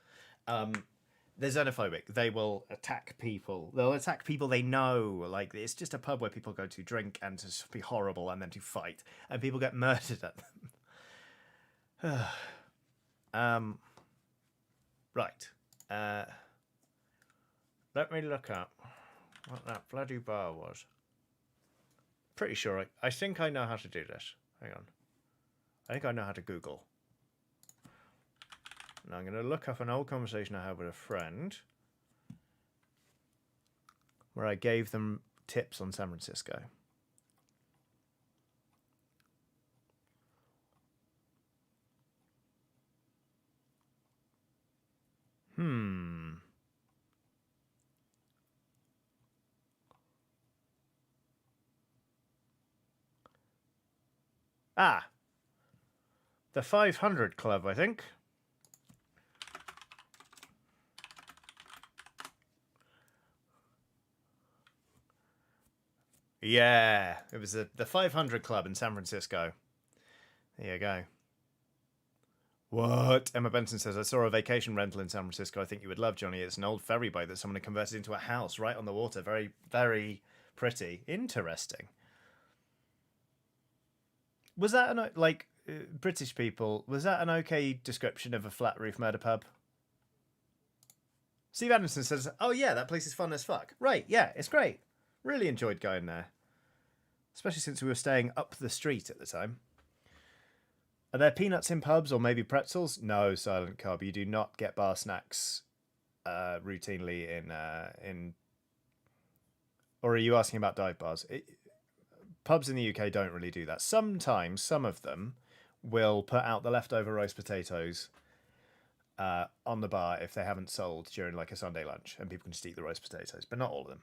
[SPEAKER 1] They're xenophobic. They will attack people. They'll attack people they know. Like, it's just a pub where people go to drink and to be horrible and then to fight, and people get murdered at them. Right. Let me look up what that bloody bar was. Pretty sure I think I know how to do this. Hang on. I think I know how to Google. Now I'm going to look up an old conversation I had with a friend where I gave them tips on San Francisco. The 500 Club, I think. Yeah, it was the 500 Club in San Francisco. There you go. What? Emma Benson says, I saw a vacation rental in San Francisco I think you would love, Johnny. It's an old ferry boat that someone had converted into a house right on the water. Very, very pretty. Interesting. Was that British people, was that an okay description of a flat roof murder pub? Steve Anderson says, oh yeah, that place is fun as fuck. Right, yeah, it's great. Really enjoyed going there. Especially since we were staying up the street at the time. Are there peanuts in pubs or maybe pretzels? No, Silent Cub. You do not get bar snacks routinely in. Or are you asking about dive bars? Pubs in the UK don't really do that. Sometimes some of them will put out the leftover roast potatoes on the bar if they haven't sold during like a Sunday lunch, and people can just eat the roast potatoes, but not all of them.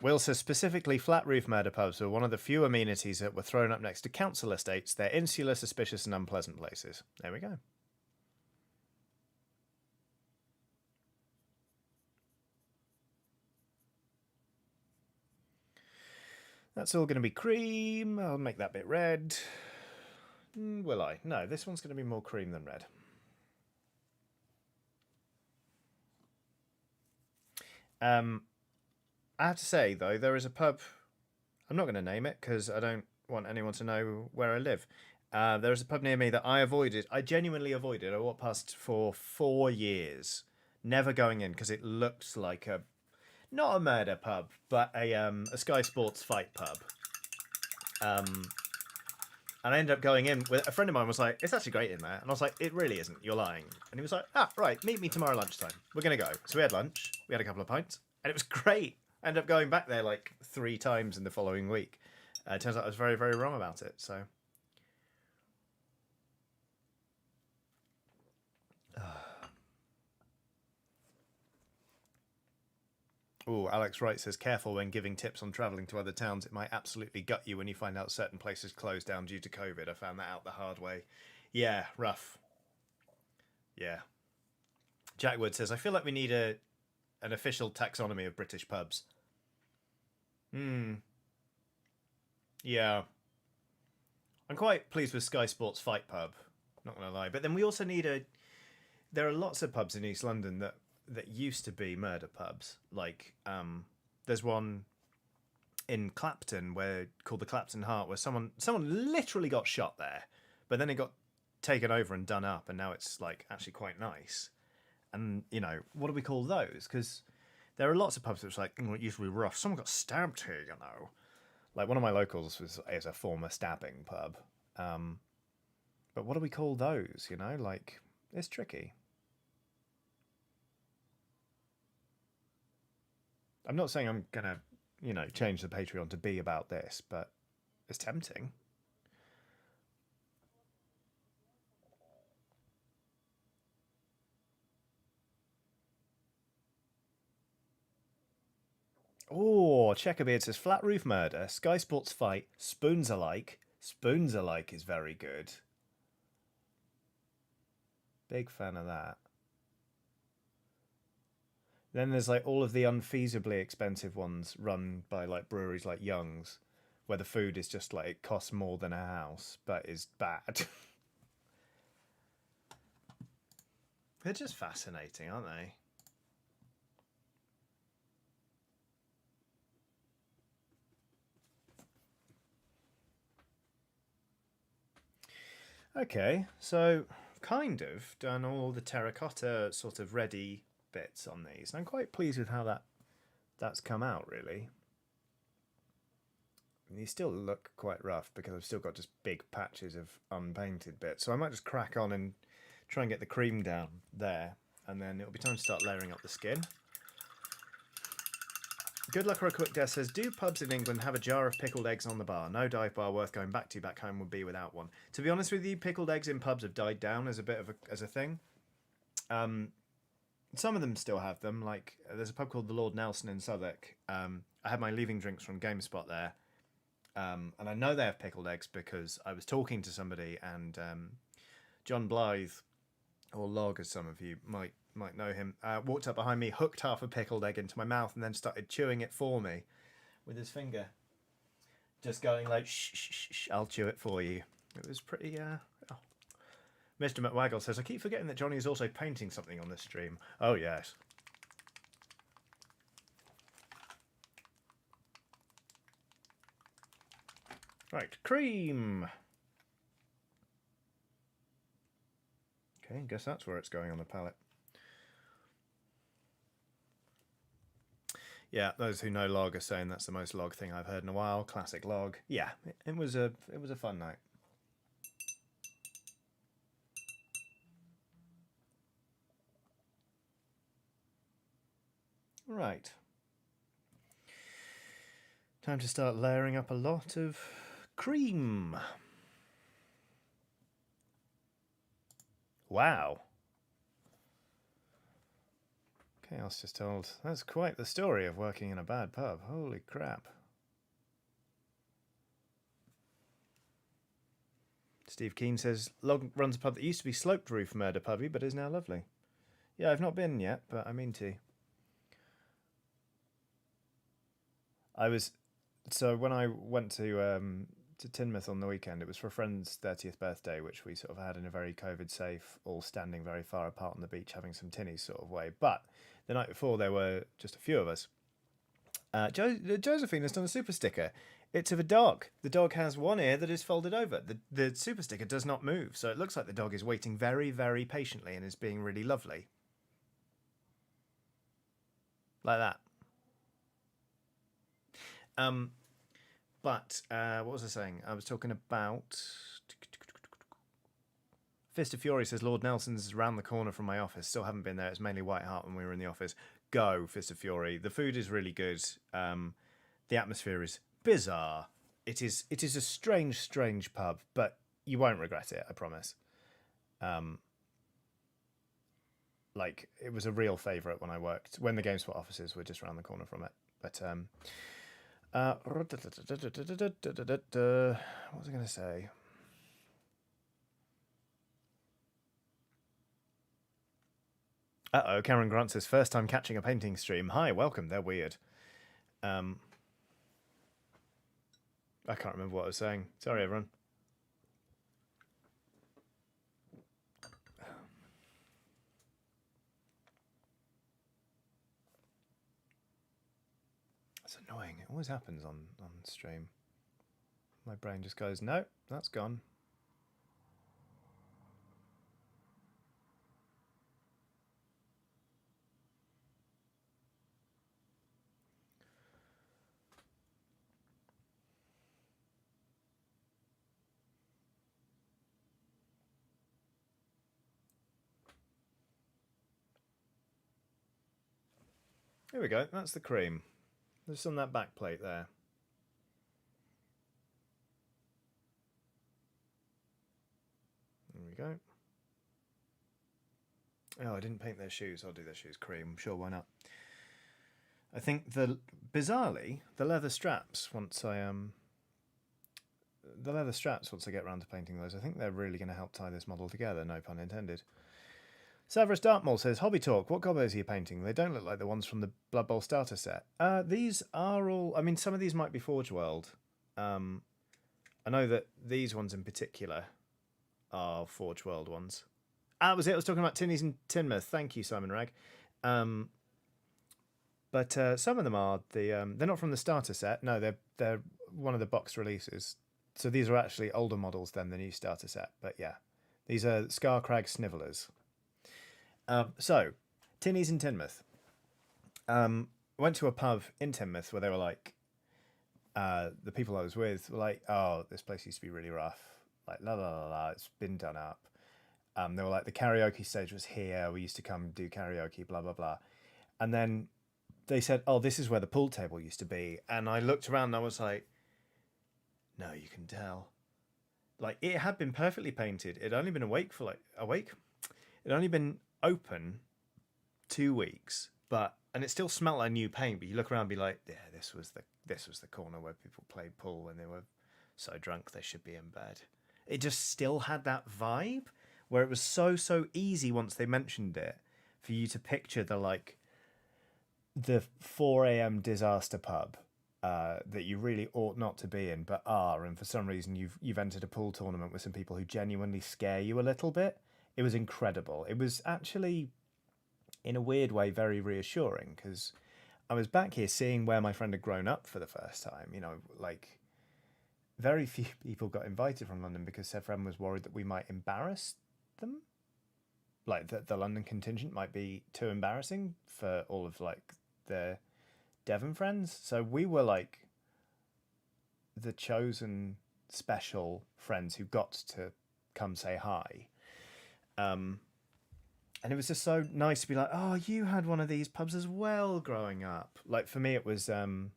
[SPEAKER 1] Will says specifically flat roof murder pubs were one of the few amenities that were thrown up next to council estates. They're insular, suspicious, and unpleasant places. There we go. That's all going to be cream. I'll make that bit red. Will I? No, this one's going to be more cream than red. I have to say, though, there is a pub. I'm not going to name it because I don't want anyone to know where I live. There's a pub near me that I avoided. I genuinely avoided. I walked past for 4 years, never going in because it looked like not a murder pub, but a Sky Sports fight pub. And I ended up going in with a friend of mine was like, it's actually great in there. And I was like, it really isn't. You're lying. And he was like, right, meet me tomorrow lunchtime. We're going to go. So we had lunch. We had a couple of pints. And it was great. I ended up going back there like 3 times in the following week. It turns out I was very, very wrong about it. So. Oh, Alex Wright says, careful when giving tips on travelling to other towns. It might absolutely gut you when you find out certain places closed down due to COVID. I found that out the hard way. Yeah, rough. Yeah. Jack Wood says, I feel like we need an official taxonomy of British pubs. Yeah. I'm quite pleased with Sky Sports Fight Pub, not going to lie. But then we also need there are lots of pubs in East London that used to be murder pubs. Like, there's one in Clapton called the Clapton Heart, where someone literally got shot there, but then it got taken over and done up, and now it's like actually quite nice. And what do we call those? Because there are lots of pubs that's like, it used to be rough. Someone got stabbed here, Like one of my locals is a former stabbing pub. But what do we call those? Like, it's tricky. I'm not saying I'm gonna, change the Patreon to be about this, but it's tempting. Oh, Checkerbeard says flat roof murder, Sky Sports fight, spoons alike. Spoons alike is very good. Big fan of that. Then there's like all of the unfeasibly expensive ones run by like breweries like Young's, where the food is just like it costs more than a house, but is bad. They're just fascinating, aren't they? Okay, so kind of done all the terracotta sort of ready bits on these, and I'm quite pleased with how that's come out, really. And these still look quite rough because I've still got just big patches of unpainted bits, so I might just crack on and try and get the cream down there, and then it'll be time to start layering up the skin. Good Luck or a Quick Death says, do pubs in England have a jar of pickled eggs on the bar? No dive bar worth going back to. Back home would be without one. To be honest with you, pickled eggs in pubs have died down as a bit of a thing. Some of them still have them. Like, there's a pub called the Lord Nelson in Southwark. I had my leaving drinks from GameSpot there. And I know they have pickled eggs because I was talking to somebody, and John Blythe, or Log as some of you might know him, walked up behind me, hooked half a pickled egg into my mouth, and then started chewing it for me with his finger. Just going like, shh, I'll chew it for you. It was pretty, oh. Mr. McWaggle says, I keep forgetting that Johnny is also painting something on this stream. Oh, yes. Right, cream. Okay, guess that's where it's going on the palette. Yeah, those who know Log are saying that's the most Log thing I've heard in a while. Classic Log. Yeah, it was a fun night. Right. Time to start layering up a lot of cream. Wow. Chaos just told. That's quite the story of working in a bad pub. Holy crap. Steve Keane says, Log runs a pub that used to be sloped roof murder pubby, but is now lovely. Yeah, I've not been yet, but I mean to. So when I went to Teignmouth on the weekend, it was for a friend's 30th birthday, which we sort of had in a very COVID safe, all standing very far apart on the beach, having some tinnies sort of way. But the night before, there were just a few of us. Josephine has done a super sticker. It's of a dog. The dog has one ear that is folded over. The super sticker does not move, so it looks like the dog is waiting very, very patiently and is being really lovely. Like that. But what was I saying? I was talking about Fist of Fury says Lord Nelson's around the corner from my office. Still haven't been there. It's mainly White Hart when we were in the office. Go, Fist of Fury. The food is really good. The atmosphere is bizarre. It is a strange, strange pub, but you won't regret it, I promise. Like, it was a real favourite when I worked, when the GameSpot offices were just around the corner from it. But what was I going to say? Uh-oh, Cameron Grant says, first time catching a painting stream. Hi, welcome. They're weird. I can't remember what I was saying. Sorry, everyone. It's annoying. It always happens on stream. My brain just goes, no, that's gone. Here we go. That's the cream. Just on that back plate there. There we go. Oh, I didn't paint their shoes. I'll do their shoes cream. Sure, why not? I think bizarrely the leather straps once I get around to painting those, I think they're really going to help tie this model together. No pun intended. Severus Dartmoor says, Hobby Talk, what goblins are you painting? They don't look like the ones from the Blood Bowl starter set. These are all... I mean, some of these might be Forge World. I know that these ones in particular are Forge World ones. That was it. I was talking about Tinnies and Tinmouth. Thank you, Simon Ragg. But some of them are they're not from the starter set. No, they're one of the box releases. So these are actually older models than the new starter set. But yeah, these are Scarcrag Snivelers. So, Tinnies and Tinmouth. Went to a pub in Tinmouth where they were like, the people I was with were like, oh, this place used to be really rough. Like, la la la la, it's been done up. They were like, the karaoke stage was here. We used to come do karaoke, blah, blah, blah. And then they said, oh, this is where the pool table used to be. And I looked around and I was like, no, you can tell. Like, it had been perfectly painted. It'd only been awake. It'd only been open 2 weeks, and it still smelled like new paint. But you look around and be like, yeah, this was the corner where people played pool when they were so drunk they should be in bed. It just still had that vibe where it was so easy once they mentioned it for you to picture the 4 a.m. disaster pub that you really ought not to be in, but are, and for some reason you've entered a pool tournament with some people who genuinely scare you a little bit. It was incredible. It was actually, in a weird way, very reassuring because I was back here seeing where my friend had grown up for the first time. You know, like, very few people got invited from London because their friend was worried that we might embarrass them. Like, that the London contingent might be too embarrassing for all of, like, their Devon friends. So we were, like, the chosen special friends who got to come say hi. And it was just so nice to be like, oh, you had one of these pubs as well growing up. Like, for me, it was the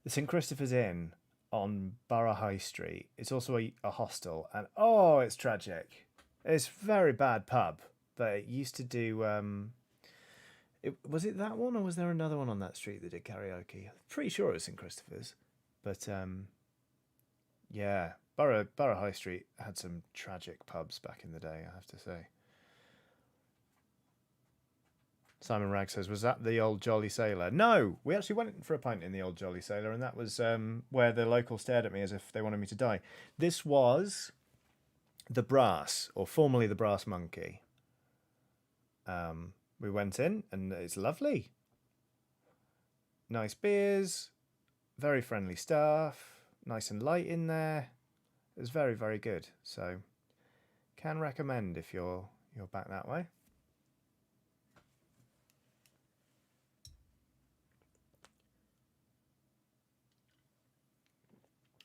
[SPEAKER 1] St. Christopher's Inn on Borough High Street. It's also a hostel. And, oh, it's tragic. It's a very bad pub. They used to do... was it that one, or was there another one on that street that did karaoke? I'm pretty sure it was St. Christopher's. But, yeah... Borough High Street had some tragic pubs back in the day, I have to say. Simon Ragg says, was that the old Jolly Sailor? No, we actually went for a pint in the old Jolly Sailor, and that was where the locals stared at me as if they wanted me to die. This was the Brass, or formerly the Brass Monkey. We went in, and it's lovely. Nice beers, Very friendly staff, nice and light in there. It was very, very good. So, can recommend if you're back that way.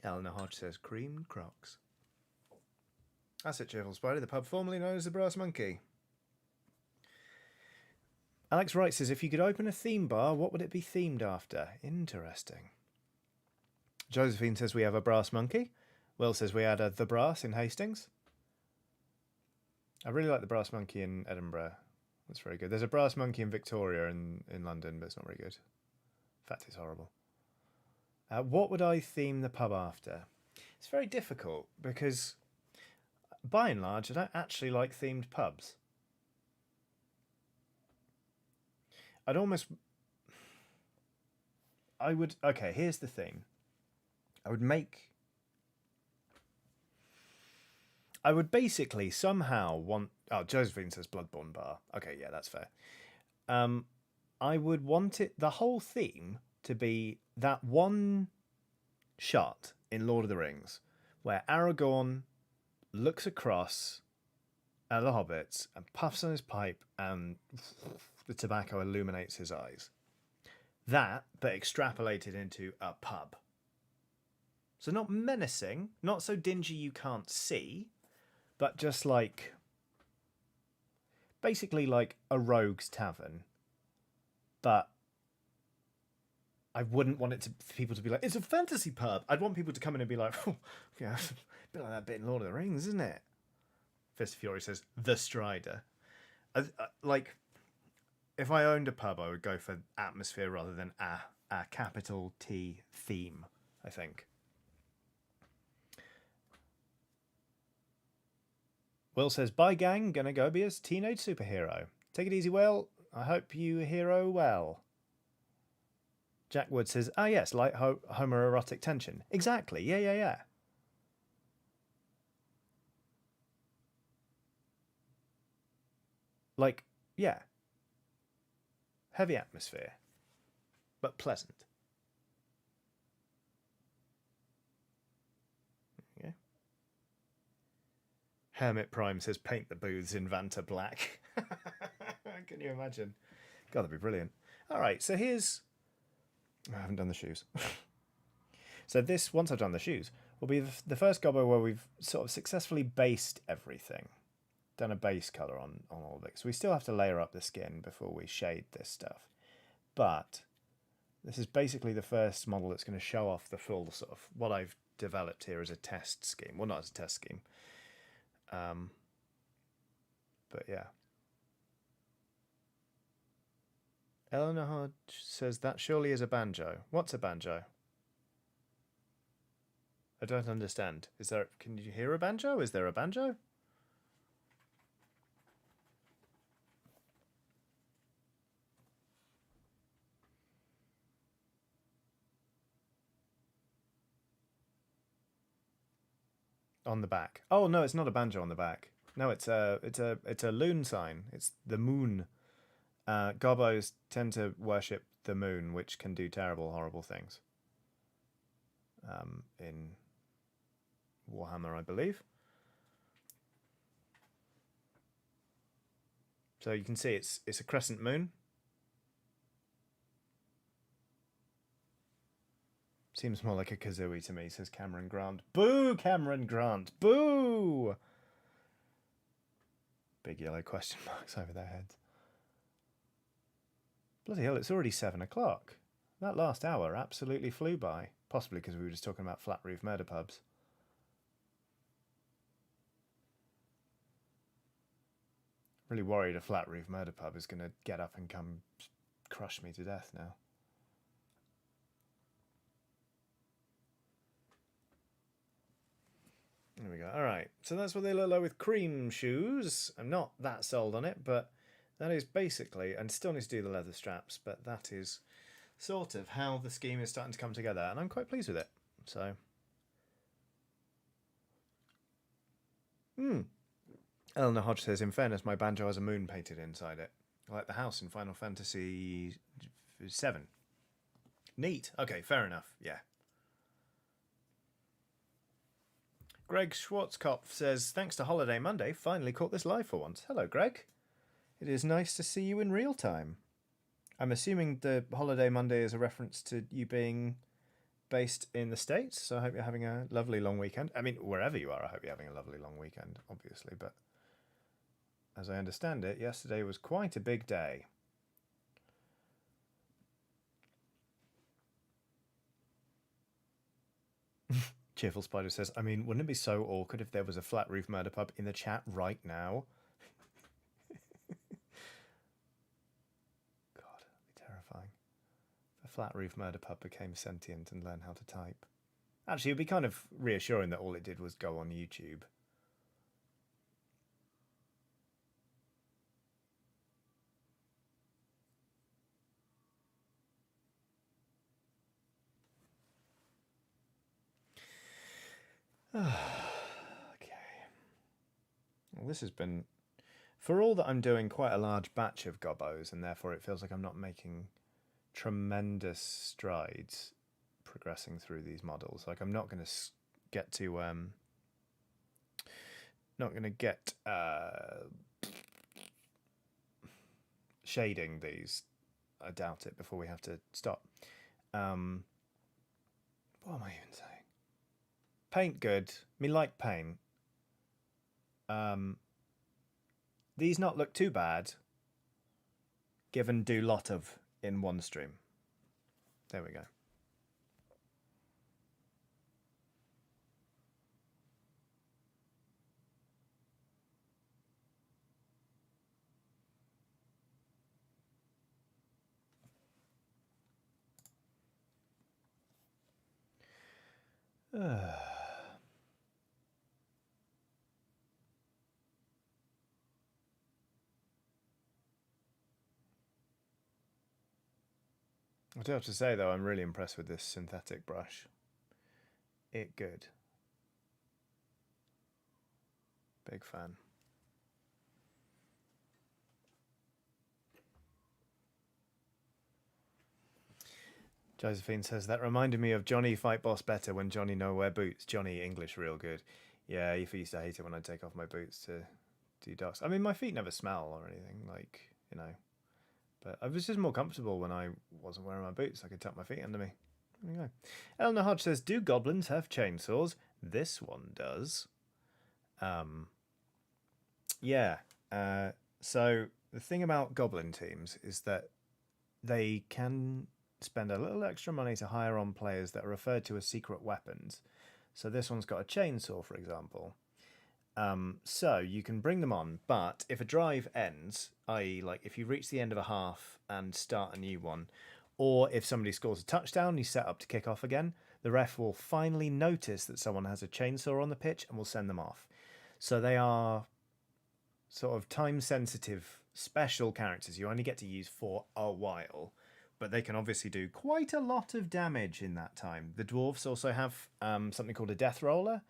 [SPEAKER 1] Eleanor Hodge says creamed crocs. That's it, Cheerful Spider, the pub formerly known as the Brass Monkey. Alex Wright says, if you could open a theme bar, what would it be themed after? Interesting. Josephine says we have a Brass Monkey. Will says we had a The Brass in Hastings. I really like the Brass Monkey in Edinburgh. That's very good. There's a Brass Monkey in Victoria in London, but it's not very good. In fact, it's horrible. What would I theme the pub after? It's very difficult because, by and large, I don't actually like themed pubs. Okay, here's the thing. I would basically somehow want... Oh, Josephine says Bloodborne Bar. Okay, yeah, that's fair. I would want the whole theme to be that one shot in Lord of the Rings where Aragorn looks across at the hobbits and puffs on his pipe and the tobacco illuminates his eyes. That, but extrapolated into a pub. So not menacing, not so dingy you can't see, but just like... basically like a rogue's tavern. But I wouldn't want people to be like, it's a fantasy pub. I'd want people to come in and be like, oh, yeah, a bit like that bit in Lord of the Rings, isn't it? Fist of Fury says, the Strider. Like, if I owned a pub, I would go for atmosphere rather than a capital T theme, I think. Will says, bye gang, gonna go be a teenage superhero. Take it easy, Will. I hope you hero well. Jack Wood says, yes, light homoerotic tension. Exactly, yeah. Like, yeah. Heavy atmosphere, but pleasant. Yeah. Hermit Prime says, paint the booths in Vanta black. Can you imagine? God, that'd be brilliant. All right, so here's... I haven't done the shoes. So this, once I've done the shoes, will be the first gobo where we've sort of successfully based everything. Done a base colour on all of it. So we still have to layer up the skin before we shade this stuff. But this is basically the first model that's going to show off the full sort of what I've developed here as a test scheme. Well, not as a test scheme. But yeah. Eleanor Hodge says that surely is a banjo. What's a banjo? I don't understand. Can you hear a banjo? Is there a banjo? On the back. Oh no, it's not a banjo on the back. No, it's a loon sign. It's the moon. Gobos tend to worship the moon, which can do terrible, horrible things. In Warhammer, I believe. So you can see it's a crescent moon. Seems more like a kazooie to me, says Cameron Grant. Boo, Cameron Grant! Boo! Big yellow question marks over their heads. Bloody hell, it's already 7 o'clock. That last hour absolutely flew by. Possibly because we were just talking about flat roof murder pubs. Really worried a flat roof murder pub is going to get up and come crush me to death now. There we go. All right. So that's what they look like with cream shoes. I'm not that sold on it, but that is basically, and still need to do the leather straps, but that is sort of how the scheme is starting to come together, and I'm quite pleased with it. So, Eleanor Hodge says, in fairness, my banjo has a moon painted inside it, like the house in Final Fantasy VII. Neat. Okay, fair enough. Yeah. Greg Schwartzkopf says, thanks to Holiday Monday, finally caught this live for once. Hello, Greg. It is nice to see you in real time. I'm assuming the Holiday Monday is a reference to you being based in the States, so I hope you're having a lovely long weekend. I mean, wherever you are, I hope you're having a lovely long weekend, obviously, but as I understand it, yesterday was quite a big day. Cheerful Spider says, I mean, wouldn't it be so awkward if there was a flat roof murder pub in the chat right now? God, that'd be terrifying. If a flat roof murder pub became sentient and learned how to type. Actually, it'd be kind of reassuring that all it did was go on YouTube. Okay. Well, this has been, for all that I'm doing, quite a large batch of gobbos, and therefore it feels like I'm not making tremendous strides progressing through these models. Like, I'm not going to get to not going to get shading these. I doubt it before we have to stop. What am I even saying? Paint good. Me like paint. These not look too bad, given do lot of in one stream. There we go. I do have to say, though, I'm really impressed with this synthetic brush. It good. Big fan. Josephine says, that reminded me of Johnny Fight Boss better when Johnny no wear boots. Johnny English real good. Yeah, he used to hate it when I take off my boots to do ducks. I mean, my feet never smell or anything, like, you know. But I was just more comfortable when I wasn't wearing my boots. I could tuck my feet under me. There you go. Eleanor Hodge says, do goblins have chainsaws? This one does. Yeah. So the thing about goblin teams is that they can spend a little extra money to hire on players that are referred to as secret weapons. So this one's got a chainsaw, for example. So you can bring them on, but if a drive ends, i.e. like if you reach the end of a half and start a new one, or if somebody scores a touchdown, you set up to kick off again, the ref will finally notice that someone has a chainsaw on the pitch and will send them off. So they are sort of time-sensitive special characters you only get to use for a while, but they can obviously do quite a lot of damage in that time. The dwarves also have something called a death roller,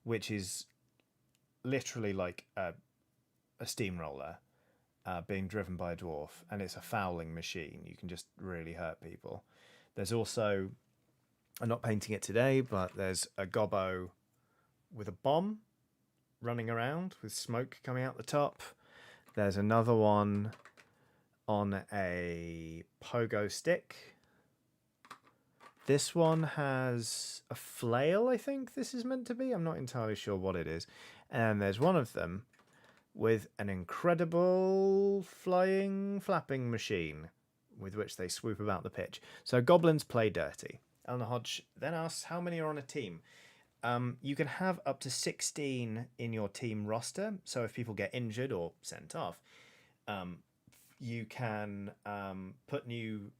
[SPEAKER 1] which is literally like a steamroller being driven by a dwarf, and it's a fouling machine. You can just really hurt people. There's also, I'm not painting it today, but there's a gobbo with a bomb running around with smoke coming out the top. There's another one on a pogo stick. This one has a flail, I think this is meant to be. I'm not entirely sure what it is. And there's one of them with an incredible flying flapping machine with which they swoop about the pitch. So goblins play dirty. Eleanor Hodge then asks, how many are on a team? You can have up to 16 in your team roster. So if people get injured or sent off, you can put new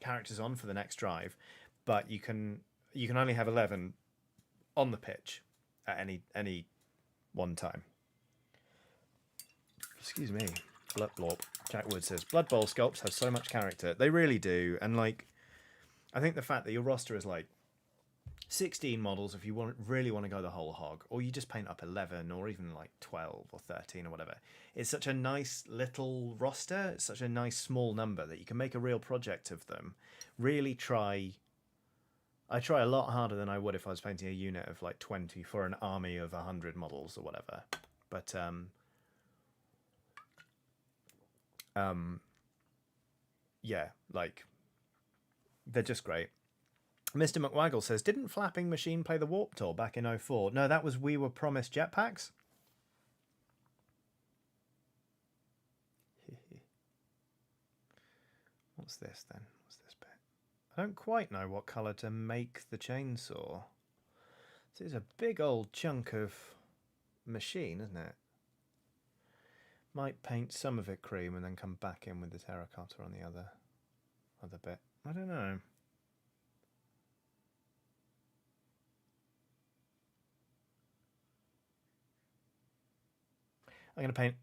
[SPEAKER 1] characters on for the next drive, but you can only have 11 on the pitch at any one time. Excuse me. Jack Wood says, Blood Bowl sculpts have so much character. They really do. And like, I think the fact that your roster is like 16 models if you really want to go the whole hog, or you just paint up 11 or even like 12 or 13 or whatever. It's such a nice little roster. It's such a nice small number that you can make a real project of them. Really try. I try a lot harder than I would if I was painting a unit of like 20 for an army of 100 models or whatever. But yeah, like they're just great. Mr. McWaggle says, didn't Flapping Machine play the Warp Tour back in 04? No, that was We Were Promised Jetpacks. What's this then? What's this bit? I don't quite know what colour to make the chainsaw. This is a big old chunk of machine, isn't it? Might paint some of it cream and then come back in with the terracotta on the other bit. I don't know. I'm going to paint...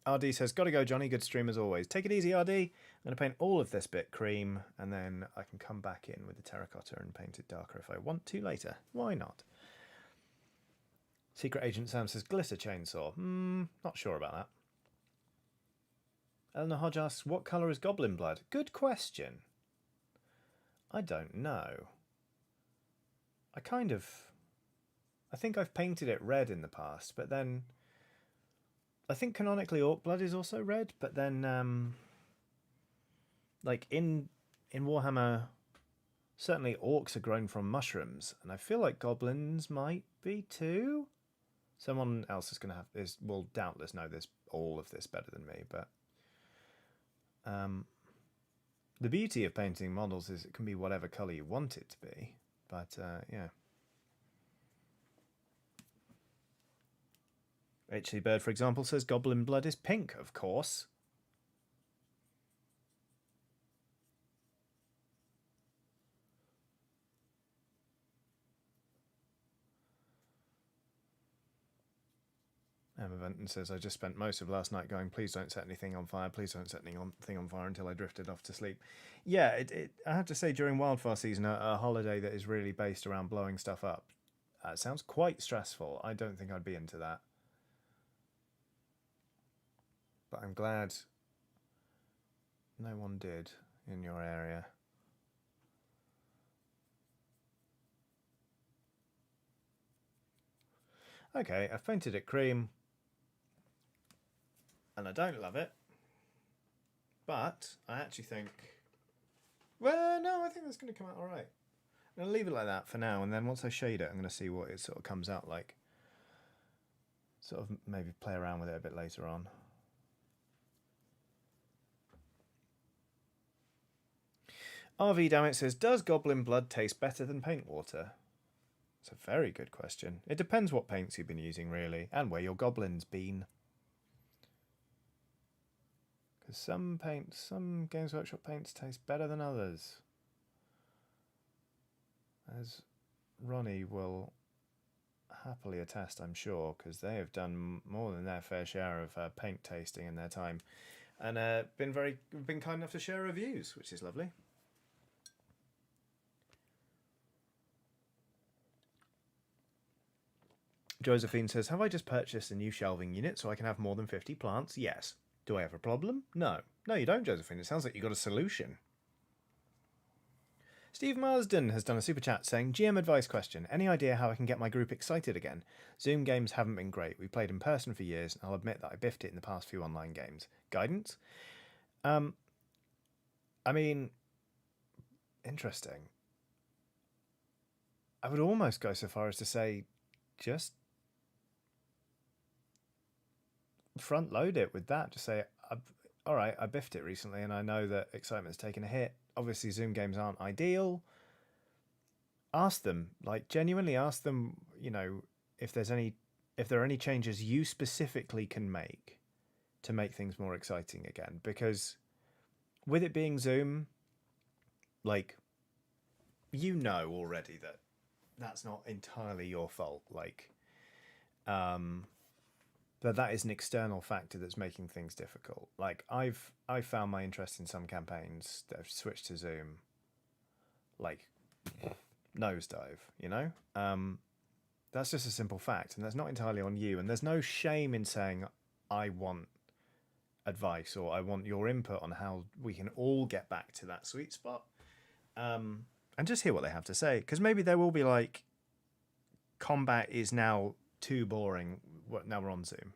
[SPEAKER 1] RD says, gotta go, Johnny. Good stream as always. Take it easy, RD. I'm going to paint all of this bit cream, and then I can come back in with the terracotta and paint it darker if I want to later. Why not? Secret Agent Sam says, glitter chainsaw. Not sure about that. Eleanor Hodge asks, what colour is Goblin blood? Good question. I don't know. I think I've painted it red in the past, but then... I think canonically Orc blood is also red, but then, like in Warhammer, certainly Orcs are grown from mushrooms, and I feel like Goblins might be too. Someone else will doubtless know all of this better than me, but the beauty of painting models is it can be whatever colour you want it to be. But yeah. HC Bird, for example, says Goblin blood is pink, of course. Emma Benton says, I just spent most of last night going, please don't set anything on fire, please don't set anything on fire until I drifted off to sleep. Yeah, I have to say, during wildfire season, a holiday that is really based around blowing stuff up sounds quite stressful. I don't think I'd be into that. But I'm glad no one did in your area. Okay, I've painted it cream. And I don't love it. But I actually think... Well, no, I think that's going to come out alright. I'm going to leave it like that for now, and then once I shade it, I'm going to see what it sort of comes out like. Sort of maybe play around with it a bit later on. RV Dammit says, does Goblin blood taste better than paint water? It's a very good question. It depends what paints you've been using, really, and where your Goblin's been. Because some Games Workshop paints taste better than others. As Ronnie will happily attest, I'm sure, because they have done more than their fair share of paint tasting in their time. And been kind enough to share reviews, which is lovely. Josephine says, have I just purchased a new shelving unit so I can have more than 50 plants? Yes. Do I have a problem? No. No, you don't, Josephine. It sounds like you got a solution. Steve Marsden has done a super chat saying, GM advice question. Any idea how I can get my group excited again? Zoom games haven't been great. We played in person for years, and I'll admit that I biffed it in the past few online games. Guidance? I mean, interesting. I would almost go so far as to say, just front load it with that. Just say, all right, I biffed it recently and I know that excitement's taken a hit. Obviously, Zoom games aren't ideal. Ask them, like genuinely ask them, you know, if there are any changes you specifically can make to make things more exciting again. Because with it being Zoom, like, you know already that that's not entirely your fault. Like, but that is an external factor that's making things difficult. Like I've found my interest in some campaigns that have switched to Zoom, like nosedive, you know? That's just a simple fact, and that's not entirely on you. And there's no shame in saying, I want advice or I want your input on how we can all get back to that sweet spot. And just hear what they have to say. Because maybe they will be like, combat is now too boring. Now we're on Zoom,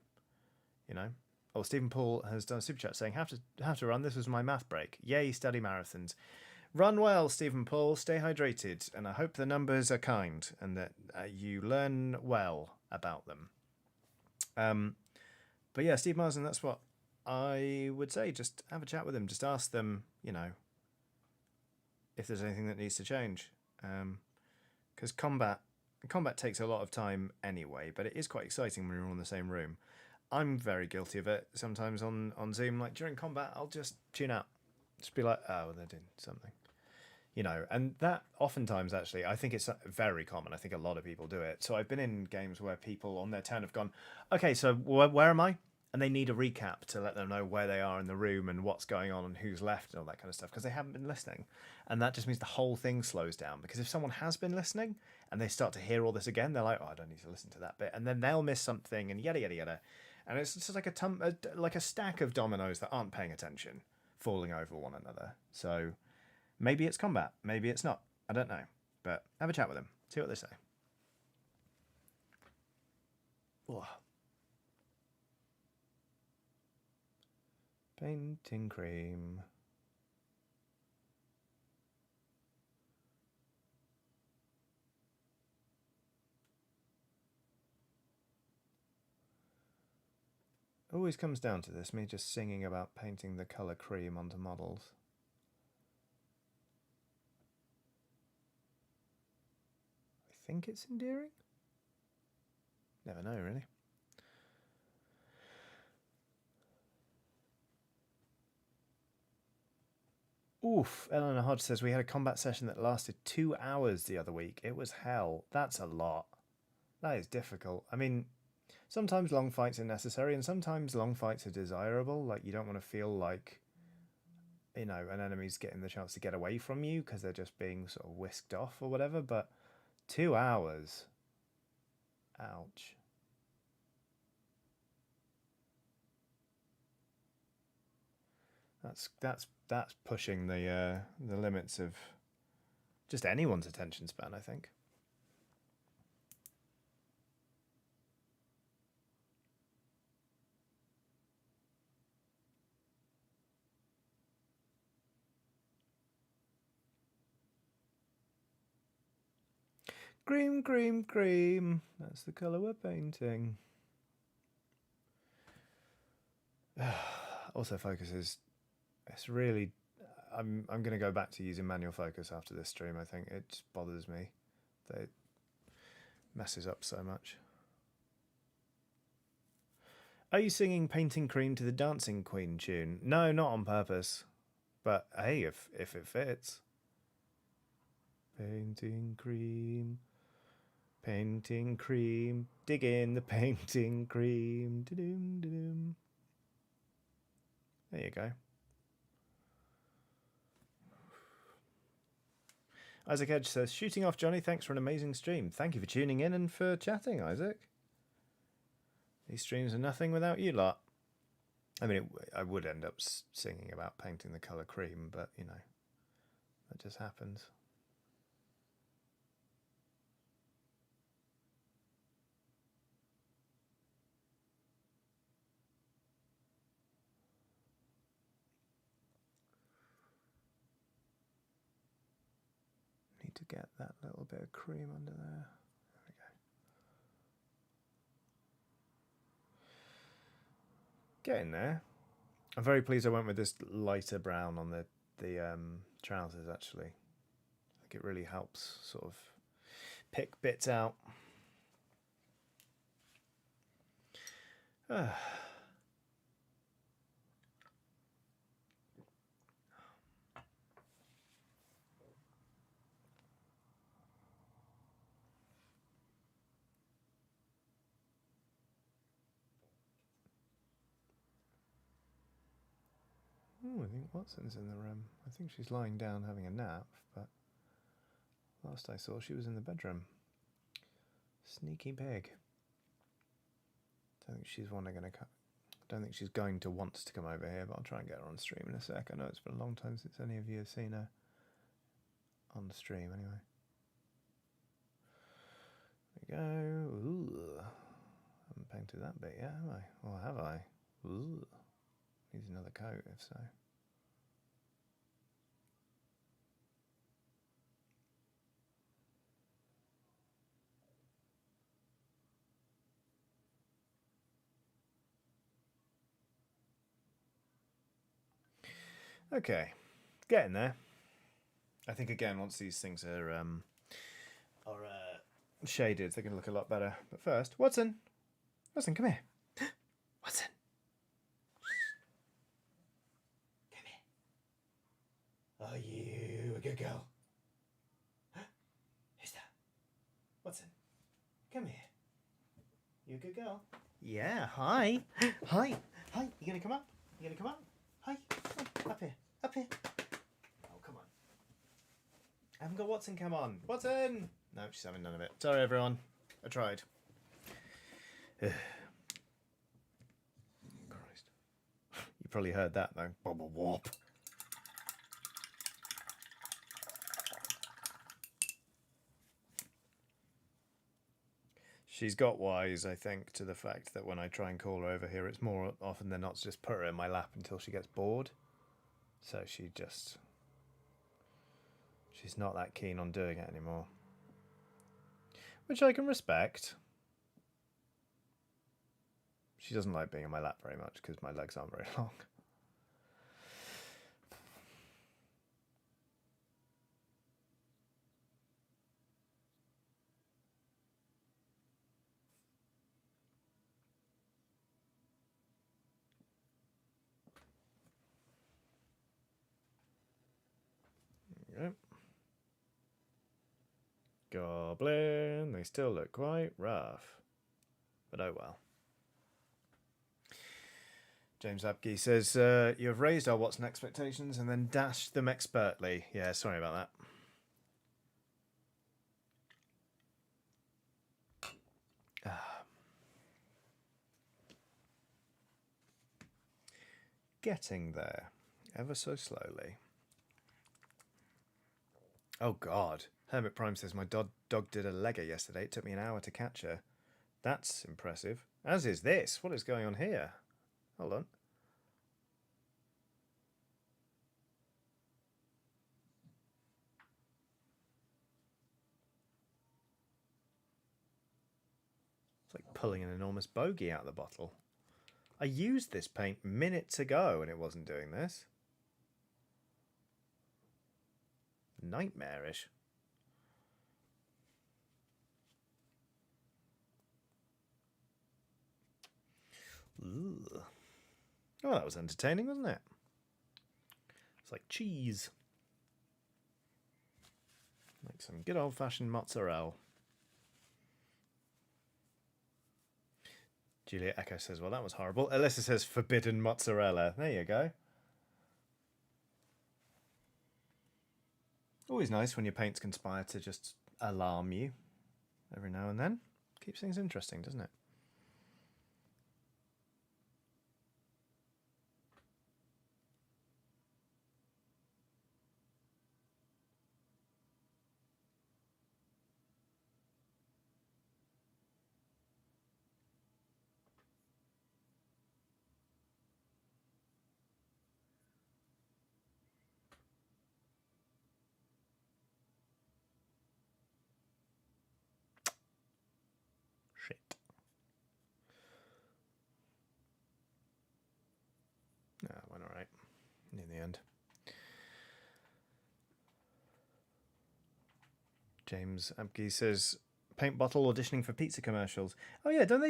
[SPEAKER 1] you know? Or Stephen Paul has done a super chat saying, have to run. This was my math break. Yay, study marathons. Run well, Stephen Paul. Stay hydrated. And I hope the numbers are kind and that you learn well about them. But yeah, Steve Marsden, that's what I would say. Just have a chat with them. Just ask them, you know, if there's anything that needs to change. Because combat takes a lot of time anyway, but it is quite exciting when you're all in the same room. I'm very guilty of it sometimes on Zoom. Like during combat, I'll just tune out. Just be like, oh, they're doing something. You know, and that oftentimes actually, I think it's very common. I think a lot of people do it. So I've been in games where people on their turn have gone, okay, so where am I? And they need a recap to let them know where they are in the room and what's going on and who's left and all that kind of stuff because they haven't been listening. And that just means the whole thing slows down because if someone has been listening and they start to hear all this again, they're like, oh, I don't need to listen to that bit. And then they'll miss something and yada, yada, yada. And it's just like like a stack of dominoes that aren't paying attention falling over one another. So maybe it's combat. Maybe it's not. I don't know. But have a chat with them. See what they say. Ugh. Painting cream. Always comes down to this, me just singing about painting the colour cream onto models. I think it's endearing? Never know, really. Oof, Eleanor Hodge says we had a combat session that lasted 2 hours the other week. It was hell. That's a lot. That is difficult. I mean, sometimes long fights are necessary and sometimes long fights are desirable. Like, you don't want to feel like, you know, an enemy's getting the chance to get away from you because they're just being sort of whisked off or whatever. But 2 hours. Ouch. That's pushing the limits of just anyone's attention span, I think. Cream, cream, cream. That's the colour we're painting. Also, focus is. It's really. I'm going to go back to using manual focus after this stream. I think it just bothers me that it messes up so much. Are you singing Painting Cream to the Dancing Queen tune? No, not on purpose. But hey, if it fits. Painting cream. Painting cream. Dig in the painting cream. Da-doom, da-doom. There you go. Isaac Edge says, shooting off, Johnny. Thanks for an amazing stream. Thank you for tuning in and for chatting, Isaac. These streams are nothing without you lot. I mean, I would end up singing about painting the colour cream, but, you know, that just happens. Need to get that little bit of cream under there. There we go. Getting there. I'm very pleased I went with this lighter brown on the trousers, actually. I think it really helps sort of pick bits out. I think Watson's in the room. I think she's lying down having a nap, but Last I saw, she was in the bedroom. Sneaky pig. Don't think she's going to want to come over here, but I'll try and get her on stream in a sec. I know it's been a long time since any of you have seen her on the stream anyway. There we go. Ooh. I haven't painted that bit yet, have I? Or have I? Ooh. Needs another coat, if so. Okay, getting there. I think again, once these things are shaded, they're going to look a lot better. But first, Watson, come here. Watson, come here. Are you a good girl? Who's that? Watson, come here. You a good girl? Yeah. Hi. Hi. You gonna come up? Hi. Oh, up here. Oh, come on. I haven't got Watson come on. Watson! No, she's having none of it. Sorry, everyone. I tried. Christ. You probably heard that, though. Bobble wop. She's got wise, I think, to the fact that when I try and call her over here, it's more often than not to just put her in my lap until she gets bored. So she's not that keen on doing it anymore. Which I can respect. She doesn't like being in my lap very much because my legs aren't very long. Yep. Goblin, they still look quite rough. But oh well. James Abke says, you have raised our Watson expectations and then dashed them expertly. Yeah, sorry about that. Getting there, ever so slowly. Oh God. Hermit Prime says, my dog did a legger yesterday. It took me an hour to catch her. That's impressive. As is this. What is going on here? Hold on. It's like pulling an enormous bogey out of the bottle. I used this paint minutes ago and it wasn't doing this. Nightmarish. Ooh. Oh, that was entertaining, wasn't it? It's like cheese. Like some good old-fashioned mozzarella. Julia Echo says, well, that was horrible. Alyssa says, forbidden mozzarella. There you go. Always nice when your paints conspire to just alarm you every now and then. Keeps things interesting, doesn't it? Shit. No, went alright. In the end. James Abke says, paint bottle auditioning for pizza commercials. Oh yeah, don't they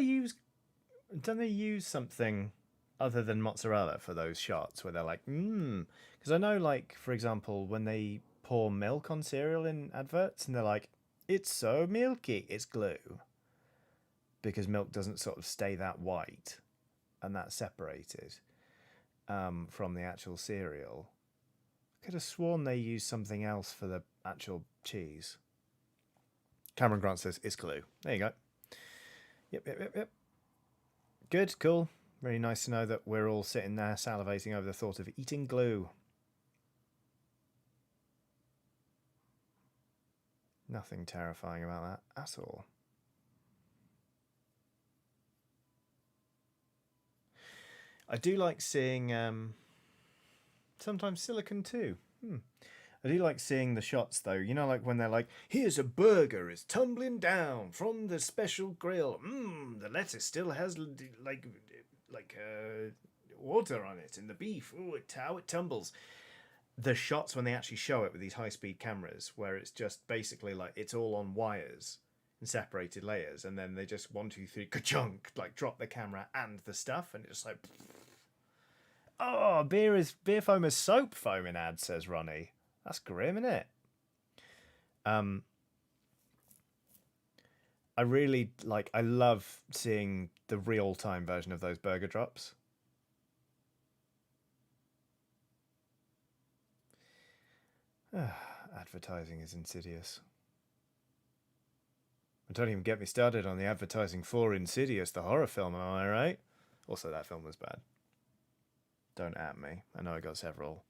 [SPEAKER 1] use something other than mozzarella for those shots where they're like, because I know, like, for example, when they pour milk on cereal in adverts and they're like, it's so milky, it's glue. Because milk doesn't sort of stay that white and that separated from the actual cereal. I could have sworn they used something else for the actual cheese. Cameron Grant says, it's glue. There you go. Yep. Good, cool. Really nice to know that we're all sitting there salivating over the thought of eating glue. Nothing terrifying about that at all. I do like seeing sometimes silicon too. I do like seeing the shots though. You know, like when they're like, here's a burger is tumbling down from the special grill. The lettuce still has like water on it, and the beef, how it tumbles. The shots when they actually show it with these high-speed cameras, where it's just basically like it's all on wires in separated layers, and then they just 1, 2, 3, ka-chunk, like drop the camera and the stuff, and it's just like, oh, beer foam is soap foam in ads, says Ronnie. That's grim, isn't it? I really like. I love seeing the real-time version of those burger drops. Advertising is insidious. And don't even get me started on the advertising for Insidious, the horror film, am I right? Also, that film was bad. Don't at me. I know I got several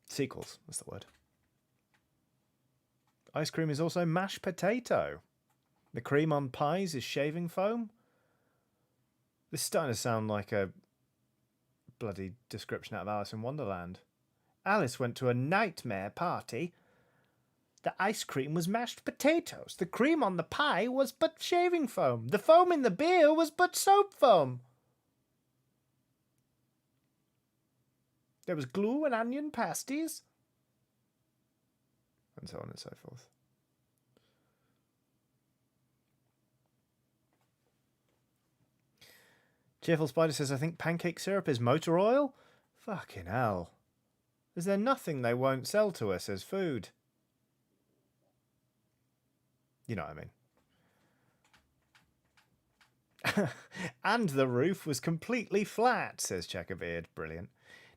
[SPEAKER 1] sequels, that's the word. Ice cream is also mashed potato. The cream on pies is shaving foam. This is starting to sound like a bloody description out of Alice in Wonderland. Alice went to a nightmare party. The ice cream was mashed potatoes. The cream on the pie was but shaving foam. The foam in the beer was but soap foam. There was glue and onion pasties. And so on and so forth. Cheerful Spider says, I think pancake syrup is motor oil? Fucking hell. Is there nothing they won't sell to us as food? You know what I mean. And the roof was completely flat, says Checkerbeard. Brilliant.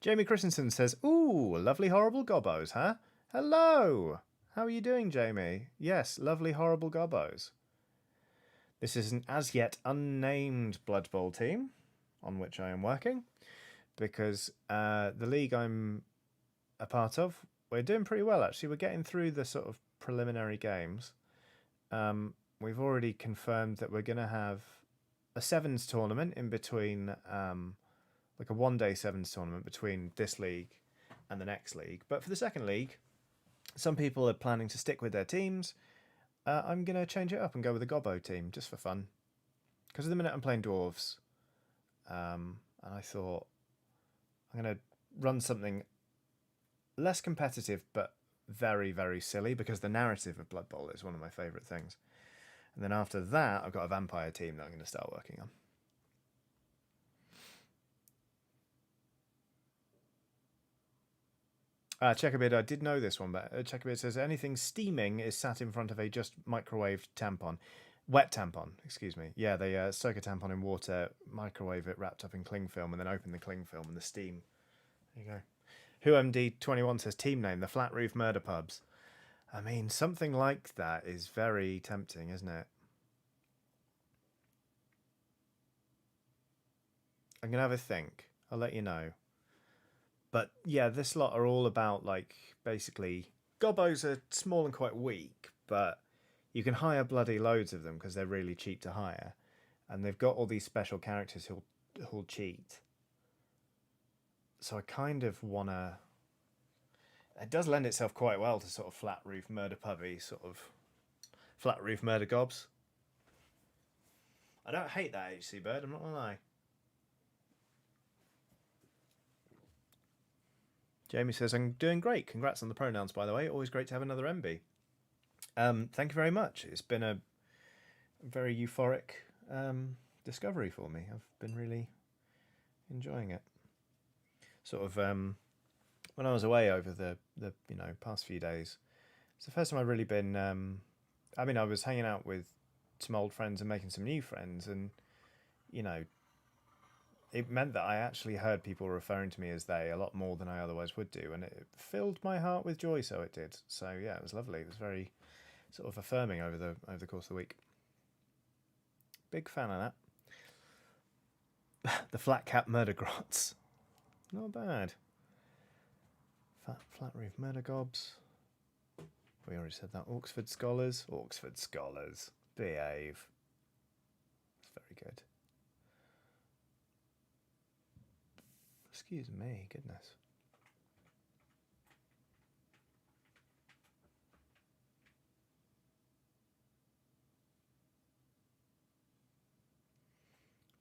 [SPEAKER 1] Jamie Christensen says, ooh, lovely horrible gobbos, huh? Hello. How are you doing, Jamie? Yes, lovely horrible gobbos. This is an as yet unnamed Blood Bowl team on which I am working, because the league I'm a part of, we're doing pretty well actually. We're getting through the sort of preliminary games. We've already confirmed that we're going to have a sevens tournament in between, like a one-day sevens tournament between this league and the next league. But for the second league, some people are planning to stick with their teams. I'm going to change it up and go with a Gobbo team, just for fun. Because at the minute I'm playing Dwarves. And I thought I'm going to run something less competitive, but very, very silly, because the narrative of Blood Bowl is one of my favourite things. And then after that, I've got a vampire team that I'm going to start working on. Checkerbeard, I did know this one, but Checkerbeard says anything steaming is sat in front of a just microwaved tampon. Wet tampon, excuse me. Yeah, they soak a tampon in water, microwave it wrapped up in cling film, and then open the cling film and the steam. There you go. WhoMD21 says team name, the Flat Roof Murder Pubs. I mean, something like that is very tempting, isn't it? I'm going to have a think. I'll let you know. But yeah, this lot are all about, like, basically, gobbos are small and quite weak, but you can hire bloody loads of them because they're really cheap to hire. And they've got all these special characters who'll cheat. So I kind of want to... It does lend itself quite well to sort of flat roof murder pubby, sort of flat roof murder gobs. I don't hate that HC Bird, I'm not going to lie. Jamie says, I'm doing great. Congrats on the pronouns, by the way. Always great to have another MB. Thank you very much. It's been a very euphoric discovery for me. I've been really enjoying it. Sort of when I was away over the past few days, it's the first time I've really been... I mean, I was hanging out with some old friends and making some new friends, and, you know, it meant that I actually heard people referring to me as they a lot more than I otherwise would do, and it filled my heart with joy. So it did. So yeah, it was lovely. It was very sort of affirming over the course of the week. Big fan of that. The flat cap murder grots, not bad. Flat roof murder gobs. We already said that. Oxford scholars. Oxford scholars. Behave. It's very good. Excuse me, goodness.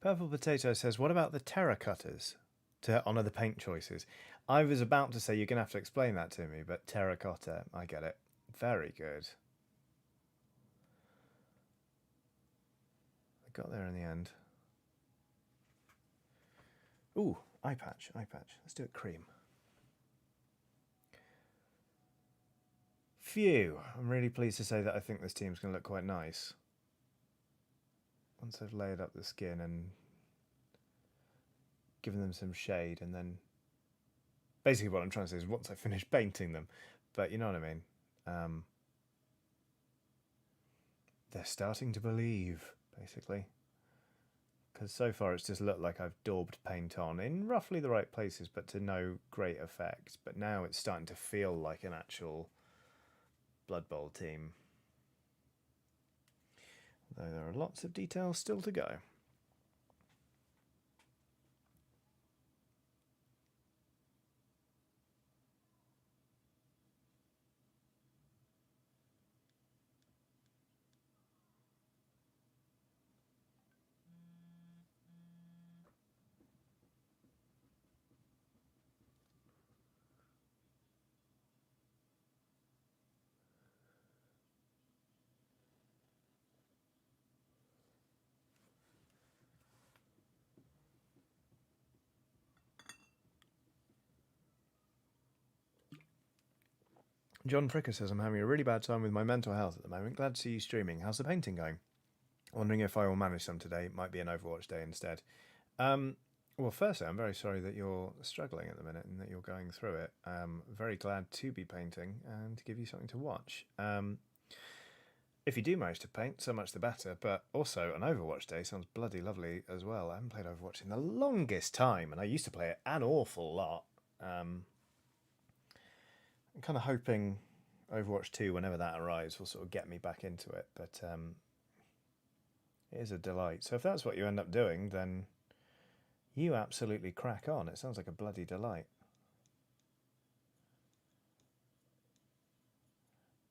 [SPEAKER 1] Purple Potato says, what about the terracottas to honour the paint choices? I was about to say you're going to have to explain that to me, but terracotta, I get it. Very good. I got there in the end. Ooh, eye patch. Let's do it cream. Phew, I'm really pleased to say that I think this team's going to look quite nice. Once I've layered up the skin and given them some shade, and then basically what I'm trying to say is once I finish painting them, but you know what I mean. They're starting to believe, basically. Because so far it's just looked like I've daubed paint on in roughly the right places, but to no great effect. But now it's starting to feel like an actual Blood Bowl team. Though there are lots of details still to go. John Pricker says, I'm having a really bad time with my mental health at the moment. Glad to see you streaming. How's the painting going? Wondering if I will manage some today. Might be an Overwatch day instead. Well, firstly, I'm very sorry that you're struggling at the minute and that you're going through it. Very glad to be painting and to give you something to watch. If you do manage to paint, so much the better. But also, an Overwatch day sounds bloody lovely as well. I haven't played Overwatch in the longest time, and I used to play it an awful lot. I'm kind of hoping Overwatch 2, whenever that arrives, will sort of get me back into it. But it is a delight. So if that's what you end up doing, then you absolutely crack on. It sounds like a bloody delight.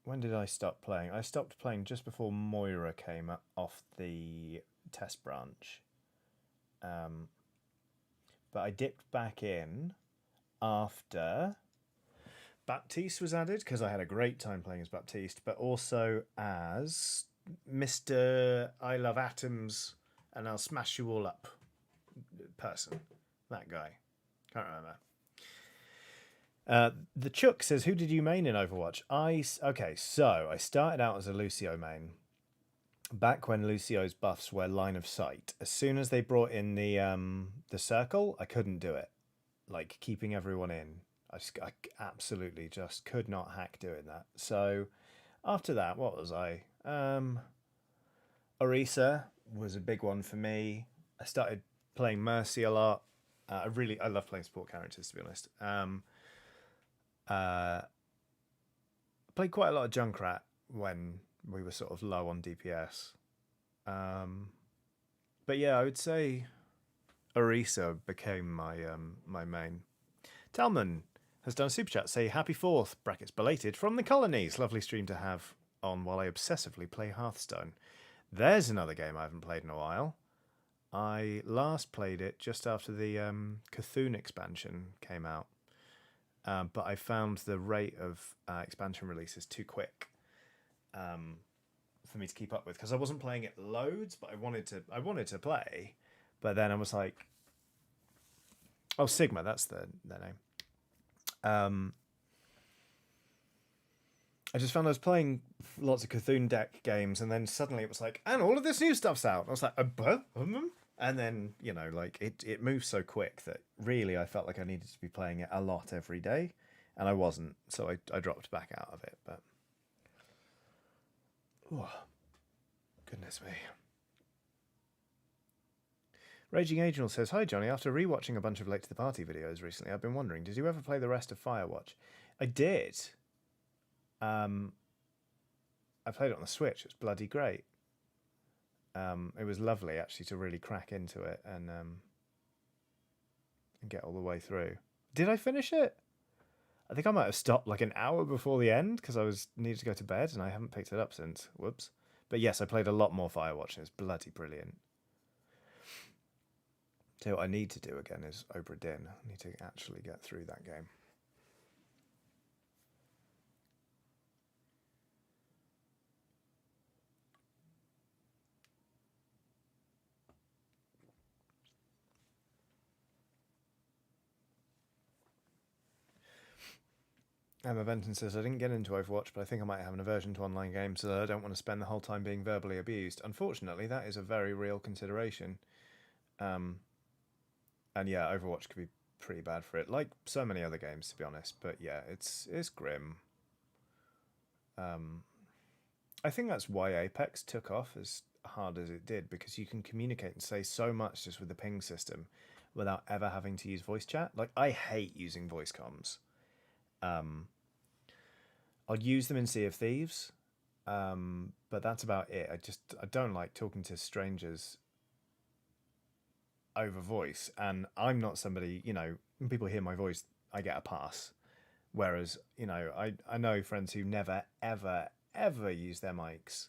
[SPEAKER 1] When did I stop playing? I stopped playing just before Moira came off the test branch. But I dipped back in after Baptiste was added, because I had a great time playing as Baptiste, but also as Mr. I Love Atoms and I'll Smash You All Up person. That guy. Can't remember. The Chuck says, who did you main in Overwatch? Okay, so I started out as a Lucio main. Back when Lucio's buffs were line of sight. As soon as they brought in the circle, I couldn't do it. Like, keeping everyone in. I absolutely just could not hack doing that. So after that, what was I? Orisa was a big one for me. I started playing Mercy a lot. I love playing support characters, to be honest. Played quite a lot of Junkrat when we were sort of low on DPS. But yeah, I would say Orisa became my main. Talman has done a super chat. Say happy 4th, brackets belated, from the colonies. Lovely stream to have on while I obsessively play Hearthstone. There's another game I haven't played in a while. I last played it just after the Cthulhu expansion came out. But I found the rate of expansion releases too quick for me to keep up with, because I wasn't playing it loads, but I wanted to play. But then I was like, oh, Sigma, that's their name. I just found I was playing lots of Cthulhu deck games, and then suddenly it was like, and all of this new stuff's out. I was like, And then, like it moves so quick that really I felt like I needed to be playing it a lot every day, and I wasn't, so I dropped back out of it. But oh, goodness me. Raging Angel says, "Hi Johnny, after rewatching a bunch of Late to the Party videos recently, I've been wondering, did you ever play the rest of Firewatch?" I did. I played it on the Switch. It was bloody great. It was lovely actually to really crack into it and get all the way through. Did I finish it? I think I might have stopped like an hour before the end because I needed to go to bed and I haven't picked it up since. Whoops. But yes, I played a lot more Firewatch and it was bloody brilliant. So what I need to do again is Obra Dinn. I need to actually get through that game. Emma Benton says, "I didn't get into Overwatch, but I think I might have an aversion to online games, so I don't want to spend the whole time being verbally abused." Unfortunately, that is a very real consideration. And yeah, Overwatch could be pretty bad for it, like so many other games, to be honest. But yeah, it's grim. I think that's why Apex took off as hard as it did, because you can communicate and say so much just with the ping system without ever having to use voice chat. Like, I hate using voice comms. I'll use them in Sea of Thieves, but that's about it. I don't like talking to strangers over voice, and I'm not somebody, when people hear my voice, I get a pass. Whereas, I know friends who never, ever, ever use their mics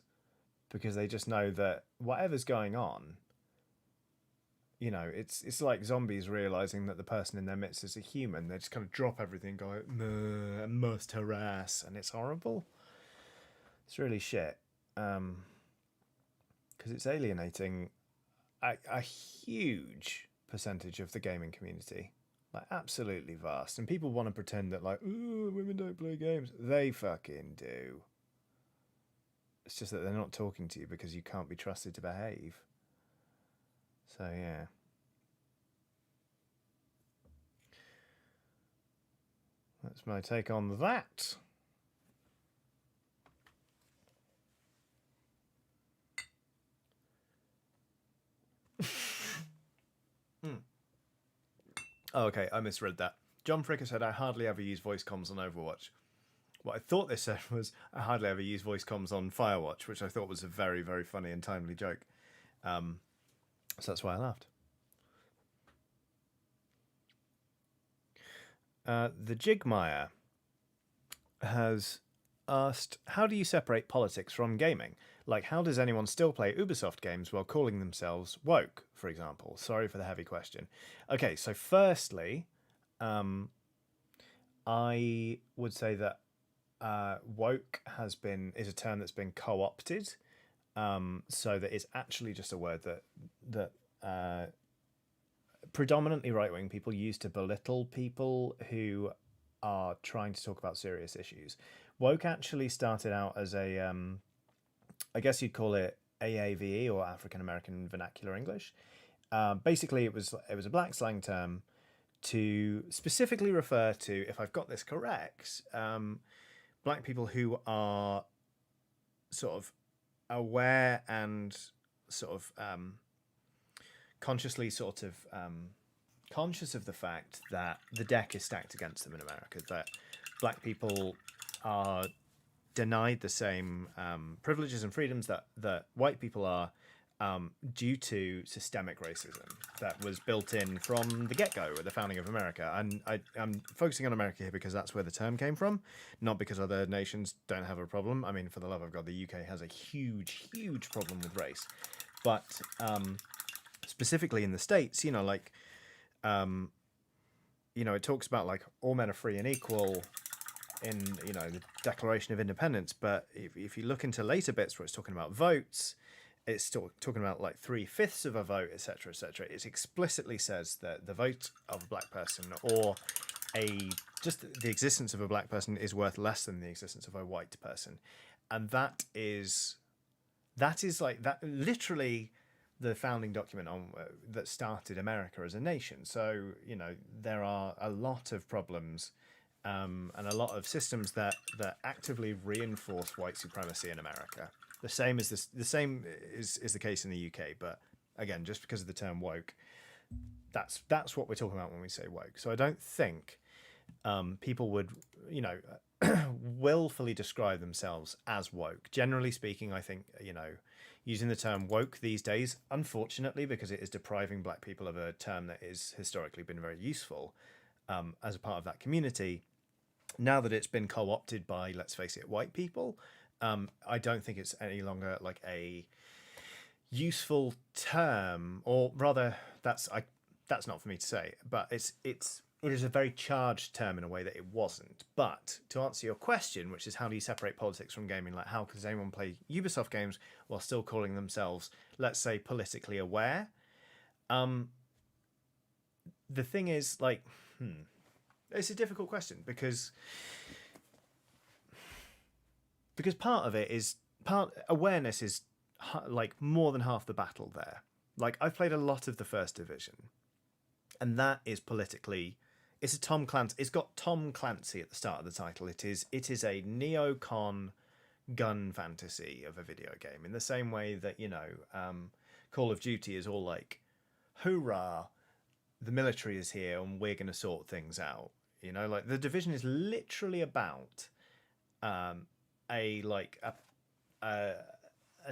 [SPEAKER 1] because they just know that whatever's going on, it's like zombies realizing that the person in their midst is a human. They just kind of drop everything, go, must harass, and it's horrible. It's really shit. Because it's alienating a huge percentage of the gaming community. Like, absolutely vast. And people want to pretend that, like, ooh, women don't play games. They fucking do. It's just that they're not talking to you because you can't be trusted to behave. So, yeah. That's my take on that. Oh, okay, I misread that. John Fricker said, "I hardly ever use voice comms on Overwatch." What I thought they said was, "I hardly ever use voice comms on Firewatch," which I thought was a very, very funny and timely joke. So that's why I laughed. The Jigmeyer has asked, "How do you separate politics from gaming? Like, how does anyone still play Ubisoft games while calling themselves woke, for example?" Sorry for the heavy question. Okay, so firstly, I would say that woke is a term that's been co-opted, so that it's actually just a word that predominantly right-wing people use to belittle people who are trying to talk about serious issues. Woke actually started out as I guess you'd call it AAVE, or African American Vernacular English. Basically, it was a black slang term to specifically refer to, if I've got this correct, black people who are sort of aware and sort of consciously conscious of the fact that the deck is stacked against them in America, that black people are denied the same privileges and freedoms that white people are, due to systemic racism that was built in from the get-go at the founding of America. And I'm focusing on America here because that's where the term came from, not because other nations don't have a problem. I mean, for the love of God, the UK has a huge, huge problem with race. But specifically in the States, it talks about, like, all men are free and equal in, the Declaration of Independence. But if you look into later bits where it's talking about votes, it's talking about like 3/5 of a vote, etc., etc. It explicitly says that the vote of a black person, or just the existence of a black person, is worth less than the existence of a white person, and that is like that. Literally, the founding document on that started America as a nation. So there are a lot of problems and a lot of systems that actively reinforce white supremacy in America. The same is the case in the UK, but again, just because of the term woke, that's what we're talking about when we say woke. So I don't think people would, willfully describe themselves as woke. Generally speaking, I think, using the term woke these days, unfortunately, because it is depriving black people of a term that has historically been very useful as a part of that community. Now that it's been co-opted by, let's face it, white people, I don't think it's any longer like a useful term, or rather, that's not for me to say, but it is a very charged term in a way that it wasn't. But to answer your question, which is how do you separate politics from gaming, like how does anyone play Ubisoft games while still calling themselves, let's say, politically aware? The thing is, like, it's a difficult question because part of it is awareness is like more than half the battle there. Like, I've played a lot of the First Division, and that is politically, it's a Tom Clancy. It's got Tom Clancy at the start of the title. It is a neocon gun fantasy of a video game, in the same way that Call of Duty is all like, hoorah, the military is here and we're going to sort things out. Like the Division is literally about a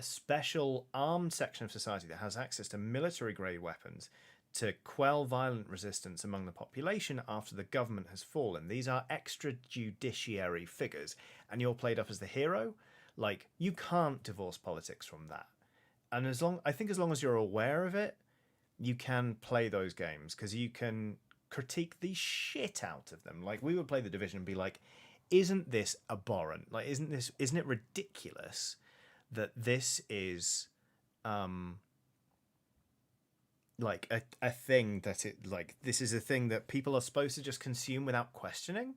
[SPEAKER 1] special armed section of society that has access to military grade weapons to quell violent resistance among the population after the government has fallen. These are extrajudiciary figures, and you're played up as the hero. Like, you can't divorce politics from that. And as long as you're aware of it, you can play those games, because you can critique the shit out of them. Like, we would play the Division and be like, isn't this abhorrent? Like, isn't it ridiculous that this is like a thing that this is a thing that people are supposed to just consume without questioning?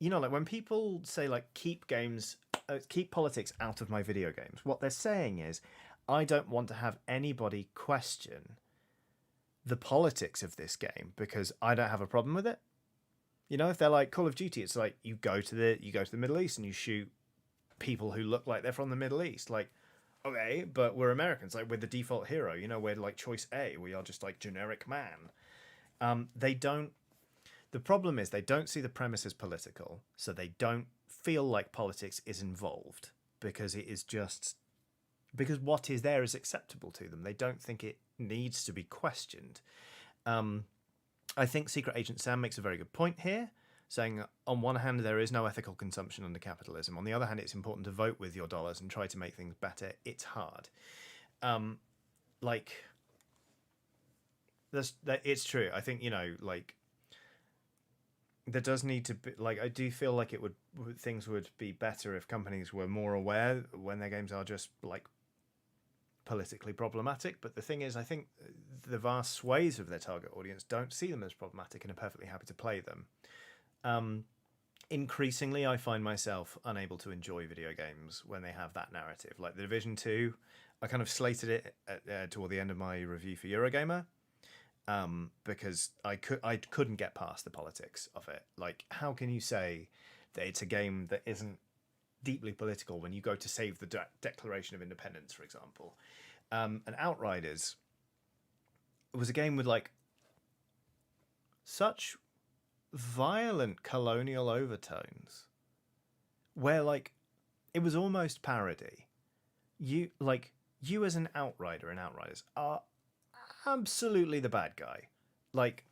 [SPEAKER 1] Like when people say like keep politics out of my video games, what they're saying is, I don't want to have anybody question the politics of this game because I don't have a problem with it. If they're like Call of Duty, it's like you go to the Middle East and you shoot people who look like they're from the Middle East. Like, okay, but we're Americans. Like, we're the default hero. We're like choice A. We are just like generic man. They don't. The problem is they don't see the premise as political, so they don't feel like politics is involved because it is just because what is there is acceptable to them. They don't think it needs to be questioned. I think Secret Agent Sam makes a very good point here, saying on one hand there is no ethical consumption under capitalism. On the other hand, it's important to vote with your dollars and try to make things better. It's hard. It's true. I think there does need to be I do feel like things would be better if companies were more aware when their games are just like politically problematic. But the thing is, I think the vast swathes of their target audience don't see them as problematic and are perfectly happy to play them. Increasingly, I find myself unable to enjoy video games when they have that narrative. Like the Division 2, I kind of slated it toward the end of my review for Eurogamer, because I couldn't get past the politics of it. Like, how can you say that it's a game that isn't deeply political when you go to save the Declaration of Independence, for example? And Outriders, it was a game with like such violent colonial overtones where like it was almost parody. You as an outrider in Outriders are absolutely the bad guy. Like,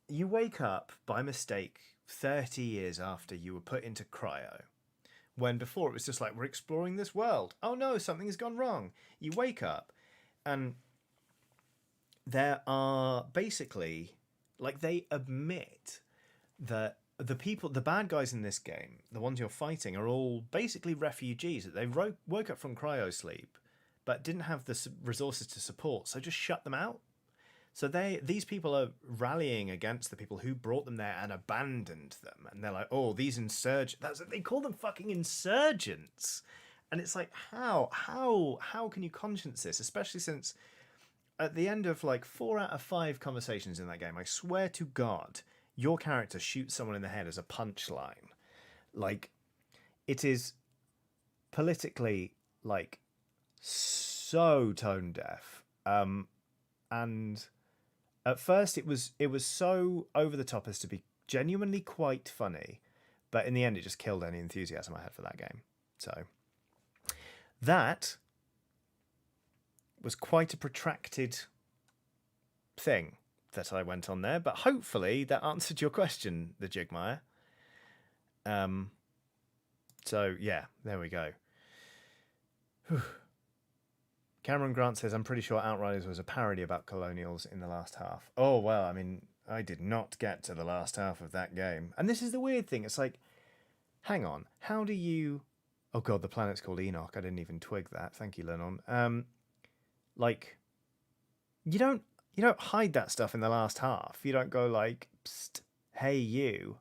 [SPEAKER 1] you wake up by mistake 30 years after you were put into cryo, when before it was just like, we're exploring this world. Oh no, something has gone wrong. You wake up and there are basically, like, they admit that the bad guys in this game, the ones you're fighting, are all basically refugees, that they woke up from cryo sleep but didn't have the resources to support, so just shut them out. So these people are rallying against the people who brought them there and abandoned them, and they're like, oh, these insurgents, they call them fucking insurgents. And it's like, how can you conscience this, especially since at the end of like 4 out of 5 conversations in that game, I swear to God, your character shoots someone in the head as a punchline. Like, it is politically like so tone deaf. And at first it was so over the top as to be genuinely quite funny, but in the end it just killed any enthusiasm I had for that game. So that was quite a protracted thing that I went on there, but hopefully that answered your question, the Jigmeyer. So yeah, there we go. Whew. Cameron Grant says, I'm pretty sure Outriders was a parody about colonials in the last half. Oh, well, I mean, I did not get to the last half of that game. And this is the weird thing. It's like, hang on, how do you... Oh, God, the planet's called Enoch. I didn't even twig that. Thank you, Lennon. Like, you don't hide that stuff in the last half. You don't go like, psst, hey, you,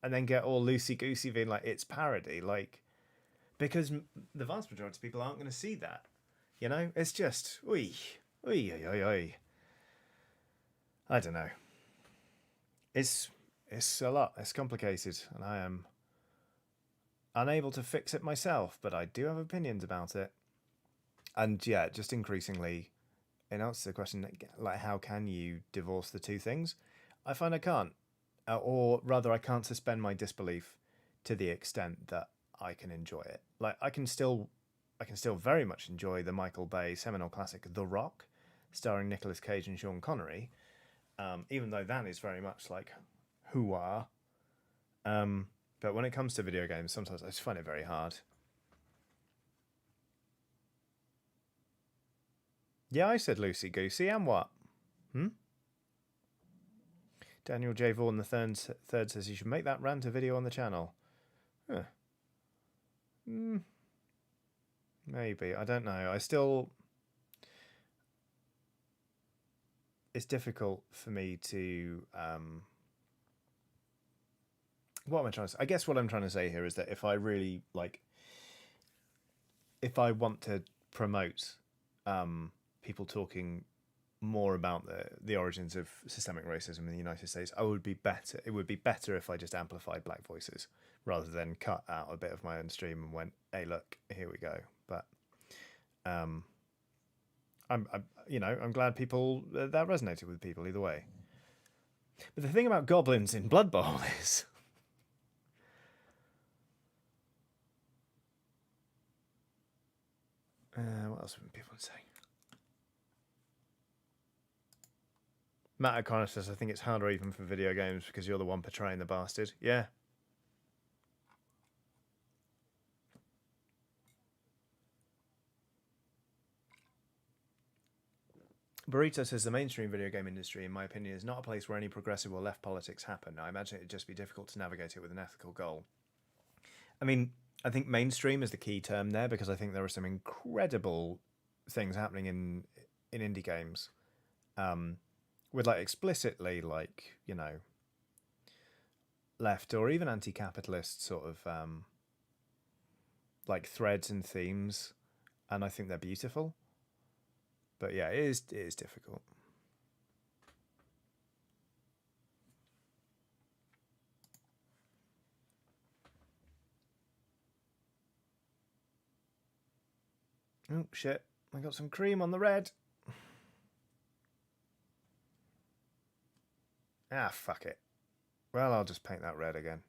[SPEAKER 1] and then get all loosey-goosey being like, it's parody. Like, because the vast majority of people aren't going to see that. You know, it's just, oi. I don't know. It's a lot. It's complicated, and I am unable to fix it myself, but I do have opinions about it. And yeah, just increasingly, in answer to the question, like, how can you divorce the two things? I find I can't. Or rather, I can't suspend my disbelief to the extent that I can enjoy it. Like, I can still very much enjoy the Michael Bay seminal classic The Rock, starring Nicolas Cage and Sean Connery, even though that is very much like hoo-ah. But when it comes to video games, sometimes I just find it very hard. Yeah, I said loosey-goosey, and what? Daniel J. Vaughan the third says you should make that rant a video on the channel. Huh. Maybe. I don't know. It's difficult for me to... What am I trying to say? I guess what I'm trying to say here is that if I really, like... If I want to promote people talking more about the origins of systemic racism in the United States, it would be better if I just amplified black voices rather than cut out a bit of my own stream and went, hey, look, here we go. But I'm glad people that resonated with people either way. But the thing about goblins in Blood Bowl is what else have people been saying? Matt O'Connor says, I think it's harder even for video games because you're the one portraying the bastard. Yeah. Burrito says, the mainstream video game industry, in my opinion, is not a place where any progressive or left politics happen. I imagine it'd just be difficult to navigate it with an ethical goal. I mean, I think mainstream is the key term there because I think there are some incredible things happening in indie games. With like explicitly like, you know, left or even anti-capitalist sort of like threads and themes, and I think they're beautiful. But yeah, it is difficult. Oh shit, I got some cream on the red. Ah, fuck it. Well, I'll just paint that red again.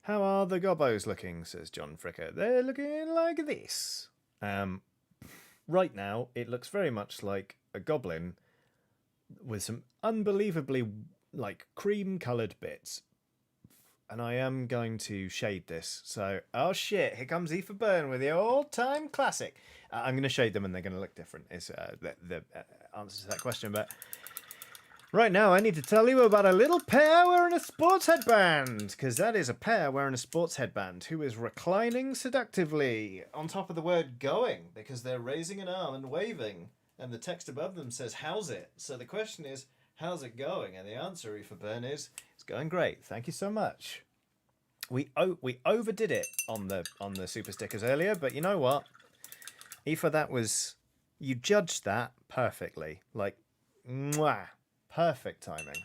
[SPEAKER 1] How are the gobbos looking, says John Fricker. They're looking like this. Right now, it looks very much like a goblin with some unbelievably, like, cream-coloured bits. And I am going to shade this. So, oh shit, here comes E for Burn with the all-time classic. I'm going to shade them and they're going to look different, is the answer to that question. But right now, I need to tell you about a little pair wearing a sports headband, because that is a pair wearing a sports headband who is reclining seductively on top of the word going, because they're raising an arm and waving, and the text above them says, how's it? So the question is, how's it going? And the answer, E for Burn, is, it's going great. Thank you so much. We overdid it on the super stickers earlier, but you know what? E for that was You judged that perfectly. Like, mwah, perfect timing.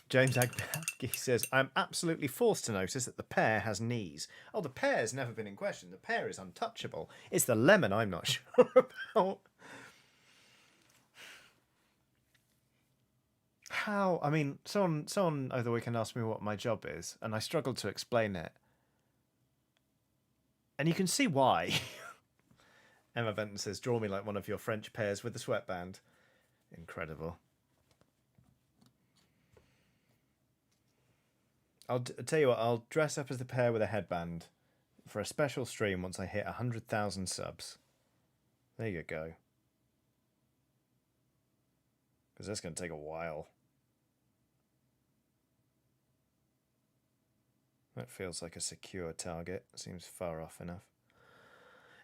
[SPEAKER 1] James Agbaki says, I'm absolutely forced to notice that the pear has knees. Oh, the pear's never been in question. The pear is untouchable. It's the lemon I'm not sure about. How? I mean, someone over the weekend asked me what my job is, and I struggled to explain it. And you can see why. Emma Benton says, draw me like one of your French pears with a sweatband. Incredible. I'll tell you what, I'll dress up as the pear with a headband for a special stream once I hit 100,000 subs. There you go. Because that's going to take a while. That feels like a secure target. Seems far off enough.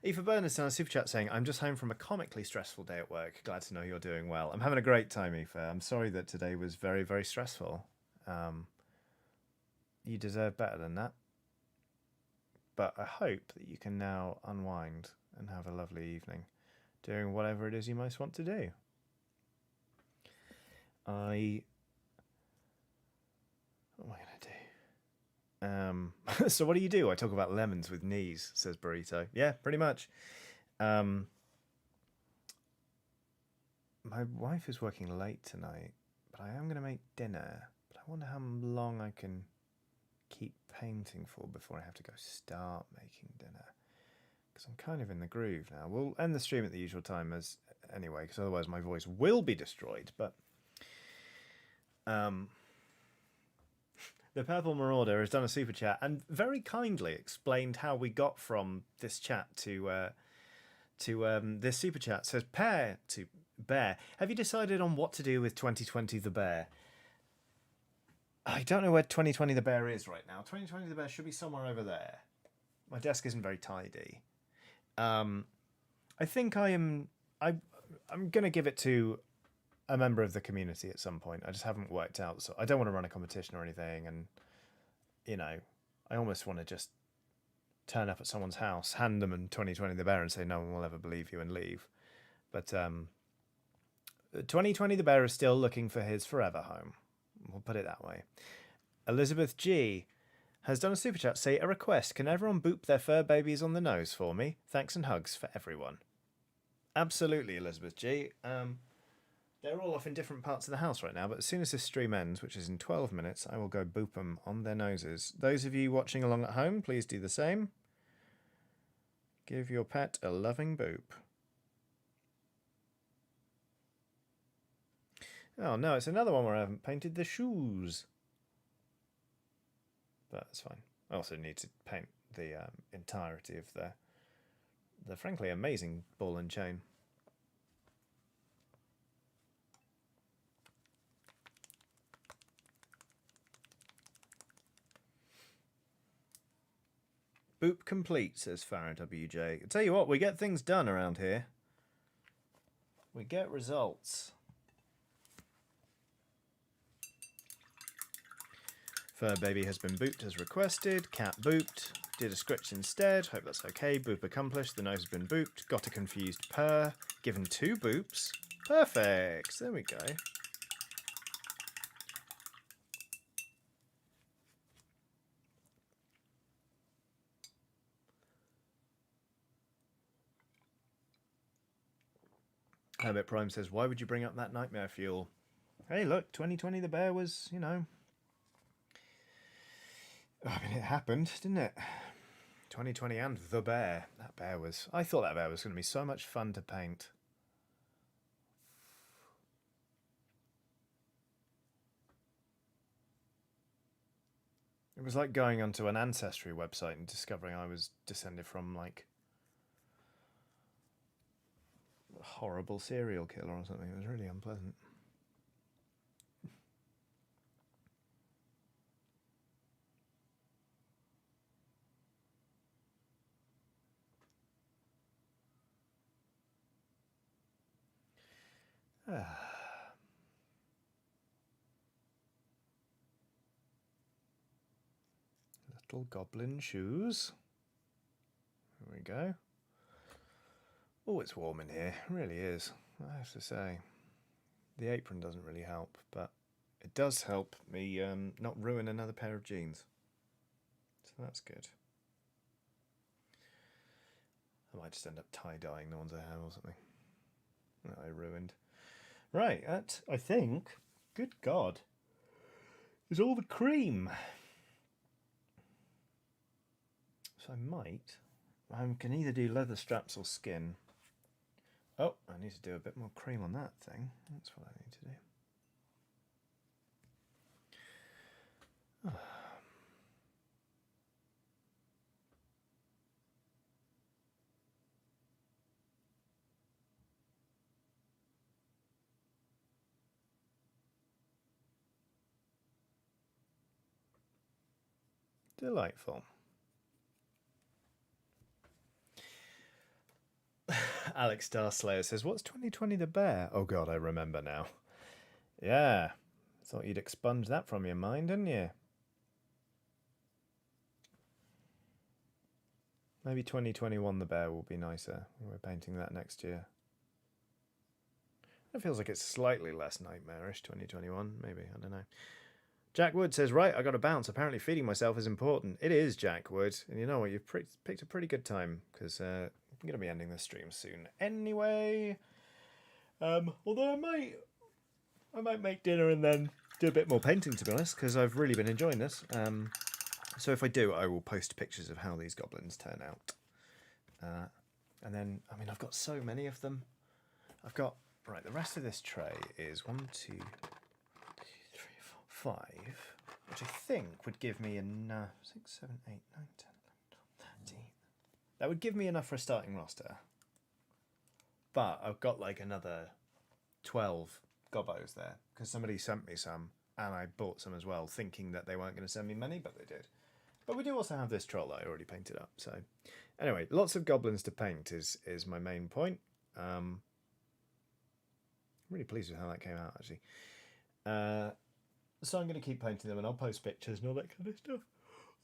[SPEAKER 1] Aoife Bernard's on a super chat saying, I'm just home from a comically stressful day at work. Glad to know you're doing well. I'm having a great time, Aoife. I'm sorry that today was very, very stressful. You deserve better than that. But I hope that you can now unwind and have a lovely evening doing whatever it is you most want to do. What am I going to do? So what do? I talk about lemons with knees, says Burrito. Yeah, pretty much. My wife is working late tonight, but I am going to make dinner. But I wonder how long I can keep painting for before I have to go start making dinner. Because I'm kind of in the groove now. We'll end the stream at the usual time anyway, because otherwise my voice will be destroyed. But the Purple Marauder has done a super chat and very kindly explained how we got from this chat to this super chat. It says, Pear to Bear, have you decided on what to do with 2020 the Bear? I don't know where 2020 the Bear is right now. 2020 the Bear should be somewhere over there. My desk isn't very tidy. I think I'm going to give it to a member of the community at some point. I just haven't worked out. So I don't want to run a competition or anything. And, you know, I almost want to just turn up at someone's house, hand them in 2020 the Bear and say no one will ever believe you and leave. But 2020 the Bear is still looking for his forever home. We'll put it that way. Elizabeth G has done a super chat. Say, a request. Can everyone boop their fur babies on the nose for me? Thanks and hugs for everyone. Absolutely, Elizabeth G. They're all off in different parts of the house right now, but as soon as this stream ends, which is in 12 minutes, I will go boop them on their noses. Those of you watching along at home, please do the same. Give your pet a loving boop. Oh no, it's another one where I haven't painted the shoes. But that's fine. I also need to paint the entirety of the frankly amazing ball and chain. Boop complete, says Farah WJ. I tell you what, we get things done around here. We get results. Fur baby has been booped as requested. Cat booped. Did a scritch instead. Hope that's okay. Boop accomplished. The nose has been booped. Got a confused purr. Given 2 boops. Perfect. There we go. Herbert Prime says, why would you bring up that nightmare fuel? Hey, look, 2020 the Bear was, you know... I mean, it happened, didn't it? 2020 and the Bear. That bear was... I thought that bear was going to be so much fun to paint. It was like going onto an ancestry website and discovering I was descended from, like, a horrible serial killer or something. It was really unpleasant. Little goblin shoes. There we go. Oh, it's warm in here. It really is. I have to say. The apron doesn't really help, but it does help me not ruin another pair of jeans. So that's good. I might just end up tie-dyeing the ones I have or something that I ruined. Right, that, I think, good God, is all the cream. So I can either do leather straps or skin. Oh, I need to do a bit more cream on that thing. That's what I need to do. Oh. Delightful. Alex Starslayer says, what's 2020 the bear? Oh God, I remember now. Yeah, thought you'd expunge that from your mind, didn't you? Maybe 2021 the bear will be nicer. We're painting that next year. It feels like it's slightly less nightmarish, 2021, maybe, I don't know. Jack Wood says, right, I got to bounce. Apparently feeding myself is important. It is, Jack Wood. And you know what, you've picked a pretty good time, because I'm going to be ending the stream soon anyway. Although I might make dinner and then do a bit more painting, to be honest, because I've really been enjoying this. So if I do, I will post pictures of how these goblins turn out. And then, I mean, I've got so many of them. I've got, right, the rest of this tray is 1, 2, 3, 4, 5, which I think would give me enough. 6, 7, 8, 9, 10, 11, 12, 13. That would give me enough for a starting roster. But I've got like another 12 gobbos there, because somebody sent me some, and I bought some as well, thinking that they weren't going to send me many, but they did. But we do also have this troll that I already painted up. So anyway, lots of goblins to paint is my main point. I'm really pleased with how that came out, actually. So I'm going to keep painting them, and I'll post pictures and all that kind of stuff.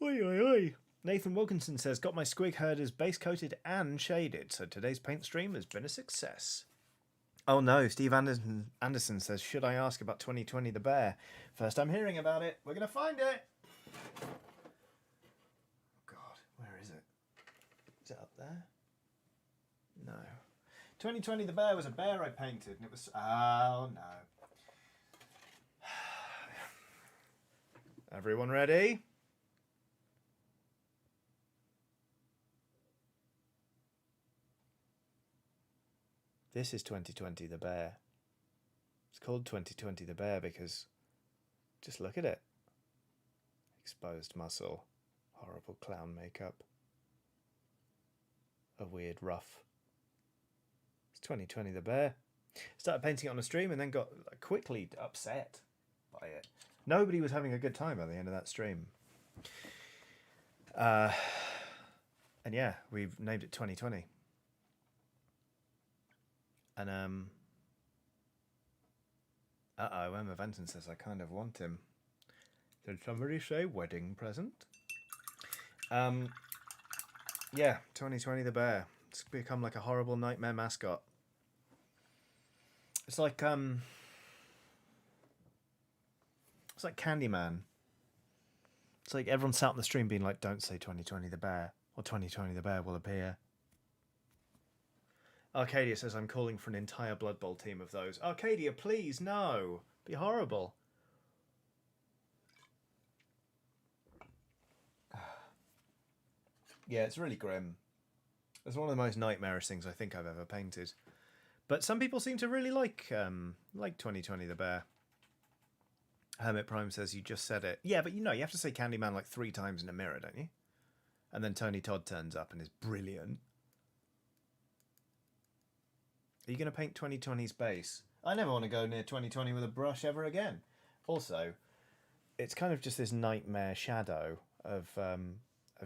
[SPEAKER 1] Oi, oi, oi. Nathan Wilkinson says, got my squig herders base coated and shaded, so today's paint stream has been a success. Oh no, Steve Anderson says, should I ask about 2020 the bear? First I'm hearing about it. We're going to find it. God, where is it? Is it up there? No. 2020 the bear was a bear I painted, and it was... Oh no. Everyone ready? This is 2020 the bear. It's called 2020 the bear because just look at it. Exposed muscle, horrible clown makeup, a weird ruff. It's 2020 the bear. Started painting it on a stream and then got quickly upset by it. Nobody was having a good time by the end of that stream. And yeah, we've named it 2020. And Emma Venton says I kind of want him. Did somebody say wedding present? Yeah, 2020 the bear. It's become like a horrible nightmare mascot. It's like Candyman. It's like everyone sat on the stream being like, don't say 2020 the bear, or 2020 the bear will appear. Arcadia says, I'm calling for an entire Blood Bowl team of those. Arcadia, please, no. Be horrible. Yeah, it's really grim. It's one of the most nightmarish things I think I've ever painted. But some people seem to really like 2020 the bear. Hermit Prime says, you just said it. Yeah, but you have to say Candyman like 3 times in a mirror, don't you? And then Tony Todd turns up and is brilliant. Are you going to paint 2020's base? I never want to go near 2020 with a brush ever again. Also, it's kind of just this nightmare shadow of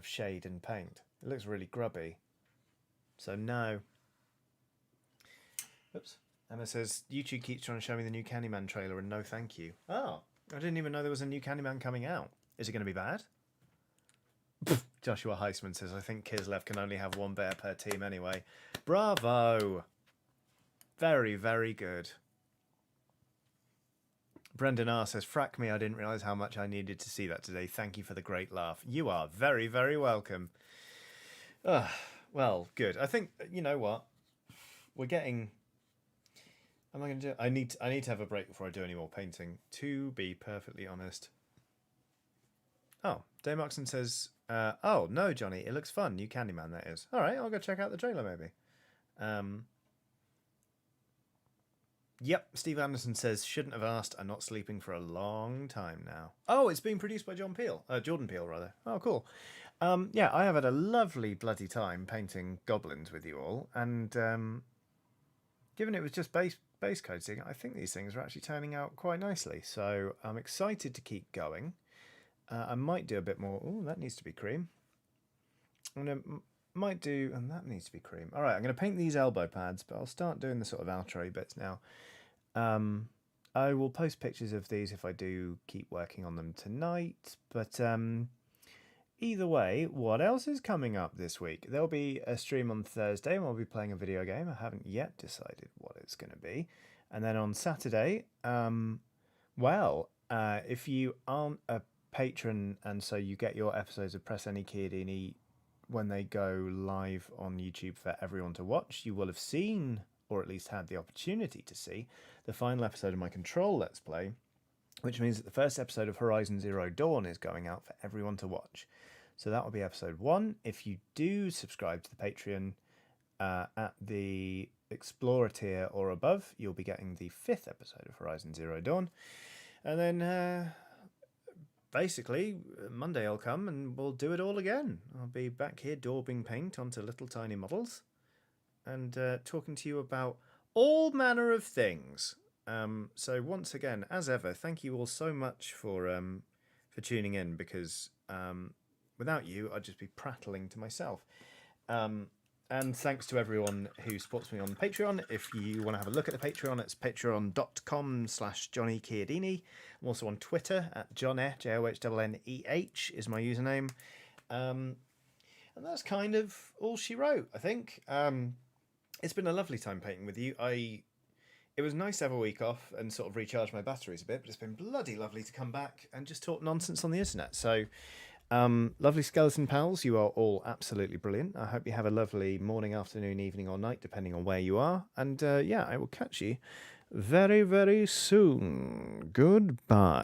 [SPEAKER 1] shade and paint. It looks really grubby. So no. Oops. Emma says, YouTube keeps trying to show me the new Candyman trailer and no thank you. Oh, I didn't even know there was a new Candyman coming out. Is it going to be bad? Joshua Heisman says, I think Kislev can only have one bear per team anyway. Bravo! Very, very good. Brendan R says, frack me, I didn't realise how much I needed to see that today. Thank you for the great laugh. You are very, very welcome. Well, good. I think, you know what? We're getting... Am I going to do... I need to have a break before I do any more painting, to be perfectly honest. Oh, Dave Moxon says, oh, no, Johnny, it looks fun. New Candyman, that is. All right, I'll go check out the trailer, maybe. Yep, Steve Anderson says, shouldn't have asked. I'm not sleeping for a long time now. Oh, it's being produced by Jordan Peele, rather. Oh, cool. Yeah, I have had a lovely bloody time painting goblins with you all. And given it was just base coating, I think these things are actually turning out quite nicely. So I'm excited to keep going. I might do a bit more. Oh, that needs to be cream. Might do, and that needs to be cream. All right, I'm going to paint these elbow pads, but I'll start doing the sort of outro bits now. I will post pictures of these if I do keep working on them tonight. But either way, what else is coming up this week? There'll be a stream on Thursday, and we'll be playing a video game. I haven't yet decided what it's going to be. And then on Saturday, if you aren't a patron and so you get your episodes of Press Any Chiodini when they go live on YouTube for everyone to watch, you will have seen, or at least had the opportunity to see, the final episode of my Control Let's Play, which means that the first episode of Horizon Zero Dawn is going out for everyone to watch. So that will be episode 1. If you do subscribe to the Patreon at the Explorer tier or above, you'll be getting the 5th episode of Horizon Zero Dawn. And then... basically, Monday I'll come and we'll do it all again. I'll be back here daubing paint onto little tiny models and talking to you about all manner of things. So once again, as ever, thank you all so much for tuning in, because without you, I'd just be prattling to myself. And thanks to everyone who supports me on Patreon. If you want to have a look at the Patreon, it's patreon.com/Johnny Chiodini. I'm also on Twitter at Johnneh, JOHNNEH is my username. And that's kind of all she wrote, I think. It's been a lovely time painting with you. It was nice to have a week off and sort of recharge my batteries a bit, but it's been bloody lovely to come back and just talk nonsense on the internet. So... lovely skeleton pals, you are all absolutely brilliant. I hope you have a lovely morning, afternoon, evening or night, depending on where you are. And yeah, I will catch you very, very soon. Goodbye.